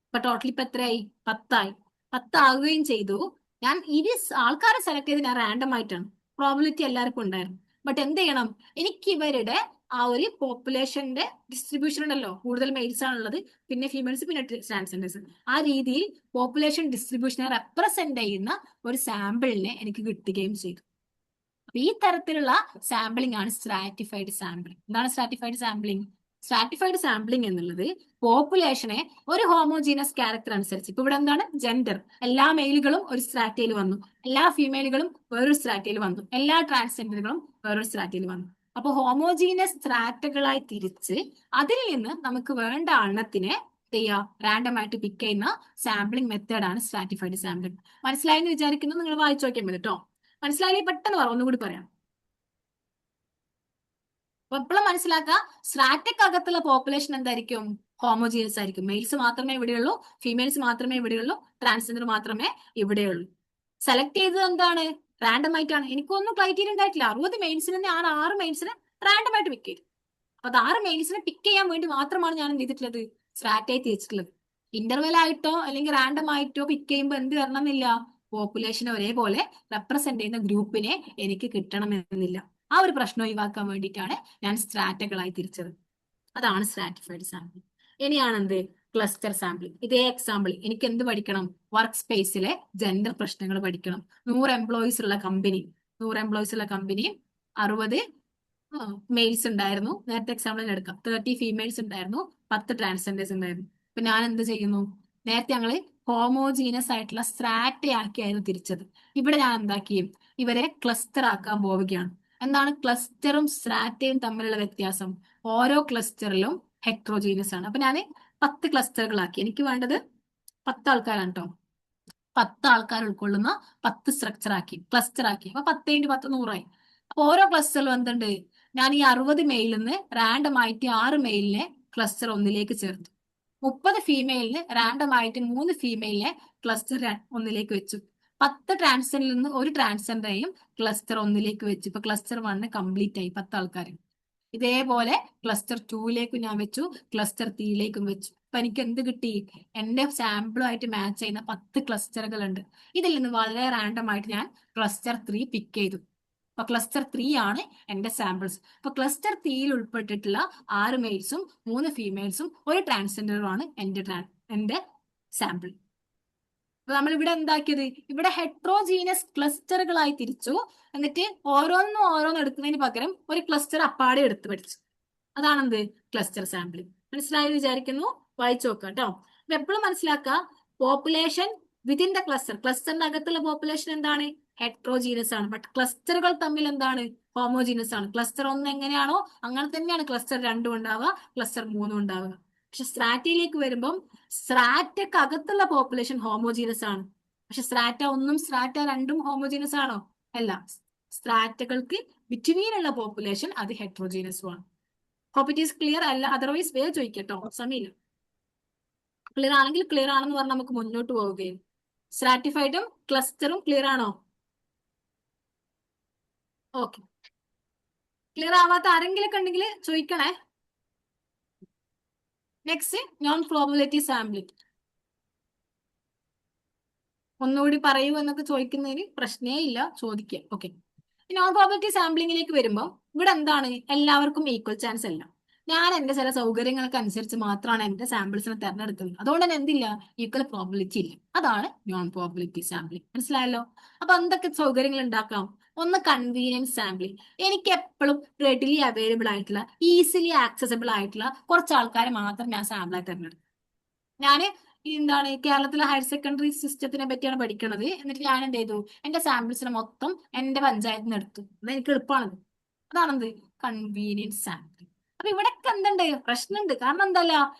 ഇപ്പൊ ടോട്ടൽ ഇപ്പൊ എത്രയായി, 10ആയി. 10 ആകുകയും ചെയ്തു. ഞാൻ ഇനി ആൾക്കാരെ സെലക്ട് ചെയ്ത് ഞാൻ റാൻഡം ആയിട്ടാണ്, പ്രോബിലിറ്റി എല്ലാവർക്കും ഉണ്ടായിരുന്നു. ബട്ട് എന്ത് ചെയ്യണം, എനിക്ക് ഇവരുടെ ആ ഒരു പോപ്പുലേഷന്റെ ഡിസ്ട്രിബ്യൂഷൻ ഉണ്ടല്ലോ, കൂടുതൽ മെയിൽസ് ആണുള്ളത്, പിന്നെ ഫീമെയിൽസ്, പിന്നെ ട്രാൻസ്ജെൻഡേഴ്സ്, ആ രീതിയിൽ പോപ്പുലേഷൻ ഡിസ്ട്രിബ്യൂഷനെ റെപ്രസെന്റ് ചെയ്യുന്ന ഒരു സാമ്പിളിനെ എനിക്ക് കിട്ടുകയും ചെയ്തു. അപ്പൊ ഈ തരത്തിലുള്ള സാമ്പിളിംഗ് ആണ് സ്ട്രാറ്റിഫൈഡ് സാമ്പിളിംഗ്. എന്താണ് സ്ട്രാറ്റിഫൈഡ് സാമ്പിളിംഗ്? സ്ട്രാറ്റിഫൈഡ് സാമ്പിളിംഗ് എന്നുള്ളത് പോപ്പുലേഷനെ ഒരു ഹോമോജീനസ് ക്യാരക്ടർ അനുസരിച്ച്, ഇപ്പൊ ഇവിടെ എന്താണ്, ജെൻഡർ, എല്ലാ മെയിലുകളും ഒരു സ്ട്രാറ്റയിൽ വന്നു, എല്ലാ ഫീമെയിലുകളും വേറൊരു സ്ട്രാറ്റയിൽ വന്നു, എല്ലാ ട്രാൻസ്ജെൻഡറുകളും വേറൊരു സ്ട്രാറ്റയിൽ വന്നു. അപ്പൊ ഹോമോജീനസ് സ്ട്രാറ്റകളായി തിരിച്ച് അതിൽ നിന്ന് നമുക്ക് വേണ്ട എണ്ണത്തിനെ ചെയ്യാം റാൻഡം ആയിട്ട് പിക്ക് ചെയ്യുന്ന സാമ്പിളിംഗ് മെത്തേഡാണ് സ്ട്രാറ്റിഫൈഡ് സാമ്പിളിംഗ്. മനസ്സിലായെന്ന് വിചാരിക്കുന്നു. നിങ്ങൾ വായിച്ചു നോക്കിയാൽ മതി കേട്ടോ. മനസ്സിലായില്ലേ പെട്ടെന്ന് പറ, ഒന്നുകൂടി പറയാം. അപ്പൊ എപ്പോഴും മനസ്സിലാക്കുക, സ്ട്രാറ്റയ്ക്ക് അകത്തുള്ള പോപ്പുലേഷൻ എന്തായിരിക്കും, ഹോമോജീനസ് ആയിരിക്കും. മെയിൽസ് മാത്രമേ ഇവിടെയുള്ളൂ, ഫീമെയിൽസ് മാത്രമേ ഇവിടെയുള്ളൂ, ട്രാൻസ്ജെൻഡർ മാത്രമേ ഇവിടെയുള്ളൂ. സെലക്ട് ചെയ്തത് എന്താണ്, റാൻഡം ആയിട്ടാണ്. എനിക്കൊന്നും ക്രൈറ്റീരിയ ഉണ്ടായിട്ടില്ല. 60 മെയിൽസിന് ഞാൻ 6 മെയിൽസിനെ റാൻഡം ആയിട്ട് പിക്ക് ചെയ്തു. അപ്പൊ അത് 6 മെയിൽസിനെ പിക്ക് ചെയ്യാൻ വേണ്ടി മാത്രമാണ് ഞാൻ എന്ത് ചെയ്തിട്ടുള്ളത്, സ്ട്രാറ്റയായി തിരിച്ചിട്ടുള്ളത്. ഇന്റർവെൽ ആയിട്ടോ അല്ലെങ്കിൽ റാൻഡം ആയിട്ടോ പിക്ക് ചെയ്യുമ്പോൾ എന്ത് വരണമെന്നില്ല, പോപ്പുലേഷനെ ഒരേപോലെ റെപ്രസെന്റ് ചെയ്യുന്ന ഗ്രൂപ്പിനെ എനിക്ക് കിട്ടണമെന്നില്ല. ആ ഒരു പ്രശ്നം ഒഴിവാക്കാൻ വേണ്ടിയിട്ടാണ് ഞാൻ സ്ട്രാറ്റകളായി തിരിച്ചത്. അതാണ് സ്ട്രാറ്റിഫൈഡ് സാമ്പിൾ. ഇനിയാണ് എന്ത്, ക്ലസ്റ്റർ സാമ്പിളിംഗ്. ഇതേ എക്സാമ്പിൾ എനിക്ക് എന്ത് പഠിക്കണം, വർക്ക് സ്പേസിലെ ജെൻഡർ പ്രശ്നങ്ങൾ പഠിക്കണം. 100 എംപ്ലോയീസ് ഉള്ള കമ്പനി, 100 എംപ്ലോയീസ് ഉള്ള കമ്പനി, 60 മെയിൽസ് ഉണ്ടായിരുന്നു. നേരത്തെ എക്സാമ്പിൾ എടുക്കാം. 30 ഫീമെയിൽസ് ഉണ്ടായിരുന്നു, 10 ട്രാൻസ്ജെൻഡേഴ്സ് ഉണ്ടായിരുന്നു. അപ്പൊ ഞാൻ എന്ത് ചെയ്യുന്നു, നേരത്തെ ഞങ്ങള് ഹോമോജീനസ് ആയിട്ടുള്ള സ്ട്രാറ്റയാക്കിയായിരുന്നു തിരിച്ചത്. ഇവിടെ ഞാൻ എന്താക്കി, ഇവരെ ക്ലസ്റ്റർ ആക്കാൻ പോവുകയാണ്. എന്താണ് ക്ലസ്റ്ററും സ്ട്രാറ്റയും തമ്മിലുള്ള വ്യത്യാസം? ഓരോ ക്ലസ്റ്ററിലും ഹെട്രോജീനസ് ആണ്. അപ്പൊ ഞാൻ 10 ക്ലസ്റ്ററുകളാക്കി. എനിക്ക് വേണ്ടത് 10 ആൾക്കാരാണ് കേട്ടോ. 10 ആൾക്കാർ ഉൾക്കൊള്ളുന്ന 10 സ്ട്രക്ചർ ആക്കി, ക്ലസ്റ്റർ ആക്കി. അപ്പൊ 10 × 10 100ആയി. അപ്പൊ ഓരോ ക്ലസ്റ്ററിലും എന്തുണ്ട്, ഞാൻ ഈ 60 മെയിലിൽ നിന്ന് റാൻഡം ആയിട്ട് 6 മെയിലിനെ ക്ലസ്റ്റർ ഒന്നിലേക്ക് ചേർത്തു. 30 ഫീമെയിലിന് റാൻഡം ആയിട്ട് 3 ഫീമെയിലിനെ ക്ലസ്റ്റർ ഒന്നിലേക്ക് വെച്ചു. 10 ട്രാൻസ്ജെൻഡറിൽ നിന്ന് ഒരു ട്രാൻസ്ജെൻഡറെയും ക്ലസ്റ്റർ ഒന്നിലേക്ക് വെച്ചു. ഇപ്പൊ ക്ലസ്റ്റർ 1 കംപ്ലീറ്റ് ആയി, 10 ആൾക്കാർ. ഇതേപോലെ ക്ലസ്റ്റർ 2ലേക്ക് ഞാൻ വെച്ചു, ക്ലസ്റ്റർ 3ലേക്കും വെച്ചു. അപ്പൊ എനിക്ക് എന്ത് കിട്ടി, എന്റെ സാമ്പിളുമായിട്ട് മാച്ച് ചെയ്യുന്ന 10 ക്ലസ്റ്ററുകൾ ഉണ്ട്. ഇതിൽ നിന്ന് വളരെ റാൻഡം ആയിട്ട് ഞാൻ ക്ലസ്റ്റർ 3 പിക്ക് ചെയ്തു. അപ്പൊ ക്ലസ്റ്റർ 3 ആണ് എന്റെ സാമ്പിൾസ്. അപ്പൊ ക്ലസ്റ്റർ 3യിൽ ഉൾപ്പെട്ടിട്ടുള്ള 6 മെയിൽസും 3 ഫീമെയിൽസും ഒരു ട്രാൻസ്ജെൻഡറുമാണ് എന്റെ സാമ്പിൾ. അപ്പൊ നമ്മൾ ഇവിടെ എന്താക്കിയത്, ഇവിടെ ഹെട്രോജീനസ് ക്ലസ്റ്ററുകളായി തിരിച്ചു. എന്നിട്ട് ഓരോന്നും എടുക്കുന്നതിന് പകരം ഒരു ക്ലസ്റ്റർ അപ്പാടെ എടുത്ത് പഠിച്ചു. അതാണെന്ത്, ക്ലസ്റ്റർ സാമ്പിളിംഗ്. മനസ്സിലായി വിചാരിക്കുന്നു. വായിച്ചു നോക്കാം കേട്ടോ. അപ്പൊ എപ്പോഴും മനസ്സിലാക്കുക, പോപ്പുലേഷൻ വിതിൻ ദ ക്ലസ്റ്ററിന്റെ അകത്തുള്ള പോപ്പുലേഷൻ എന്താണ്, ഹെട്രോജീനസ് ആണ്. ബട്ട് ക്ലസ്റ്ററുകൾ തമ്മിൽ എന്താണ്, ഹോമോജീനസ് ആണ്. ക്ലസ്റ്റർ 1 എങ്ങനെയാണോ അങ്ങനെ തന്നെയാണ് ക്ലസ്റ്റർ 2 ഉണ്ടാവുക, ക്ലസ്റ്റർ 3 ഉണ്ടാവുക. പക്ഷെ സ്ട്രാറ്റയിലേക്ക് വരുമ്പം സ്ട്രാറ്റക്ക് അകത്തുള്ള പോപ്പുലേഷൻ ഹോമോജീനസ് ആണ്. പക്ഷെ സ്ട്രാറ്റ 1ഉം സ്ട്രാറ്റ 2ഉം ഹോമോജീനസ് ആണോ, അല്ല. സ്ട്രാറ്റകൾക്ക് ബിറ്റ്വീൻ ഉള്ള പോപ്പുലേഷൻ അത് ഹെട്രോജീനസും ആണ്. Hope it is clear. അല്ല അതർവൈസ് വേറെ ചോദിക്കട്ടോ, സമയമില്ല. ക്ലിയർ ആണെങ്കിൽ ക്ലിയർ ആണെന്ന് പറഞ്ഞാൽ നമുക്ക് മുന്നോട്ട് പോവുകയും. സ്ട്രാറ്റിഫൈഡും ക്ലസ്റ്ററും ക്ലിയർ ആണോ? ഓക്കെ. ക്ലിയർ ആവാത്ത ആരെങ്കിലൊക്കെ ഉണ്ടെങ്കിൽ ചോദിക്കണേ. Next, non probability sampling. ഒന്നുകൂടി പറയൂ എന്നൊക്കെ ചോദിക്കുന്നതിന് പ്രശ്നേ ഇല്ല, ചോദിക്കുക. ഓക്കെ. നോൺ പ്രോബബിലിറ്റി സാമ്പിളിങ്ങിലേക്ക് വരുമ്പോൾ ഇവിടെ എന്താണ്, എല്ലാവർക്കും ഈക്വൽ ചാൻസ് അല്ല. ഞാൻ എന്റെ ചില സൗകര്യങ്ങൾക്ക് അനുസരിച്ച് മാത്രമാണ് എന്റെ സാമ്പിൾസിനെ തെരഞ്ഞെടുക്കുന്നത്. അതുകൊണ്ട് തന്നെ എന്തില്ല, ഈക്വൽ പ്രോബിലിറ്റി ഇല്ല. അതാണ് നോൺ പ്രോബിലിറ്റി സാമ്പിളിംഗ്. മനസ്സിലായല്ലോ? അപ്പൊ എന്തൊക്കെ സൗകര്യങ്ങൾ ഉണ്ടാക്കാം? ഒന്ന്, കൺവീനിയൻസ് സാമ്പിളിംഗ്. എനിക്ക് എപ്പോഴും റെഡിലി അവൈലബിൾ ആയിട്ടുള്ള, ഈസിലി ആക്സസിബിൾ ആയിട്ടുള്ള കുറച്ച് ആൾക്കാരെ മാത്രം ഞാൻ സാമ്പിളായി തെരഞ്ഞെടുക്കും. ഞാന് എന്താണ്, കേരളത്തിലെ ഹയർ സെക്കൻഡറി സിസ്റ്റത്തിനെ പറ്റിയാണ് പഠിക്കുന്നത്. എന്നിട്ട് ഞാൻ എന്ത് ചെയ്തു, എന്റെ സാമ്പിൾസിനെ മൊത്തം എന്റെ പഞ്ചായത്തിൽ നിന്ന് എടുത്തു. അത് എനിക്ക് എളുപ്പമാണത്. അതാണെന്ത്, കൺവീനിയൻസ് സാമ്പിളിംഗ്. അപ്പൊ ഇവിടെയൊക്കെ എന്തുണ്ട്, പ്രശ്നമുണ്ട്. കാരണം എന്തല്ല,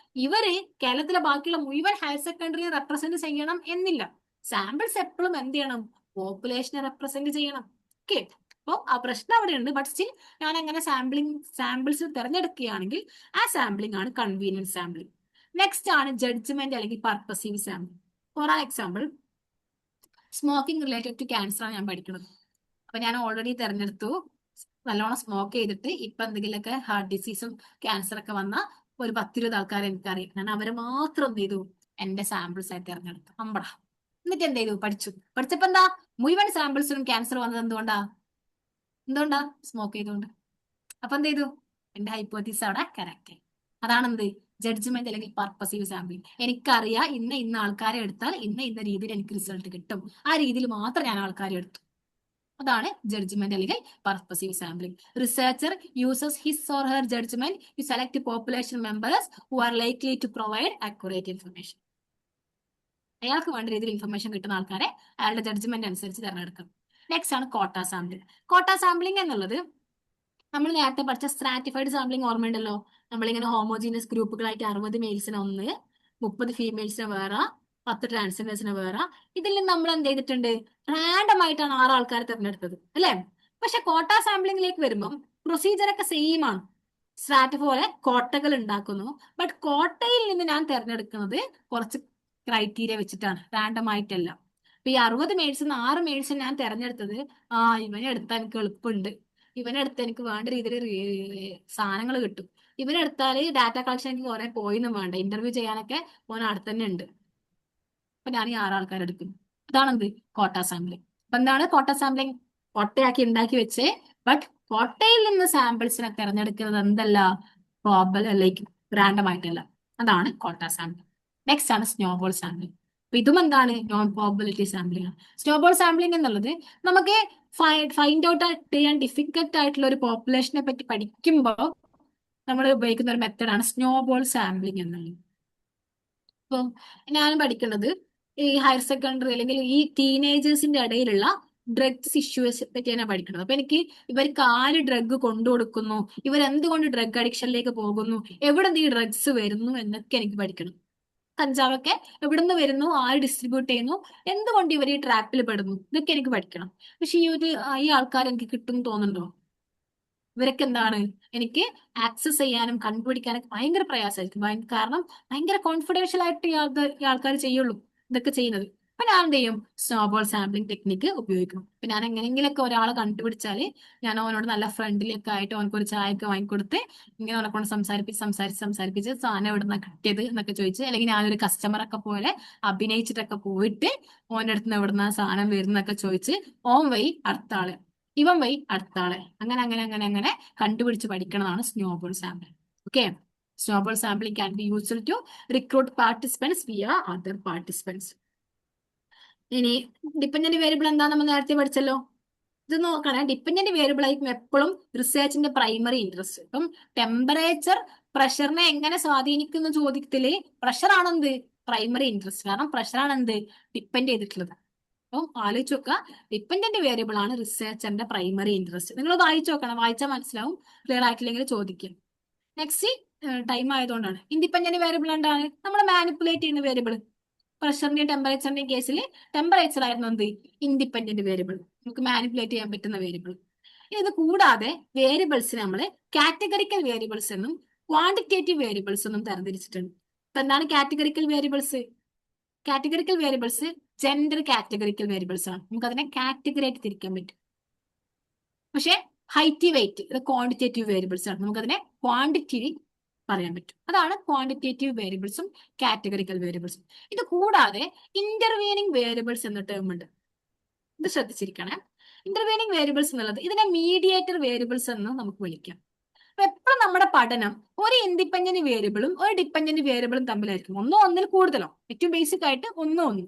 ഇവര് കേരളത്തിലെ ബാക്കിയുള്ള മുഴുവൻ ഹയർ സെക്കൻഡറിയെ റെപ്രസെന്റ് ചെയ്യണം എന്നില്ല. സാമ്പിൾസ് എപ്പോഴും എന്ത് ചെയ്യണം, പോപ്പുലേഷനെ റെപ്രസെന്റ് ചെയ്യണം. ഓക്കെ. അപ്പോൾ ആ പ്രശ്നം അവിടെയുണ്ട്. ബട്ട് സ്റ്റിൽ ഞാൻ അങ്ങനെ സാമ്പിൾസ് തിരഞ്ഞെടുക്കുകയാണെങ്കിൽ ആ സാമ്പിളിംഗ് ആണ് കൺവീനിയൻസ് സാമ്പിളിംഗ്. നെക്സ്റ്റ് ആണ് ജഡ്ജ്മെന്റ് അല്ലെങ്കിൽ purposive sampling. For example, smoking related to cancer ആണ് ഞാൻ പഠിക്കുന്നത്. അപ്പൊ ഞാൻ ഓൾറെഡി തെരഞ്ഞെടുത്തു, നല്ലോണം സ്മോക്ക് ചെയ്തിട്ട് ഇപ്പൊ എന്തെങ്കിലുമൊക്കെ ഹാർട്ട് ഡിസീസും ക്യാൻസർ ഒക്കെ വന്ന ഒരു 10-20 ആൾക്കാരെ എനിക്കറിയാം. ഞാൻ അവരെ മാത്രം എന്ത് ചെയ്തു, എന്റെ സാമ്പിൾസ് ആയി തെരഞ്ഞെടുത്തു. അമ്പട. എന്നിട്ട് എന്ത് ചെയ്തു, പഠിച്ചപ്പോ എന്താ, മുഴുവൻ സാമ്പിൾസിനും ക്യാൻസർ വന്നത് എന്തുകൊണ്ടാ സ്മോക്ക് ചെയ്തുകൊണ്ട്. അപ്പൊ എന്ത് ചെയ്തു, എന്റെ ഹൈപ്പോത്തീസിസ് അവിടെ കറക്റ്റ് ആയി. അതാണെന്ത്, ജഡ്ജ്മെന്റ് അല്ലെങ്കിൽ പർപ്പസീവ് സാമ്പിളിംഗ്. എനിക്കറിയാം ഇന്ന ആൾക്കാരെ എടുത്താൽ ഇന്ന രീതിയിൽ എനിക്ക് റിസൾട്ട് കിട്ടും, ആ രീതിയിൽ മാത്രം ഞാൻ ആൾക്കാരെ എടുത്തു. അതാണ് ജഡ്ജ്മെന്റ് അല്ലെങ്കിൽ purposive sampling. Researcher uses his or her judgement to select population members who are likely to provide accurate information. അയാൾക്ക് വേണ്ട രീതിയിൽ ഇൻഫർമേഷൻ കിട്ടുന്ന ആൾക്കാരെ അയാളുടെ ജഡ്ജ്മെന്റ് അനുസരിച്ച് തിരഞ്ഞെടുക്കും. നെക്സ്റ്റ് ആണ് കോട്ട സാമ്പിളിംഗ്. കോട്ട സാമ്പിളിംഗ് എന്നുള്ളത് നമ്മൾ നേരത്തെ പഠിച്ച സ്ട്രാറ്റിഫൈഡ് സാമ്പിളിംഗ് ഓർമ്മയുണ്ടല്ലോ. നമ്മളിങ്ങനെ ഹോമോജീനിയസ് ഗ്രൂപ്പുകളായിട്ട് 60 മെയിൽസിനെ ഒന്ന്, 30 ഫീമെയിൽസിനെ വേറെ, 10 ട്രാൻസ്ജെൻഡേഴ്സിനെ വേറെ, ഇതിൽ നിന്ന് നമ്മൾ എന്ത് ചെയ്തിട്ടുണ്ട്, റാൻഡം ആയിട്ടാണ് 6 ആൾക്കാരെ തിരഞ്ഞെടുത്തത് അല്ലെ. പക്ഷെ കോട്ട സാമ്പിളിംഗിലേക്ക് വരുമ്പം പ്രൊസീജിയർ ഒക്കെ സെയിം ആണ്. സ്ട്രാറ്റ് പോലെ കോട്ടകൾ ഉണ്ടാക്കുന്നു. ബട്ട് കോട്ടയിൽ നിന്ന് ഞാൻ തിരഞ്ഞെടുക്കുന്നത് കുറച്ച് ക്രൈറ്റീരിയ വെച്ചിട്ടാണ്, റാൻഡം ആയിട്ടല്ല. അപ്പൊ ഈ 60 മെയിൽസിന് 6 മെയിൽസിന് ഞാൻ തിരഞ്ഞെടുത്തത്, ഇവനെ എടുത്താൽ എനിക്ക് എളുപ്പമുണ്ട്, ഇവനെടുത്ത് എനിക്ക് വേണ്ട രീതിയിൽ സാധനങ്ങൾ കിട്ടും, ഇവനെടുത്താല് ഡാറ്റ കളക്ഷൻ എനിക്ക് കുറെ പോയിന്നും വേണ്ട, ഇന്റർവ്യൂ ചെയ്യാനൊക്കെ ഓൻ അടുത്ത് തന്നെ ഉണ്ട്. അപ്പൊ ഞാൻ ഈ 6 ആൾക്കാരെടുക്കും. അതാണെന്ത്, കോട്ട സാമ്പിളിംഗ്. അപ്പൊ എന്താണ് കോട്ട സാമ്പിളിംഗ്, കോട്ടയാക്കി ഉണ്ടാക്കി വെച്ചേ, ബട്ട് കോട്ടയിൽ നിന്ന് സാമ്പിൾസിനെ തിരഞ്ഞെടുക്കുന്നത് എന്തല്ല, ലൈക്ക് റാൻഡം ആയിട്ടല്ല. അതാണ് കോട്ട സാമ്പിളിംഗ്. നെക്സ്റ്റ് ആണ് സ്നോബോൾ സാമ്പിളിംഗ്. അപ്പൊ ഇതും എന്താണ്, നോൺ പ്രോബബിലിറ്റി സാമ്പിളിംഗ് ആണ്. സ്നോബോൾ സാമ്പിളിംഗ് എന്നുള്ളത് നമുക്ക് ഫൈൻഡ് ഔട്ട് ചെയ്യാൻ ഡിഫിക്കൽട്ട് ആയിട്ടുള്ള ഒരു പോപ്പുലേഷനെ പറ്റി പഠിക്കുമ്പോൾ നമ്മൾ ഉപയോഗിക്കുന്ന ഒരു മെത്തഡാണ് സ്നോബോൾ സാമ്പിളിംഗ് എന്നുള്ളത്. ഇപ്പൊ ഞാൻ പഠിക്കുന്നത് ഈ ഹയർ സെക്കൻഡറി അല്ലെങ്കിൽ ഈ ടീനേജേഴ്സിന്റെ ഇടയിലുള്ള ഡ്രഗ്സ് ഇഷ്യൂസ് പറ്റിയാണ് പഠിക്കുന്നത്. അപ്പൊ എനിക്ക് ഇവർക്ക് ആര് ഡ്രഗ് കൊണ്ടു കൊടുക്കുന്നു, ഇവരെന്തുകൊണ്ട് ഡ്രഗ് അഡിക്ഷനിലേക്ക് പോകുന്നു, എവിടെ നിന്ന് ഈ ഡ്രഗ്സ് വരുന്നു എന്നൊക്കെ എനിക്ക് പഠിക്കണം. കഞ്ചാവൊക്കെ എവിടുന്ന് വരുന്നു, ആര് ഡിസ്ട്രിബ്യൂട്ട് ചെയ്യുന്നു, എന്തുകൊണ്ട് ഇവർ ഈ ട്രാപ്പിൽ പെടുന്നു, ഇതൊക്കെ എനിക്ക് പഠിക്കണം. പക്ഷെ ഈ ആൾക്കാർ എനിക്ക് കിട്ടും തോന്നുന്നുണ്ടോ? ഇവരൊക്കെ എന്താണ്, എനിക്ക് ആക്സസ് ചെയ്യാനും കണ്ടുപിടിക്കാനൊക്കെ ഭയങ്കര പ്രയാസമായിരിക്കും. കാരണം ഭയങ്കര കോൺഫിഡൻഷ്യൽ ആയിട്ട് ഈ ആൾക്കാർ ചെയ്യുള്ളൂ ഇതൊക്കെ ചെയ്യുന്നത്. അപ്പൊ ഞാൻ എന്ത് ചെയ്യും, സ്നോബോൾ സാമ്പിളിംഗ് ടെക്നിക്ക് ഉപയോഗിക്കും. അപ്പൊ ഞാൻ എങ്ങനെയെങ്കിലൊക്കെ ഒരാളെ കണ്ടുപിടിച്ചാല് ഞാൻ അവനോട് നല്ല ഫ്രണ്ട്ലിയൊക്കെ ആയിട്ട് അവനക്ക് ഒരു ചായയൊക്കെ വാങ്ങിക്കൊടുത്ത് ഇങ്ങനെ അവനെ കൊണ്ട് സംസാരിപ്പിച്ച് സാധനം എവിടുന്ന കിട്ടിയത് എന്നൊക്കെ ചോദിച്ച്, അല്ലെങ്കിൽ ഞാനൊരു കസ്റ്റമറൊക്കെ പോലെ അഭിനയിച്ചിട്ടൊക്കെ പോയിട്ട് ഓൻ്റെ അടുത്ത് നിന്ന് എവിടുന്ന സാധനം വരുന്നൊക്കെ ചോദിച്ച് ഓൻ വഴി അടുത്ത ആള്, ഇവൻ വഴി അടുത്ത ആളെ, അങ്ങനെ കണ്ടുപിടിച്ച് പഠിക്കണതാണ് snowball sample. Okay. Snowball sampling can be used to recruit participants via other participants. ഇനി ഡിപെൻഡന്റ് വേരിയബിൾ എന്താ നമ്മൾ നേരത്തെ പഠിച്ചല്ലോ. ഇത് നോക്കണേ, ഡിപെൻഡന്റ് വേരിയബിൾ ആയിരിക്കും എപ്പോഴും റിസർച്ചിന്റെ പ്രൈമറി ഇൻട്രസ്റ്റ്. ഇപ്പം ടെമ്പറേച്ചർ പ്രഷറിനെ എങ്ങനെ സ്വാധീനിക്കുന്ന ചോദ്യത്തില് പ്രഷർ ആണെന്ത്, പ്രൈമറി ഇൻട്രസ്റ്റ്. കാരണം പ്രഷറാണ് എന്ത്, ഡിപ്പെൻഡ് ചെയ്തിട്ടുള്ളത്. അപ്പം ആലോചിച്ച് നോക്കുക, ഡിപ്പെൻഡന്റ് വേരിയബിൾ ആണ് റിസർച്ചറിന്റെ പ്രൈമറി ഇൻട്രസ്റ്റ്. നിങ്ങൾ വായിച്ചു നോക്കണം, വായിച്ചാൽ മനസ്സിലാവും. ക്ലിയർ ആയിട്ടില്ലെങ്കിൽ ചോദിക്കും. നെക്സ്റ്റ്, ടൈം ആയതുകൊണ്ടാണ്. ഇൻഡിപെൻഡന്റ് വേരിയബിൾ എന്താണ്, നമ്മൾ മാനിപ്പുലേറ്റ് ചെയ്യുന്ന വേരിയബിൾ. പ്രഷറിന്റെയും ടെമ്പറേച്ചറിന്റെയും കേസിൽ ടെമ്പറേച്ചർ ആയിരുന്നു എന്ത്, ഇൻഡിപെൻഡന്റ് വേരിയബിൾ, നമുക്ക് മാനിപ്പുലേറ്റ് ചെയ്യാൻ പറ്റുന്ന വേരിയബിൾ. ഇത് കൂടാതെ വേരിയബിൾസിനെ നമ്മൾ കാറ്റഗറിക്കൽ വേരിയബിൾസ് എന്നും ക്വാണ്ടിറ്റേറ്റീവ് വേരിയബിൾസ് എന്നും തരംതിരിച്ചിട്ടുണ്ട്. ഇപ്പൊ എന്താണ് categorical variables? Categorical variables gender categorical variables ആണ്. നമുക്ക് അതിനെ കാറ്റഗറി ആയിട്ട് തിരിക്കാൻ പറ്റും. പക്ഷെ ഹൈറ്റ്, വെയിറ്റ് ഇത് ക്വാണ്ടിറ്റേറ്റീവ് വേരിയബിൾസ് ആണ്. നമുക്കതിനെ ക്വാണ്ടിറ്റി പറയാൻ പറ്റും. അതാണ് ക്വാണ്ടിറ്റേറ്റീവ് വേരിയബിൾസും കാറ്റഗറിക്കൽ വേരിയബിൾസും. ഇത് കൂടാതെ ഇന്റർവീനിങ് വേരിയബിൾസ് എന്ന ടേം ഉണ്ട്. ഇത് ശ്രദ്ധിച്ചിരിക്കണേ. ഇന്റർവീനിങ് വേരിയബിൾസ് എന്നുള്ളത് ഇതിനെ മീഡിയേറ്റർ വേരിയബിൾസ് എന്ന് നമുക്ക് വിളിക്കാം. അപ്പൊ എപ്പോഴും നമ്മുടെ പഠനം ഒരു ഇൻഡിപെൻഡന്റ് വേരിയബിളും ഒരു ഡിപെൻഡന്റ് വേരിയബിളും തമ്മിലായിരിക്കും. ഒന്നോ ഒന്നിൽ കൂടുതലോ, ഏറ്റവും ബേസിക് ആയിട്ട് ഒന്നോ ഒന്ന്.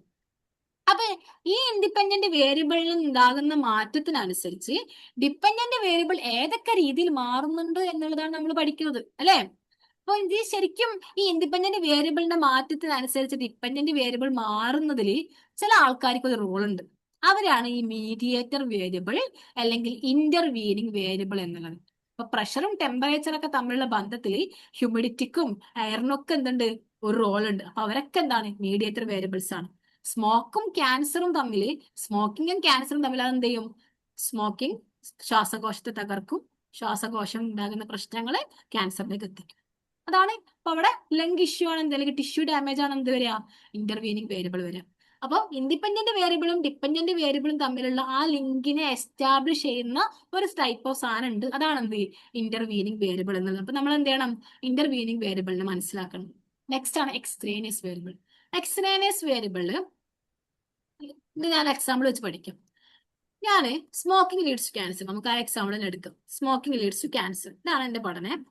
അപ്പൊ ഈ ഇൻഡിപെൻഡന്റ് വേരിയബിളിൽ ഉണ്ടാകുന്ന മാറ്റത്തിനനുസരിച്ച് ഡിപെൻഡന്റ് വേരിയബിൾ ഏതൊക്കെ രീതിയിൽ മാറുന്നുണ്ട് എന്നുള്ളതാണ് നമ്മൾ പഠിക്കുന്നത്, അല്ലെ? അപ്പൊ ഇത് ശരിക്കും ഈ ഇൻഡിപെൻഡന്റ് വേരിയബിളിന്റെ മാറ്റത്തിനനുസരിച്ച് ഡിപെൻഡന്റ് വേരിയബിൾ മാറുന്നതിൽ ചില ആൾക്കാർക്ക് ഒരു റോൾ ഉണ്ട്. അവരാണ് ഈ മീഡിയേറ്റർ വേരിയബിൾ അല്ലെങ്കിൽ ഇന്റർവീനിങ് വേരിയബിൾ എന്നുള്ളത്. അപ്പൊ പ്രഷറും ടെമ്പറേച്ചറൊക്കെ തമ്മിലുള്ള ബന്ധത്തിൽ ഹ്യൂമിഡിറ്റിക്കും എയറിനൊക്കെ എന്തുണ്ട്, ഒരു റോൾ ഉണ്ട്. അപ്പൊ അവരൊക്കെ എന്താണ്, മീഡിയേറ്റർ വേരിയബിൾസ് ആണ്. സ്മോക്കിങ്ങും ക്യാൻസറും തമ്മിൽ അതെന്ത് ചെയ്യും? സ്മോക്കിംഗ് ശ്വാസകോശത്തെ തകർക്കും, ശ്വാസകോശം ഉണ്ടാകുന്ന പ്രശ്നങ്ങളെ ക്യാൻസറിലേക്ക് എത്തിക്കും. അതാണ് ഇപ്പൊ അവിടെ ലങ് ഇഷ്യൂ ആണ് അല്ലെങ്കിൽ ടിഷ്യൂ ഡാമേജ് ആണ് എന്ത് വരിക, ഇന്റർവീനിങ് വേരിയബിൾ വരിക. അപ്പൊ ഇൻഡിപെൻഡന്റ് വേരിയബിളും ഡിപെൻഡന്റ് വേരിയബിളും തമ്മിലുള്ള ആ ലിങ്കിനെ എസ്റ്റാബ്ലിഷ് ചെയ്യുന്ന ഒരു ടൈപ്പ് ഓഫ് സാധനം ഉണ്ട്. അതാണ് എന്ത്, ഇന്റർവീനിങ് വേരിയബിൾ എന്നുള്ളത്. അപ്പൊ നമ്മൾ എന്ത് ചെയ്യണം, ഇന്റർവീനിങ് വേരിയബിളിനെ മനസ്സിലാക്കണം. നെക്സ്റ്റ് ആണ് എക്സ്ട്രേനിയസ് വേരിയബിൾ. എക്സ്ട്രേനിയസ് വേരിയബിള് ഇത് ഞാൻ എക്സാമ്പിൾ വെച്ച് പഠിക്കാം. ഞാന് സ്മോക്കിംഗ് ലീഡ്സ് ടു ക്യാൻസർ, നമുക്ക് ആ എക്സാമ്പിൾ തന്നെ എടുക്കാം. സ്മോക്കിംഗ് ലീഡ്സ് ടു ക്യാൻസർ, ഇതാണ് എന്റെ പഠനം.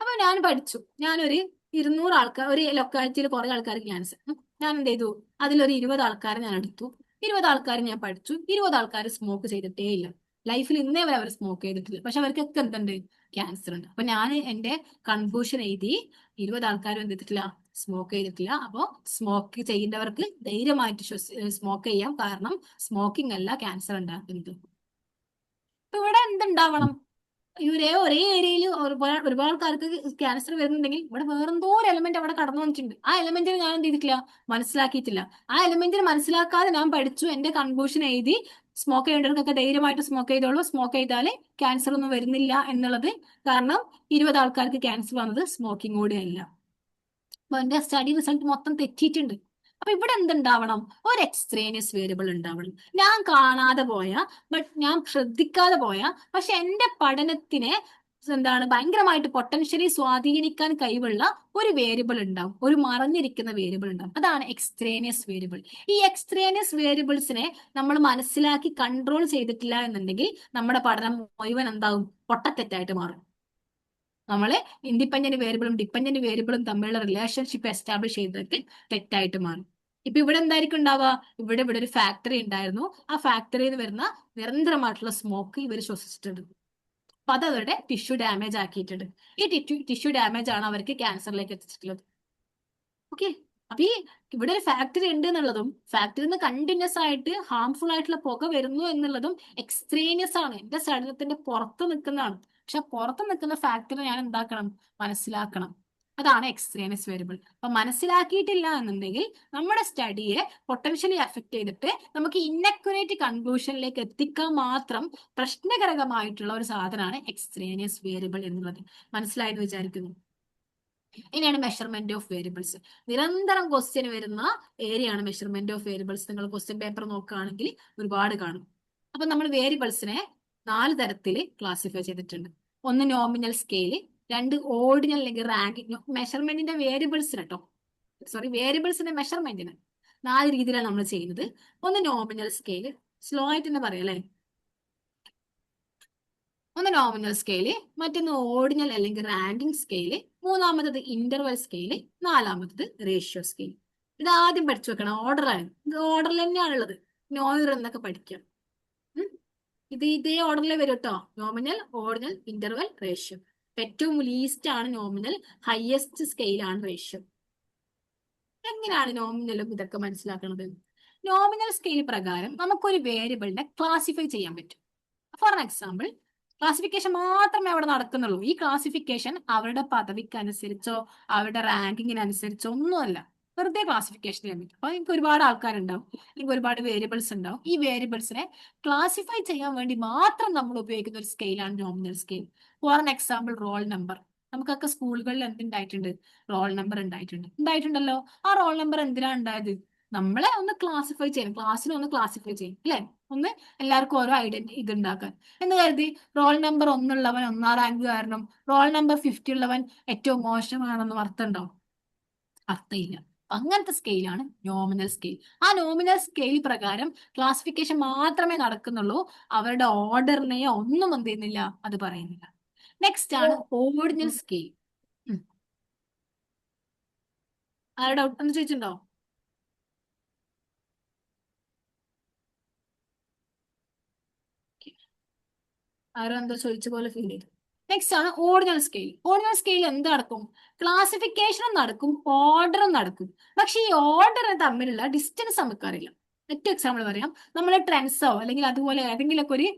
അപ്പൊ ഞാൻ പഠിച്ചു, ഞാനൊരു 200 ആൾക്കാർ, ഒരു ലൊക്കാലിറ്റിയിൽ കുറെ ആൾക്കാർക്ക് ക്യാൻസർ. ഞാൻ എന്ത് ചെയ്തു, അതിലൊരു 20 ആൾക്കാരെ ഞാൻ എടുത്തു. 20 ആൾക്കാർ ഞാൻ പഠിച്ചു. 20 ആൾക്കാർ സ്മോക്ക് ചെയ്തിട്ടേ ഇല്ല. ലൈഫിൽ ഇന്നേ വരെ അവർ സ്മോക്ക് ചെയ്തിട്ടില്ല. പക്ഷെ അവർക്കൊക്കെ എന്തുണ്ട്, ക്യാൻസർ ഉണ്ട്. അപ്പൊ ഞാൻ എന്റെ കൺക്ലൂഷൻ എഴുതി, 20 ആൾക്കാരും എന്ത് ചെയ്തിട്ടില്ല, സ്മോക്ക് ചെയ്തിട്ടില്ല. അപ്പോ സ്മോക്ക് ചെയ്യുന്നവർക്ക് ധൈര്യമായിട്ട് സ്മോക്ക് ചെയ്യാം, കാരണം സ്മോക്കിംഗ് അല്ല ക്യാൻസർ ഉണ്ടാക്കുന്നത്. അപ്പൊ ഇവിടെ എന്തുണ്ടാവണം, ഒരേ ഏരിയയിൽ ഒരുപാട് ആൾക്കാർക്ക് ക്യാൻസർ വരുന്നുണ്ടെങ്കിൽ ഇവിടെ വേറെന്തോ ഒരു എലമെന്റ് അവിടെ കടന്നു വന്നിട്ടുണ്ട്. ആ എലമെന്റിന് ഞാൻ എന്ത് ചെയ്തിട്ടില്ല, മനസ്സിലാക്കിയിട്ടില്ല. ആ എലമെന്റിന് മനസ്സിലാക്കാതെ ഞാൻ പഠിച്ചു, എന്റെ കൺക്ലൂഷൻ എഴുതി, സ്മോക്ക് ചെയ്യേണ്ടവർക്കൊക്കെ ധൈര്യമായിട്ട് സ്മോക്ക് ചെയ്തോളൂ, സ്മോക്ക് ചെയ്താല് ക്യാൻസർ ഒന്നും വരുന്നില്ല എന്നുള്ളത്. കാരണം 20 ആൾക്കാർക്ക് ക്യാൻസർ വന്നത് സ്മോക്കിംഗ് കൂടെ അല്ല. അപ്പൊ എന്റെ സ്റ്റഡി റിസൾട്ട് മൊത്തം തെറ്റിയിട്ടുണ്ട്. അപ്പൊ ഇവിടെ എന്തുണ്ടാവണം, ഒരു എക്സ്ട്രേനിയസ് വേരിയബിൾ ഉണ്ടാവണം. ഞാൻ കാണാതെ പോയ, ഞാൻ ശ്രദ്ധിക്കാതെ പോയ, പക്ഷെ എന്റെ പഠനത്തിനെ എന്താണ് ഭയങ്കരമായിട്ട് പൊട്ടൻഷ്യലി സ്വാധീനിക്കാൻ കഴിവുള്ള ഒരു വേരിയബിൾ ഉണ്ടാവും, ഒരു മറഞ്ഞിരിക്കുന്ന വേരിയബിൾ ഉണ്ടാവും. അതാണ് എക്സ്ട്രേനിയസ് വേരിയബിൾ. ഈ എക്സ്ട്രേനിയസ് വേരിയബിൾസിനെ നമ്മൾ മനസ്സിലാക്കി കൺട്രോൾ ചെയ്തിട്ടില്ല എന്നുണ്ടെങ്കിൽ നമ്മുടെ പഠനം മുഴുവൻ എന്താവും, പൊട്ടത്തെറ്റായിട്ട് മാറും. നമ്മള് ഇൻഡിപെൻഡന്റ് വേരിയബിളും ഡിപെൻഡന്റ് വേരിയബിളും തമ്മിലുള്ള റിലേഷൻഷിപ്പ് എസ്റ്റാബ്ലിഷ് ചെയ്തിട്ട് തെറ്റായിട്ട് മാറും. ഇപ്പൊ ഇവിടെ എന്തായിരിക്കും ഉണ്ടാവുക, ഇവിടെ ഒരു ഫാക്ടറി ഉണ്ടായിരുന്നു. ആ ഫാക്ടറിയിൽ നിന്ന് വരുന്ന നിരന്തരമായിട്ടുള്ള സ്മോക്ക് ഇവർ ശ്വസിച്ചിട്ടുണ്ട്. അപ്പൊ അത് അവരുടെ ടിഷ്യൂ ഡാമേജ് ആക്കിയിട്ടുണ്ട്. ഈ ടിഷ്യൂ ഡാമേജ് ആണ് അവർക്ക് ക്യാൻസറിലേക്ക് എത്തിച്ചിട്ടുള്ളത്. ഓക്കെ. അപ്പൊ ഇവിടെ ഒരു ഫാക്ടറി ഉണ്ട് എന്നുള്ളതും ഫാക്ടറിയിൽ നിന്ന് കണ്ടിന്യൂസ് ആയിട്ട് ഹാംഫുൾ ആയിട്ടുള്ള പുക വരുന്നു എന്നുള്ളതും എക്സ്ട്രേനിയസ് ആണ്, എന്റെ ശരീരത്തിന്റെ പുറത്ത് നിൽക്കുന്നതാണ്. പക്ഷെ പുറത്ത് നിൽക്കുന്ന ഫാക്ടറി ഞാൻ എന്താക്കണം, മനസ്സിലാക്കണം. അതാണ് എക്സ്ട്രേനിയസ് വേരിയബിൾ. അപ്പൊ മനസ്സിലാക്കിയിട്ടില്ല എന്നുണ്ടെങ്കിൽ നമ്മുടെ സ്റ്റഡിയെ പൊട്ടൻഷ്യലി അഫക്ട് ചെയ്തിട്ട് നമുക്ക് ഇന്നക്യുറേറ്റ് കൺക്ലൂഷനിലേക്ക് എത്തിക്കാൻ മാത്രം പ്രശ്നകരമായിട്ടുള്ള ഒരു സാധനമാണ് എക്സ്ട്രേനിയസ് വേരിയബിൾ എന്നുള്ളത്. മനസ്സിലായെന്ന് വിചാരിക്കുന്നു. ഇനിയാണ് മെഷർമെന്റ് ഓഫ് വേരിയബിൾസ്. നിരന്തരം ക്വസ്റ്റ്യൻ വരുന്ന ഏരിയ ആണ് മെഷർമെന്റ് ഓഫ് വേരിയബിൾസ്. നിങ്ങൾ ക്വസ്റ്റ്യൻ പേപ്പർ നോക്കുകയാണെങ്കിൽ ഒരുപാട് കാണും. അപ്പൊ നമ്മൾ വേരിയബിൾസിനെ 4 തരത്തിൽ ക്ലാസിഫൈ ചെയ്തിട്ടുണ്ട്. ഒന്ന് നോമിനൽ സ്കെയില്, 2 ഓർഡിനൽ അല്ലെങ്കിൽ റാങ്കിങ്. മെഷർമെന്റിന്റെ വേരിയബിൾസിന് കേട്ടോ, വേരിയബിൾസിന്റെ മെഷർമെന്റിന് 4 രീതിയിലാണ് നമ്മൾ ചെയ്യുന്നത്. ഒന്ന് നോമിനൽ സ്കെയില്, സ്ലോ ആയിട്ട് തന്നെ പറയാം അല്ലെ. ഒന്ന് നോമിനൽ സ്കെയില്, മറ്റൊന്ന് ഓർഡിനൽ അല്ലെങ്കിൽ റാങ്കിങ് സ്കെയില്, മൂന്നാമത്തത് ഇന്റർവൽ സ്കെയില്, നാലാമത്തത് റേഷ്യോ സ്കെയിൽ. ഇത് ആദ്യം പഠിച്ചു വെക്കണം, ഓർഡറാണ്. ഇത് ഓർഡറിൽ തന്നെയാണുള്ളത്. നോയർ എന്നൊക്കെ പഠിക്കാം. ഇതേ ഓർഡറിൽ വരും കേട്ടോ. Nominal, ordinal, interval, ratio. ഏറ്റവും ലീസ്റ്റ് ആണ് നോമിനൽ, ഹയസ്റ്റ് സ്കെയിലാണ് റേഷ്യോ. എങ്ങനെയാണ് നോമിനലും ഇതൊക്കെ മനസ്സിലാക്കുന്നത്? നോമിനൽ സ്കെയിൽ പ്രകാരം നമുക്കൊരു വേരിയബിളിനെ ക്ലാസിഫൈ ചെയ്യാൻ പറ്റും. ഫോർ എക്സാമ്പിൾ, ക്ലാസിഫിക്കേഷൻ മാത്രമേ അവിടെ നടക്കുന്നുള്ളൂ. ഈ ക്ലാസിഫിക്കേഷൻ അവരുടെ പദവിക്ക് അനുസരിച്ചോ അവരുടെ റാങ്കിങ്ങിനനുസരിച്ചോ ഒന്നുമല്ല, വെറുതെ ക്ലാസിഫിക്കേഷൻ ചെയ്യാൻ പറ്റും. അപ്പൊ എനിക്ക് ഒരുപാട് ആൾക്കാരുണ്ടാവും, എനിക്ക് ഒരുപാട് വേരിയബിൾസ് ഉണ്ടാവും. ഈ വേരിയബിൾസിനെ ക്ലാസിഫൈ ചെയ്യാൻ വേണ്ടി മാത്രം നമ്മൾ ഉപയോഗിക്കുന്ന ഒരു സ്കെയിലാണ് nominal scale. For example, roll number. നമുക്കൊക്കെ സ്കൂളുകളിൽ എന്തുണ്ടായിട്ടുണ്ട്, റോൾ നമ്പർ ഉണ്ടായിട്ടുണ്ടല്ലോ. ആ റോൾ നമ്പർ എന്തിനാണ് ഉണ്ടായത്? നമ്മളെ ഒന്ന് ക്ലാസിഫൈ ചെയ്യണം, ക്ലാസ്സിനെ ഒന്ന് ക്ലാസിഫൈ ചെയ്യും അല്ലെ, ഒന്ന് എല്ലാവർക്കും ഓരോ ഐഡന്റി ഇത് ഉണ്ടാക്കാൻ എന്ന് കരുതി റോൾ നമ്പർ ഒന്നുള്ളവൻ ഒന്നാം റാങ്ക് കാരണം റോൾ നമ്പർ 50 ഉള്ളവൻ ഏറ്റവും മോശമാണെന്ന് അർത്ഥമുണ്ടോ? അർത്ഥമില്ല. അങ്ങനത്തെ സ്കെയിലാണ് നോമിനൽ സ്കെയിൽ. ആ നോമിനൽ സ്കെയിൽ പ്രകാരം ക്ലാസിഫിക്കേഷൻ മാത്രമേ നടക്കുന്നുള്ളൂ, അവരുടെ ഓർഡറിനെയോ ഒന്നും എന്ത് ചെയ്യുന്നില്ല, അത് പറയുന്നില്ല. നെക്സ്റ്റ് ആണ് ഓർഡിനൽ സ്കെയിൽ. ആരുടെ ഡൗട്ട് എന്ന് ചോദിച്ചിട്ടുണ്ടോ? ആരോ എന്തോ ചോദിച്ച പോലെ ഫീൽ ചെയ്തു. നെക്സ്റ്റ് ആണ് ഓർഡിനൽ സ്കെയിൽ. ഓർഡിനൽ സ്കെയിൽ എന്ത് നടക്കും? ക്ലാസിഫിക്കേഷനും നടക്കും, ഓർഡറും നടക്കും. പക്ഷെ ഈ ഓർഡർ തമ്മിലുള്ള ഡിസ്റ്റൻസ് നമുക്കറിയില്ല. ഏറ്റവും എക്സാമ്പിൾ പറയാം, നമ്മൾ ട്രെൻഡ്സോ അല്ലെങ്കിൽ അതുപോലെ ഏതെങ്കിലുമൊക്കെ ഒരു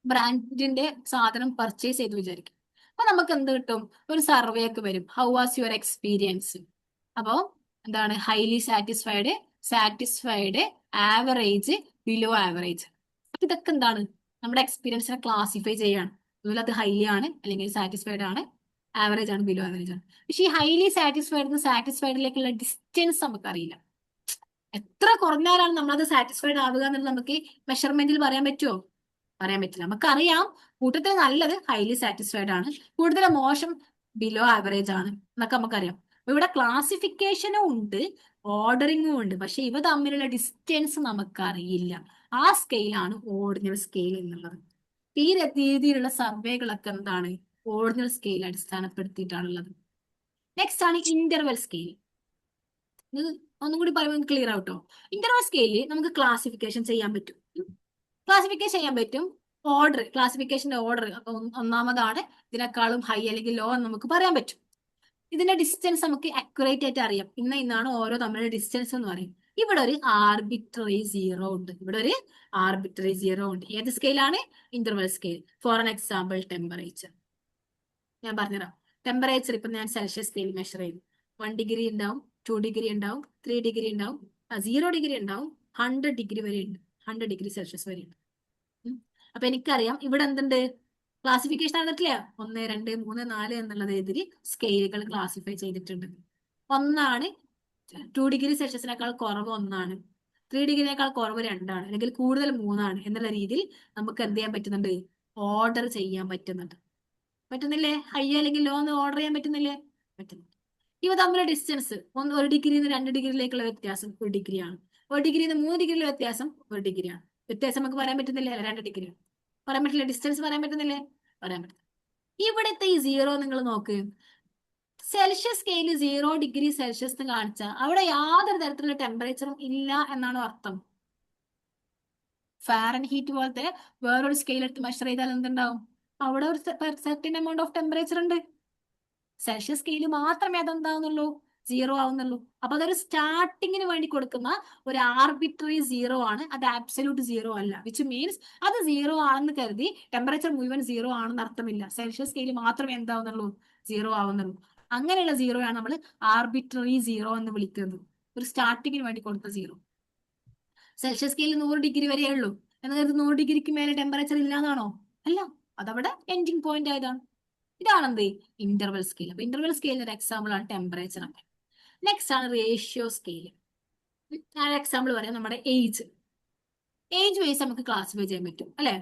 ബ്രാൻഡിന്റെ സാധനം പർച്ചേസ് ചെയ്ത് വിചാരിക്കും. അപ്പൊ നമുക്ക് എന്ത് കിട്ടും? ഒരു സർവേ ഒക്കെ വരും, ഹൗ വാസ് യുവർ എക്സ്പീരിയൻസ്. അപ്പോ എന്താണ്? Highly satisfied, satisfied, average, below average. അപ്പൊ ഇതൊക്കെ എന്താണ്? നമ്മുടെ എക്സ്പീരിയൻസിനെ ക്ലാസിഫൈ ചെയ്യാണ്. അതുപോലെ അത് ഹൈലി ആണ്, അല്ലെങ്കിൽ സാറ്റിസ്ഫൈഡ് ആണ്, ആവറേജ് ആണ്, ബിലോ ആവറേജ് ആണ്. പക്ഷെ ഈ ഹൈലി സാറ്റിസ്ഫൈഡ് സാറ്റിസ്ഫൈഡിലേക്കുള്ള ഡിസ്റ്റൻസ് നമുക്കറിയില്ല. എത്ര കുറഞ്ഞാലാണ് നമ്മളത് സാറ്റിസ്ഫൈഡ് ആവുക എന്നുള്ളത് നമുക്ക് മെഷർമെന്റിൽ പറയാൻ പറ്റുമോ? പറയാൻ പറ്റില്ല. നമുക്കറിയാം കൂട്ടത്തിൽ നല്ലത് ഹൈലി സാറ്റിസ്ഫൈഡ് ആണ്, കൂടുതൽ മോശം ബിലോ ആവറേജ് ആണ് എന്നൊക്കെ നമുക്കറിയാം. അപ്പൊ ഇവിടെ ക്ലാസിഫിക്കേഷനും ഉണ്ട്, ഓർഡറിങ്ങും ഉണ്ട്, പക്ഷെ ഇവ തമ്മിലുള്ള ഡിസ്റ്റൻസ് നമുക്കറിയില്ല. ആ സ്കെയിലാണ് ഓർഡിനൽ സ്കെയിൽ എന്നുള്ളത്. ഈ രീതിയിലുള്ള സർവേകളൊക്കെ എന്താണ്? ഓർഡിനൽ സ്കെയിൽ അടിസ്ഥാനപ്പെടുത്തിയിട്ടാണുള്ളത്. നെക്സ്റ്റ് ആണ് ഇന്റർവെൽ സ്കെയിൽ. ഇത് ഒന്നും കൂടി പറയുമ്പോൾ ക്ലിയർ ആവട്ടോ. ഇന്റർവെൽ സ്കെയിലിൽ നമുക്ക് ക്ലാസിഫിക്കേഷൻ ചെയ്യാൻ പറ്റും. ക്ലാസിഫിക്കേഷൻ ചെയ്യാൻ പറ്റും. ഓർഡർ, ക്ലാസിഫിക്കേഷന്റെ ഓർഡർ, അപ്പൊ ഒന്നാമതാണ് ഇതിനേക്കാളും ഹൈ അല്ലെങ്കിൽ ലോ എന്ന് നമുക്ക് പറയാൻ പറ്റും. ഇതിന്റെ ഡിസ്റ്റൻസ് നമുക്ക് അക്യുറേറ്റ് ആയിട്ട് അറിയാം. ഇന്നാണ് ഓരോ തമ്മിലുള്ള ഡിസ്റ്റൻസ് എന്ന് പറയും. ഇവിടെ ഒരു ആർബിട്രറി സീറോ ഉണ്ട്, ഇവിടെ ഒരു ആർബിട്രറി സീറോ ഉണ്ട്. ഏത് സ്കെയിലാണ്? Interval scale. For an example temperature. ഞാൻ പറഞ്ഞുതരാം. ടെമ്പറേച്ചർ ഇപ്പൊ ഞാൻ സെൽഷ്യസ് സ്കെയിൽ മെഷർ ചെയ്തു. 1 ഡിഗ്രി ഉണ്ടാവും, 2 ഡിഗ്രി ഉണ്ടാവും, 3 ഡിഗ്രി ഉണ്ടാവും, 0 ഡിഗ്രി ഉണ്ടാവും, 100 ഡിഗ്രി വരെ ഉണ്ട്, 100 ഡിഗ്രി സെൽഷ്യസ് വരെ ഉണ്ട്. അപ്പൊ എനിക്കറിയാം ഇവിടെ എന്തുണ്ട്? ക്ലാസിഫിക്കേഷൻ നടന്നിട്ടില്ല. 1, 2, 3, 4 എന്നുള്ള രീതിയിൽ സ്കെയിലുകൾ ക്ലാസിഫൈ ചെയ്തിട്ടുണ്ട്. ഒന്നാണ് 2 ഡിഗ്രി സെൽഷ്യസിനേക്കാൾ കുറവ് ഒന്നാണ്, 3 ഡിഗ്രിനേക്കാൾ കുറവ് രണ്ടാണ്, അല്ലെങ്കിൽ കൂടുതൽ മൂന്നാണ് എന്നുള്ള രീതിയിൽ നമുക്ക് എന്ത് ചെയ്യാൻ പറ്റുന്നുണ്ട്? ഓർഡർ ചെയ്യാൻ പറ്റുന്നുണ്ട്. പറ്റുന്നില്ലേ? ഹൈ അല്ലെങ്കിൽ ലോ എന്ന് ഓർഡർ ചെയ്യാൻ പറ്റുന്നില്ലേ? പറ്റുന്നുണ്ട്. ഇവ തമ്മിലുള്ള ഡിസ്റ്റൻസ് 1 ഡിഗ്രിയിൽ നിന്ന് 2 ഡിഗ്രിയിലേക്കുള്ള വ്യത്യാസം 1 ഡിഗ്രിയാണ്. 1 ഡിഗ്രിയിൽ നിന്ന് 3 ഡിഗ്രിയിലെ വ്യത്യാസം 1 ഡിഗ്രിയാണ്. വ്യത്യാസം നമുക്ക് പറയാൻ പറ്റുന്നില്ലേ? 2 ഡിഗ്രിയാണ്. പറയാൻ പറ്റില്ല. ഡിസ്റ്റൻസ് പറയാൻ പറ്റുന്നില്ലേ? പറയാൻ പറ്റില്ല. ഇവിടുത്തെ ഈ സീറോ നിങ്ങൾ നോക്ക്. സെൽഷ്യസ് സ്കെയിൽ 0 ഡിഗ്രി സെൽഷ്യസ് എന്ന് കാണിച്ചാൽ അവിടെ യാതൊരു തരത്തിലുള്ള ടെമ്പറേച്ചറും ഇല്ല എന്നാണ് അർത്ഥം. ഫാരൻ ഹീറ്റ് പോലത്തെ വേറൊരു സ്കെയിൽ എടുത്ത് മെഷർ ചെയ്താൽ എന്തുണ്ടാവും? അവിടെ ഒരു സെർട്ടൻ എമൗണ്ട് ഓഫ് ടെമ്പറേച്ചർ ഉണ്ട്. സെൽഷ്യസ് സ്കെയിൽ മാത്രമേ അതെന്താവുന്നുള്ളൂ? സീറോ ആവുന്നുള്ളൂ. അപ്പൊ അതൊരു സ്റ്റാർട്ടിങ്ങിന് വേണ്ടി കൊടുക്കുന്ന ഒരു ആർബിട്രറി സീറോ ആണ്, അത് ആബ്സല്യൂട്ട് സീറോ അല്ല. വിച്ച് മീൻസ് അത് സീറോ ആണെന്ന് കരുതി ടെമ്പറേച്ചർ മുഴുവൻ സീറോ ആണെന്ന് അർത്ഥമില്ല. സെൽഷ്യസ് സ്കെയിൽ മാത്രമേ എന്താവുന്നുള്ളൂ? സീറോ ആവുന്നുള്ളൂ. അങ്ങനെയുള്ള സീറോ ആണ് നമ്മൾ ആർബിട്രറി സീറോ എന്ന് വിളിക്കുന്നത്. ഒരു സ്റ്റാർട്ടിങ്ങിന് വേണ്ടി കൊടുത്ത സീറോ. സെൽഷ്യസ് സ്കെയിൽ 100 ഡിഗ്രി വരെ ഉള്ളൂ എന്ന് കരുതി 100 ഡിഗ്രിക്ക് മേലെ ടെമ്പറേച്ചർ ഇല്ലാന്നാണോ? അല്ല, അതവിടെ എൻഡിങ് പോയിന്റ് ആയതാണ്. ഇതാണെന്ത്? Interval scale. അപ്പൊ ഇന്റർവെൽ സ്കെയിലിന് ഒരു എക്സാമ്പിൾ ആണ് ടെമ്പറേച്ചർ ഒക്കെ. നെക്സ്റ്റ് ആണ് റേഷ്യോ സ്കെയിൽ. ഞാൻ എക്സാമ്പിൾ പറയാം. നമ്മുടെ ഏജ് വൈസ് നമുക്ക് ക്ലാസിഫൈ ചെയ്യാൻ പറ്റും അല്ലെ?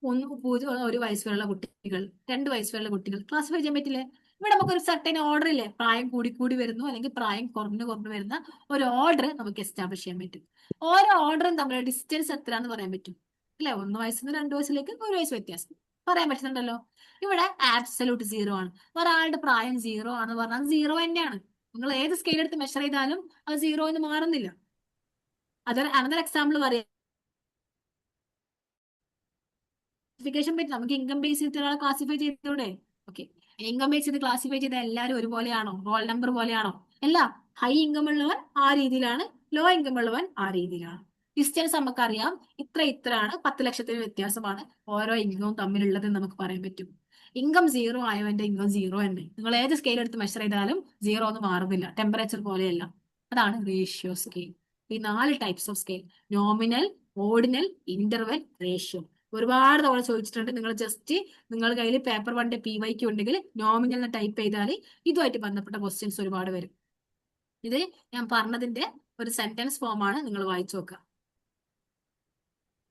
1 വയസ്സ് വരെയുള്ള കുട്ടികൾ, 2 വയസ്സ് വരെയുള്ള കുട്ടികൾ ക്ലാസിഫൈ ചെയ്യാൻ പറ്റില്ലേ? ഇവിടെ നമുക്ക് ഒരു സർട്ടൻ ഓർഡർ ഇല്ലേ? പ്രായം കൂടി കൂടി വരുന്നു അല്ലെങ്കിൽ പ്രായം കുറഞ്ഞു കുറഞ്ഞു വരുന്ന ഒരു ഓർഡർ നമുക്ക് എസ്റ്റാബ്ലിഷ് ചെയ്യാൻ പറ്റും. ഓരോ ഓർഡറും തമ്മിലുള്ള ഡിസ്റ്റൻസ് എത്രയാണെന്ന് പറയാൻ പറ്റും അല്ലെ? 1 വയസ്സിൽ നിന്ന് 2 വയസ്സിലേക്ക് 1 വയസ്സ് വ്യത്യാസം പറയാൻ പറ്റുന്നുണ്ടല്ലോ. ഇവിടെ ആബ്സല്യൂട്ട് സീറോ ആണ്. ഒരാളുടെ പ്രായം സീറോ ആണെന്ന് പറഞ്ഞാൽ സീറോ തന്നെയാണ്. നിങ്ങൾ ഏത് സ്കെയിൽ എടുത്ത് മെഷർ ചെയ്താലും അത് സീറോ എന്ന് മാറുന്നില്ല. അനദർ എക്സാമ്പിൾ പറയാം. ക്ലാസിഫിക്കേഷൻ പറ്റി നമുക്ക് ഇൻകം ബേസ് ചെയ്തിട്ട് ഒരാളെ ക്ലാസിഫൈ ചെയ്തൂടെ? ഓക്കെ, ഇൻകം ബേസ് ചെയ്ത് ക്ലാസിഫൈ ചെയ്ത എല്ലാവരും ഒരുപോലെയാണോ? റോൾ നമ്പർ പോലെയാണോ? അല്ല. ഹൈ ഇൻകം ഉള്ളവൻ ആ രീതിയിലാണ്, ലോ ഇൻകം ഉള്ളവൻ ആ രീതിയിലാണ്. ഡിസ്റ്റൻസ് നമുക്കറിയാം. ഇത്രയാണ്, 10 ലക്ഷത്തിന് വ്യത്യാസമാണ് ഓരോ ഇൻകവും തമ്മിലുള്ളത് നമുക്ക് പറയാൻ പറ്റും. ഇൻകം സീറോ ആയവന്റെ ഇൻകം സീറോ തന്നെ. നിങ്ങൾ ഏത് സ്കെയിൽ എടുത്ത് മെഷർ ചെയ്താലും സീറോ ഒന്നും മാറുന്നില്ല. ടെമ്പറേച്ചർ പോലെയല്ല. അതാണ് റേഷ്യോ സ്കെയിൽ. ഈ 4 types of scale: nominal, ordinal, interval, ratio. ഒരുപാട് തവണ ചോദിച്ചിട്ടുണ്ട്. നിങ്ങൾ ജസ്റ്റ് നിങ്ങളുടെ കയ്യിൽ പേപ്പർ 1 PYQ ഉണ്ടെങ്കിൽ നോമിനൽ എന്ന് ടൈപ്പ് ചെയ്താൽ ഇതുമായിട്ട് ബന്ധപ്പെട്ട ക്വസ്റ്റ്യൻസ് ഒരുപാട് വരും. ഇത് ഞാൻ പറഞ്ഞതിന്റെ ഒരു സെന്റൻസ് ഫോം ആണ്, നിങ്ങൾ വായിച്ചു നോക്കുക.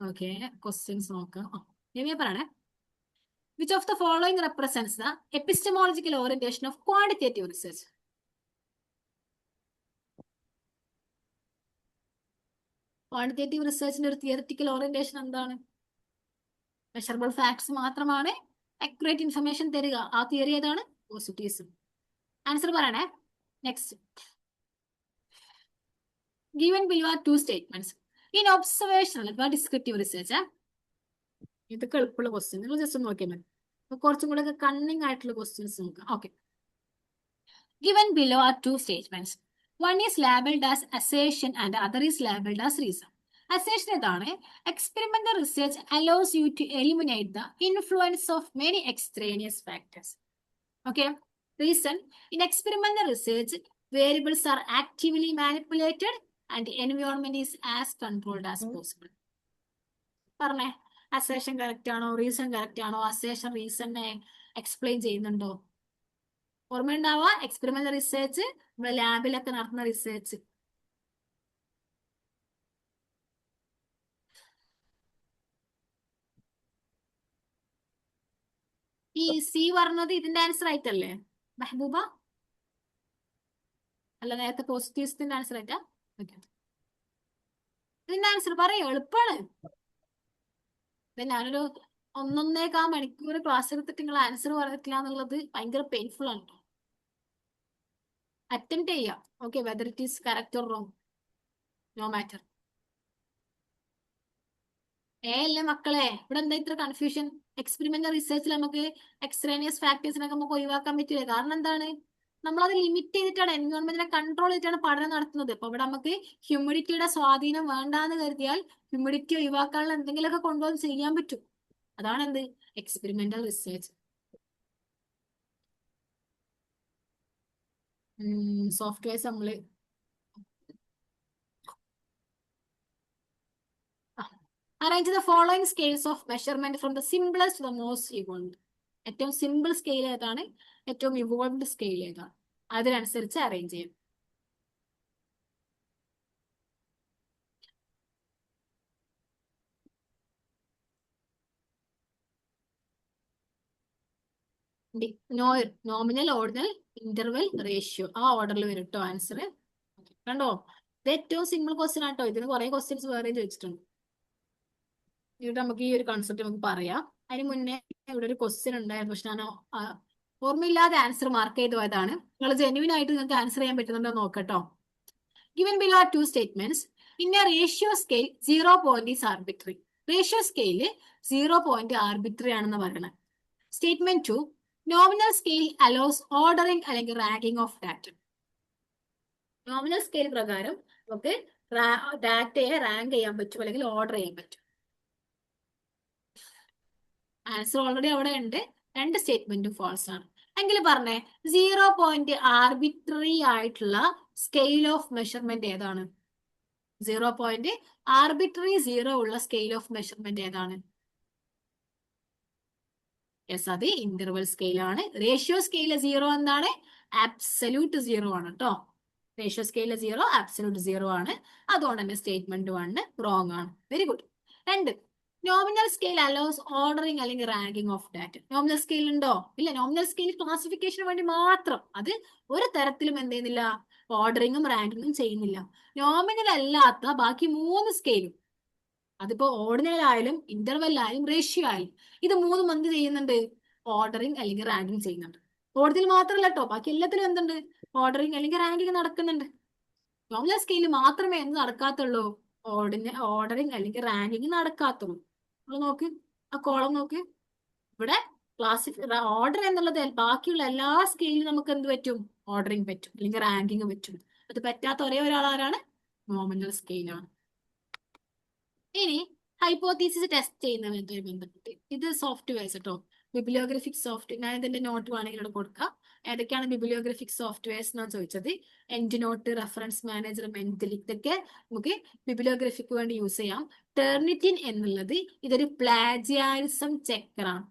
ഓക്കെ, ക്വസ്റ്റ്യൻസ് നോക്കാം. ഞാൻ പറയണേ. Which of the following represents the epistemological orientation of quantitative research? Quantitative റിസർച്ചിന്റെ ഒരു തിയറിറ്റിക്കൽ ഓറിയന്റേഷൻ എന്താണ്? മെഷറബിൾ ഫാക്ട്സ് മാത്രമാണ് അക്യുറേറ്റ് ഇൻഫർമേഷൻ തരിക. ആ തിയറി ഏതാണ്? പോസിറ്റിവിസം. ആൻസർ പറയണേ. Next. Given below are two statements. In observational or descriptive research, ഇതൊക്കെ എളുപ്പമുള്ള ക്വസ്റ്റ്യൻ, നിങ്ങൾ ജസ്റ്റ് നോക്കിയാൽ മതി. കുറച്ചും കൂടെ കണ്ണിങ് ആയിട്ടുള്ള ക്വസ്റ്റ്യൻസ് നോക്കാം. Okay. Given below are two statements. One is labeled as assertion and the other is labeled as reason. Assertion ഏതാണ്? Experimental research allows you to eliminate the influence of many extraneous factors. Okay. Reason: in experimental research, variables are actively manipulated and the environment is as controlled as possible. പറഞ്ഞേ, assertion correct ആണോ, reason correct ആണോ? Assertion റീസണിനെ explain ചെയ്യുന്നുണ്ടോ? ഓർമ്മയുണ്ടാവുക, experimental research നമ്മുടെ ലാബിലൊക്കെ നടത്തുന്ന research. ഈ C പറഞ്ഞത് ഇതിന്റെ answer ആയിട്ടല്ലേ മെഹബൂബ? അല്ല, നേരത്തെ പോസിറ്റീവ്സിന്റെ ആൻസർ ആയിട്ടാ? ഓക്കെ, ഇതിന്റെ ആൻസർ പറയോ, എളുപ്പമാണ്. ഞാനൊരു 1.5 മണിക്കൂർ ക്ലാസ് എടുത്തിട്ട് നിങ്ങൾ ആൻസർ പറഞ്ഞിട്ടില്ല എന്നുള്ളത് ഭയങ്കര പെയിൻഫുൾ ആണ്. അറ്റംപ്റ്റ് ചെയ്യാം. Okay, whether it is correct or wrong, no matter. അല്ലേ മക്കളെ, ഇവിടെ എന്താ ഇത്ര കൺഫ്യൂഷൻ? എക്സ്പെരിമെന്റൽ റിസർച്ചിൽ നമുക്ക് എക്സ്ട്രേനിയസ് ഫാക്ടേഴ്സിനൊക്കെ നമുക്ക് ഒഴിവാക്കാൻ പറ്റില്ല. കാരണം എന്താണ്? നമ്മളത് ലിമിറ്റ് ചെയ്തിട്ടാണ്, എൻവയോൺമെന്റിനെ കൺട്രോൾ ചെയ്തിട്ടാണ് പഠനം നടത്തുന്നത്. അപ്പൊ ഇവിടെ നമുക്ക് ഹ്യൂമിഡിറ്റിയുടെ സ്വാധീനം വേണ്ടാന്ന് കരുതിയാൽ ഹ്യൂമിഡിറ്റി ഒഴിവാക്കാനുള്ള എന്തെങ്കിലുമൊക്കെ കൊണ്ടുവന്ന് ചെയ്യാൻ പറ്റും. അതാണ് എന്ത്? Experimental research. സോഫ്റ്റ്വെയർസ് നമ്മള് arrange the following scales of measurement from the simplest to the most evolved. ഏറ്റവും സിമ്പിൾ സ്കെയിൽ ഏതാണ്, ഏറ്റവും ഇവോൾവ്ഡ് സ്കെയിൽ ഏതാണ്, അതിനനുസരിച്ച് അറേഞ്ച് ചെയ്യും. നോമിനൽ, ഓർഡിനൽ, ഇന്റർവെൽ, റേഷ്യോ, ആ ഓർഡറിൽ വരും കേട്ടോ ആൻസർ. കണ്ടോ, ഇത് ഏറ്റവും സിമ്പിൾ ക്വസ്റ്റ്യൻ ആട്ടോ. ഇതിന് കുറെ ക്വസ്റ്റ്യൻസ് വേറെ ചോദിച്ചിട്ടുണ്ട്. ഇവിടെ നമുക്ക് ഈ ഒരു കൺസെപ്റ്റ് നമുക്ക് പറയാം. അതിന് മുന്നേ ഇവിടെ ഒരു ക്വസ്റ്റ്യൻ ഉണ്ടായിരുന്നു, പക്ഷെ ഞാൻ ഓർമ്മയില്ലാതെ ആൻസർ മാർക്ക് ചെയ്ത് പോയതാണ്. നിങ്ങൾ ജെന്യൂൻ ആയിട്ട് നിങ്ങൾക്ക് ആൻസർ ചെയ്യാൻ പറ്റുന്നുണ്ടോ നോക്കട്ടോ. Given below are two statements. In a ratio scale, 0 point is arbitrary. Ratio scale 0 point arbitrary ആണെന്ന് പറയണം. Statement 2. Nominal scale allows ordering അല്ലെങ്കിൽ ranking of data. Nominal scale പ്രകാരം നമുക്ക് ഡാറ്റയെ റാങ്ക് ചെയ്യാൻ പറ്റും അല്ലെങ്കിൽ ഓർഡർ ചെയ്യാൻ പറ്റും. ആൻസർ ഓൾറെഡി അവിടെ ഉണ്ട്. രണ്ട് സ്റ്റേറ്റ്മെന്റും ഫോൾസ് ആണ്. എങ്കിൽ പറഞ്ഞേ, 0 point ആർബിട്രറി ആയിട്ടുള്ള സ്കെയിൽ ഓഫ് മെഷർമെന്റ് ഏതാണ്? 0 point ആർബിട്രറി 0 ഉള്ള സ്കെയിൽ ഓഫ് മെഷർമെന്റ് ഏതാണ്? യെസ്, അത് ഇന്റർവൽ സ്കെയിൽ ആണ്. റേഷ്യോ സ്കെയിൽ 0 എന്താണ്? ആബ്സല്യൂട്ട് 0 ആണ് കേട്ടോ. റേഷ്യോ സ്കെയിൽ 0 ആബ്സല്യൂട്ട് 0 ആണ്. അതുകൊണ്ട് തന്നെ സ്റ്റേറ്റ്മെന്റ് 1 റോങ് ആണ്. Very good. 2. Nominal scale allows ordering അല്ലെങ്കിൽ ranking of data. Nominal scale ഉണ്ടോ? ഇല്ല. നോമിനൽ സ്കെയിൽ ക്ലാസിഫിക്കേഷന് വേണ്ടി മാത്രം. അത് ഒരു തരത്തിലും എന്ത് ചെയ്യുന്നില്ല? ഓർഡറിങ്ങും റാങ്കിങ്ങും ചെയ്യുന്നില്ല. നോമിനൽ അല്ലാത്ത ബാക്കി 3 സ്കെയിലും, അതിപ്പോ ഓർഡിനൽ ആയാലും ഇന്റർവെൽ ആയാലും റേഷ്യോ ആയാലും, ഇത് 3 എന്ത് ചെയ്യുന്നുണ്ട്? ഓർഡറിങ് അല്ലെങ്കിൽ റാങ്കിങ് ചെയ്യുന്നുണ്ട്. ഓർഡിനൽ മാത്രമല്ല കേട്ടോ, ബാക്കി എല്ലാത്തിലും എന്തുണ്ട്? ഓർഡറിങ് അല്ലെങ്കിൽ റാങ്കിങ് നടക്കുന്നുണ്ട്. നോമിനൽ സ്കെയിൽ മാത്രമേ എന്ത് നടക്കാത്തുള്ളൂ? ഓർഡറിങ് അല്ലെങ്കിൽ റാങ്കിങ് നടക്കാത്തുള്ളൂ. നോക്ക്, ആ കോളം നോക്ക്. ഇവിടെ ഓർഡർ എന്നുള്ളത് ബാക്കിയുള്ള എല്ലാ സ്കെയിലും നമുക്ക് എന്ത് പറ്റും? ഓർഡറിങ് പറ്റും അല്ലെങ്കിൽ റാങ്കിങ് പറ്റും. അത് പറ്റാത്ത ഒരേ ഒരാളാരാണ്? നോമിനൽ സ്കെയിലാണ്. ഇനി ഹൈപ്പോത്തീസിസ് ടെസ്റ്റ് ചെയ്യുന്നതുമായി ബന്ധപ്പെട്ട് ഇത് സോഫ്റ്റ്വെയർസ് കേട്ടോ. ബിബ്ലിയോഗ്രഫിക് സോഫ്റ്റ്വെയർ, ഞാൻ ഇതിന്റെ നോട്ട് വേണമെങ്കിൽ ഇവിടെ കൊടുക്കാം. ഏതൊക്കെയാണ് ബിബ്ലിയോഗ്രഫിക് സോഫ്റ്റ്വെയർസ് എന്നാണ് ചോദിച്ചത്. EndNote, reference manager, Mendeley, ഇതൊക്കെ നമുക്ക് ബിബ്ലിയോഗ്രഫിക്ക് വേണ്ടി യൂസ് ചെയ്യാം. ടെർണിറ്റിൻ എന്നുള്ളത് ഇതൊരു പ്ലാജിയാരിസം ചെക്കറാണ്.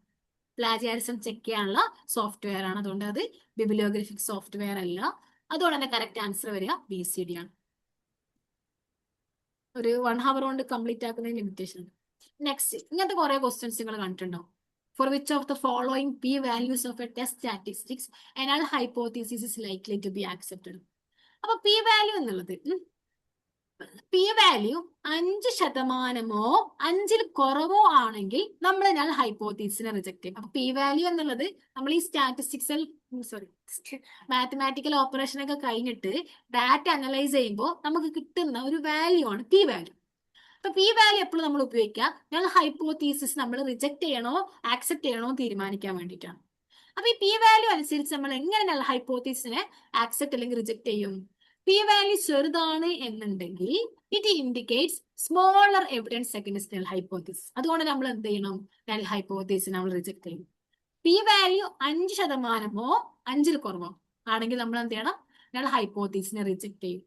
പ്ലാജിയാരിസം ചെക്ക് ചെയ്യാനുള്ള സോഫ്റ്റ്വെയർ ആണ്. അതുകൊണ്ട് അത് ബിബ്ലിയോഗ്രഫിക് സോഫ്റ്റ്വെയർ അല്ല. അതുകൊണ്ട് തന്നെ കറക്റ്റ് ആൻസർ വരിക BCD ആണ്. ഒരു 1 hour കൊണ്ട് കംപ്ലീറ്റ് ആക്കുന്ന ലിമിറ്റേഷൻ ഉണ്ട്. നെക്സ്റ്റ് ഇങ്ങനത്തെ കുറെ ക്വസ്റ്റ്യൻസ് നിങ്ങൾ കണ്ടിട്ടുണ്ടോ? For which of the following P values of a test statistics a null hypothesis is likely to be accepted. അപ്പൊ പി വാല്യൂ എന്നുള്ളത് പി വാല്യൂ 5% 5-ൽ കുറവോ ആണെങ്കിൽ നമ്മൾ ഞാൻ ഹൈപ്പോത്തീസിനെ റിജക്ട് ചെയ്യും. അപ്പൊ പി വാല്യൂ എന്നുള്ളത് നമ്മൾ ഈ സ്റ്റാറ്റിസ്റ്റിക്സൽ മാത്തമാറ്റിക്കൽ ഓപ്പറേഷൻ ഒക്കെ കഴിഞ്ഞിട്ട് ഡാറ്റ അനലൈസ് ചെയ്യുമ്പോൾ നമുക്ക് കിട്ടുന്ന ഒരു വാല്യൂ ആണ് പി വാല്യൂ. അപ്പൊ പി വാല്യൂ എപ്പോഴും നമ്മൾ ഉപയോഗിക്കുക ഞങ്ങൾ ഹൈപ്പോത്തീസിസ് നമ്മൾ റിജക്ട് ചെയ്യണോ ആക്സെപ്റ്റ് ചെയ്യണോ തീരുമാനിക്കാൻ വേണ്ടിയിട്ടാണ്. അപ്പൊ ഈ പി വാല്യൂ അനുസരിച്ച് നമ്മൾ എങ്ങനെ ഹൈപ്പോത്തീസിനെ ആക്സെപ്റ്റ് അല്ലെങ്കിൽ റിജക്ട് ചെയ്യും? പി വാല്യൂ ചെറുതാണ് എന്നുണ്ടെങ്കിൽ it indicates smaller evidence against null hypothesis. അതുകൊണ്ട് നമ്മൾ എന്ത് ചെയ്യണം? നൾ ഹൈപ്പോത്തീസിസ് നമ്മൾ റിജക്ട് ചെയ്യും. പി വാല്യൂ 5% 5-ൽ കുറവോ ആണെങ്കിൽ നമ്മൾ എന്ത് ചെയ്യണം? നൾ ഹൈപ്പോത്തീസിനെ റിജക്ട് ചെയ്യും.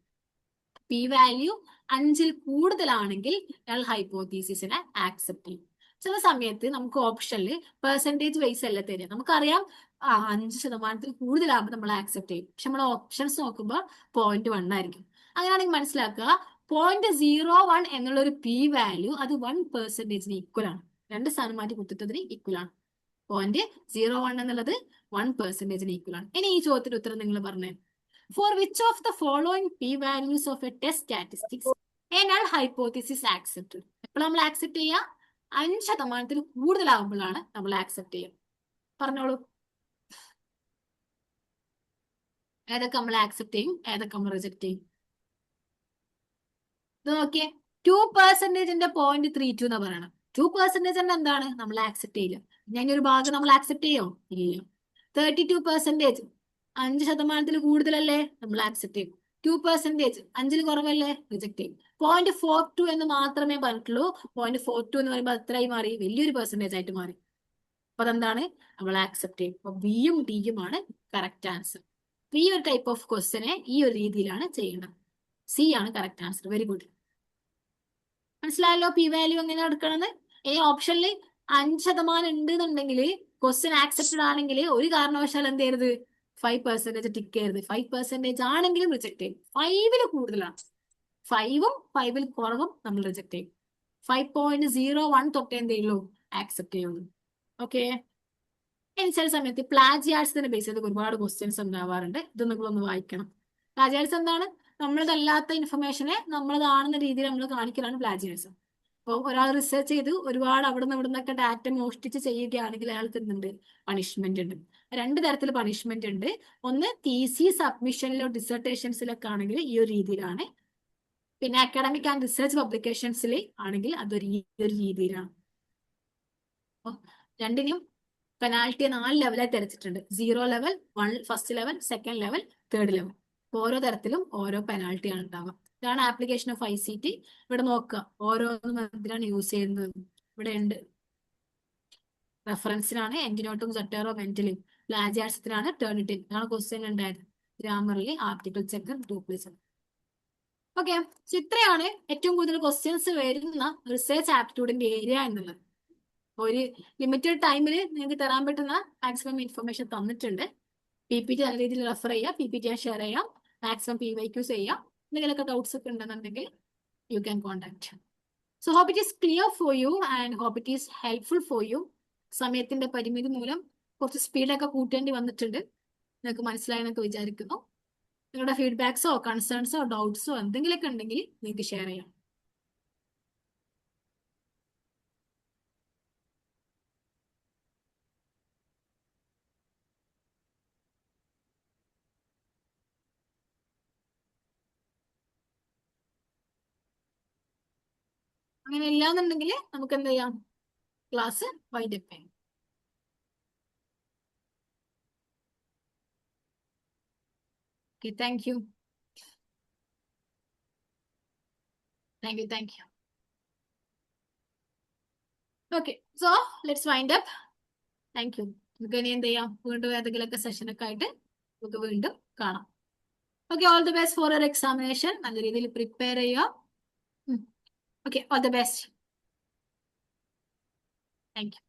പി വാല്യൂ 5-ൽ കൂടുതലാണെങ്കിൽ നൾ ഹൈപ്പോത്തീസിസിനെ ആക്സെപ്റ്റ് ചെയ്യും. ചില സമയത്ത് നമുക്ക് ഓപ്ഷനിൽ പെർസെന്റേജ് വൈസ് അല്ല തരിക. നമുക്കറിയാം 5% കൂടുതലാകുമ്പോൾ നമ്മൾ ആക്സെപ്റ്റ് ചെയ്യും. പക്ഷെ നമ്മൾ ഓപ്ഷൻസ് നോക്കുമ്പോൾ 0.1 ആയിരിക്കും. അങ്ങനെയാണെങ്കിൽ മനസ്സിലാക്കുക 0.01 എന്നുള്ള ഒരു പി വാല്യൂ അത് 1% ഈക്വൽ ആണ്. 2 സ്ഥാനം മാറ്റി കൊടുത്തിട്ടതിന് ഈക്വൽ ആണ്. 0.01 എന്നുള്ളത് 1% ഈക്വൽ ആണ്. ഇനി ഈ ചോദ്യത്തിന്റെ ഉത്തരം നിങ്ങൾ പറഞ്ഞേ. For which of the following P values of a test statistics a null hypothesis accepted. എപ്പോൾ നമ്മൾ ആക്സെപ്റ്റ് ചെയ്യുക? 5% കൂടുതലാകുമ്പോഴാണ് നമ്മൾ ആക്സെപ്റ്റ് ചെയ്യുക. പറഞ്ഞോളൂ, ഏതൊക്കെ നമ്മൾ ആക്സെപ്റ്റ് ചെയ്യും, ഏതൊക്കെ നമ്മൾ റിജക്ട് ചെയ്യും? ഇത് നോക്കിയേ, 2%-ന്റെ 0.32 എന്നാ പറയണം. 2% എന്താണ്? നമ്മൾ ആക്സെപ്റ്റ് ചെയ്യില്ല. ഞാൻ ഒരു ഭാഗം നമ്മൾ ആക്സെപ്റ്റ് ചെയ്യോ? ഇല്ല. 32% 5% കൂടുതലല്ലേ? നമ്മൾ ആക്സെപ്റ്റ് ചെയ്യും. 2% 5-ൽ കുറവല്ലേ? റിജക്ട് ചെയ്യും. 0.42 എന്ന് മാത്രമേ പറഞ്ഞിട്ടുള്ളൂ. 0.42 എന്ന് പറയുമ്പോൾ എത്രയായി മാറി? വലിയൊരു പെർസെന്റേജ് ആയിട്ട് മാറി. അപ്പൊ അതെന്താണ്? നമ്മൾ ആക്സെപ്റ്റ് ചെയ്യും. അപ്പൊ ബിയും ഡിയും ആണ് കറക്റ്റ് ആൻസർ. ഈ ഒരു ടൈപ്പ് ഓഫ് ക്വസ്റ്റ്യനെ ഈ ഒരു രീതിയിലാണ് ചെയ്യേണ്ടത്. സി ആണ് കറക്റ്റ് ആൻസർ. Very good. മനസ്സിലായല്ലോ പി വാല്യൂ എങ്ങനെ എടുക്കണമെന്ന്? ഈ ഓപ്ഷനിൽ 5% ഉണ്ട് എന്നുണ്ടെങ്കിൽ ക്വസ്റ്റ്യൻ ആക്സെപ്റ്റഡ് ആണെങ്കിൽ ഒരു കാരണവശാലും എന്ത് ചെയ്യരുത്? 5% ടിക്ക് ചെയ്യരുത്. 5% ആണെങ്കിലും റിജക്ട് ചെയ്യും. 5-ൽ കൂടുതലാണ്, 5-ഉം 5-ൽ കുറവും നമ്മൾ റിജക്ട് ചെയ്യും. 5.01 തൊട്ടേ എന്ത് ചെയ്യുള്ളൂ? ആക്സെപ്റ്റ് ചെയ്യുള്ളൂ. ഓക്കെ. ഇനി ചില സമയത്ത് പ്ലാജിയാർട്സിനെ ബേസ് ചെയ്ത് ഒരുപാട് ക്വസ്റ്റ്യൻസ് ഉണ്ടാവാറുണ്ട്. ഇത് നിങ്ങളൊന്ന് വായിക്കണം. പ്ലാജിയാർട്സ് എന്താണ്? നമ്മളതല്ലാത്ത ഇൻഫർമേഷനെ നമ്മളതാണെന്ന രീതിയിൽ നമ്മൾ കാണിക്കലാണ് പ്ലാജിയാർട്സ്. അപ്പോൾ ഒരാൾ റിസർച്ച് ചെയ്ത് ഒരുപാട് അവിടെ നിന്ന് ഇവിടെ നിന്നൊക്കെ ഡാറ്റ മോഷ്ടിച്ച് ചെയ്യുകയാണെങ്കിൽ അയാൾക്ക് എന്തുണ്ട്? പണിഷ്മെന്റ് ഉണ്ട്. 2 തരത്തിൽ പണിഷ്മെന്റ് ഉണ്ട്. ഒന്ന് തീസിസ് സബ്മിഷനിലോ ഡിസർട്ടേഷൻസിലൊക്കെ ആണെങ്കിൽ ഈ ഒരു രീതിയിലാണ്. പിന്നെ അക്കാഡമിക് ആൻഡ് റിസർച്ച് പബ്ലിക്കേഷൻസിൽ ആണെങ്കിൽ അതൊരു രീതിയിലാണ്. രണ്ടിനും penalty 4 ലെവലായി തിരച്ചിട്ടുണ്ട്. 0 level, 1 first level, second level, third level. ഓരോ തരത്തിലും ഓരോ പെനാൽറ്റി ആണ് ഉണ്ടാവുക. ഇതാണ് ആപ്ലിക്കേഷൻ ഓഫ് ICT. ഇവിടെ നോക്കുക ഓരോന്നും എന്തിനാണ് യൂസ് ചെയ്യുന്നത്. ഇവിടെ ഉണ്ട്. റെഫറൻസിനാണ് എൻഡിനോട്ടും സെറ്റേറോ മെന്റലും. പ്ലാജിയാർട്സത്തിനാണ് ടേണിറ്റിൻ. ഇതാണ് ക്വസ്റ്റ്യൻ ഉണ്ടായത്. ഗ്രാമറിൽ ആർട്ടിക്കിൾ ചെക്ക്, ഡ്യൂപ്ലിസിറ്റി. ഓക്കെ. ഇത്രയാണ് ഏറ്റവും കൂടുതൽ ക്വസ്റ്റ്യൻസ് വരുന്ന റിസർച്ച് ആപ്റ്റിറ്റ്യൂഡിന്റെ ഏരിയ എന്നുള്ളത്. ഒരു ലിമിറ്റഡ് ടൈമിൽ നിങ്ങൾക്ക് തരാൻ പറ്റുന്ന മാക്സിമം ഇൻഫർമേഷൻ തന്നിട്ടുണ്ട്. PPT നല്ല രീതിയിൽ റെഫർ ചെയ്യുക. PPT ഷെയർ ചെയ്യാം. മാക്സിമം PYQs ചെയ്യാം. എന്തെങ്കിലുമൊക്കെ ഡൗട്ട്സ് ഒക്കെ ഉണ്ടെന്നുണ്ടെങ്കിൽ you can contact. So hope it is clear for you and hope it is helpful for you. സമയത്തിന്റെ പരിമിതി മൂലം കുറച്ച് സ്പീഡൊക്കെ കൂട്ടേണ്ടി വന്നിട്ടുണ്ട്. നിങ്ങൾക്ക് മനസ്സിലായെന്നൊക്കെ വിചാരിക്കുന്നു. നിങ്ങളുടെ ഫീഡ്ബാക്സോ കൺസേൺസോ ഡൗട്ട്സോ എന്തെങ്കിലുമൊക്കെ ഉണ്ടെങ്കിൽ നിങ്ങൾക്ക് ഷെയർ ചെയ്യാം. അങ്ങനെ ഇല്ലാന്നുണ്ടെങ്കിൽ നമുക്ക് എന്ത് ചെയ്യാം? ക്ലാസ് വൈൻഡപ്പ് ചെയ്യാം. Okay, thank you. Thank you, thank you. Okay, so let's wind up. Thank you. നമുക്ക് ഇനി എന്ത് ചെയ്യാം? വീണ്ടും ഏതെങ്കിലുമൊക്കെ സെഷനൊക്കെ ആയിട്ട് നമുക്ക് വീണ്ടും കാണാം. Okay, all the best for your examination. നല്ല രീതിയിൽ പ്രിപ്പയർ ചെയ്യുക. Okay, all the best. Thank you.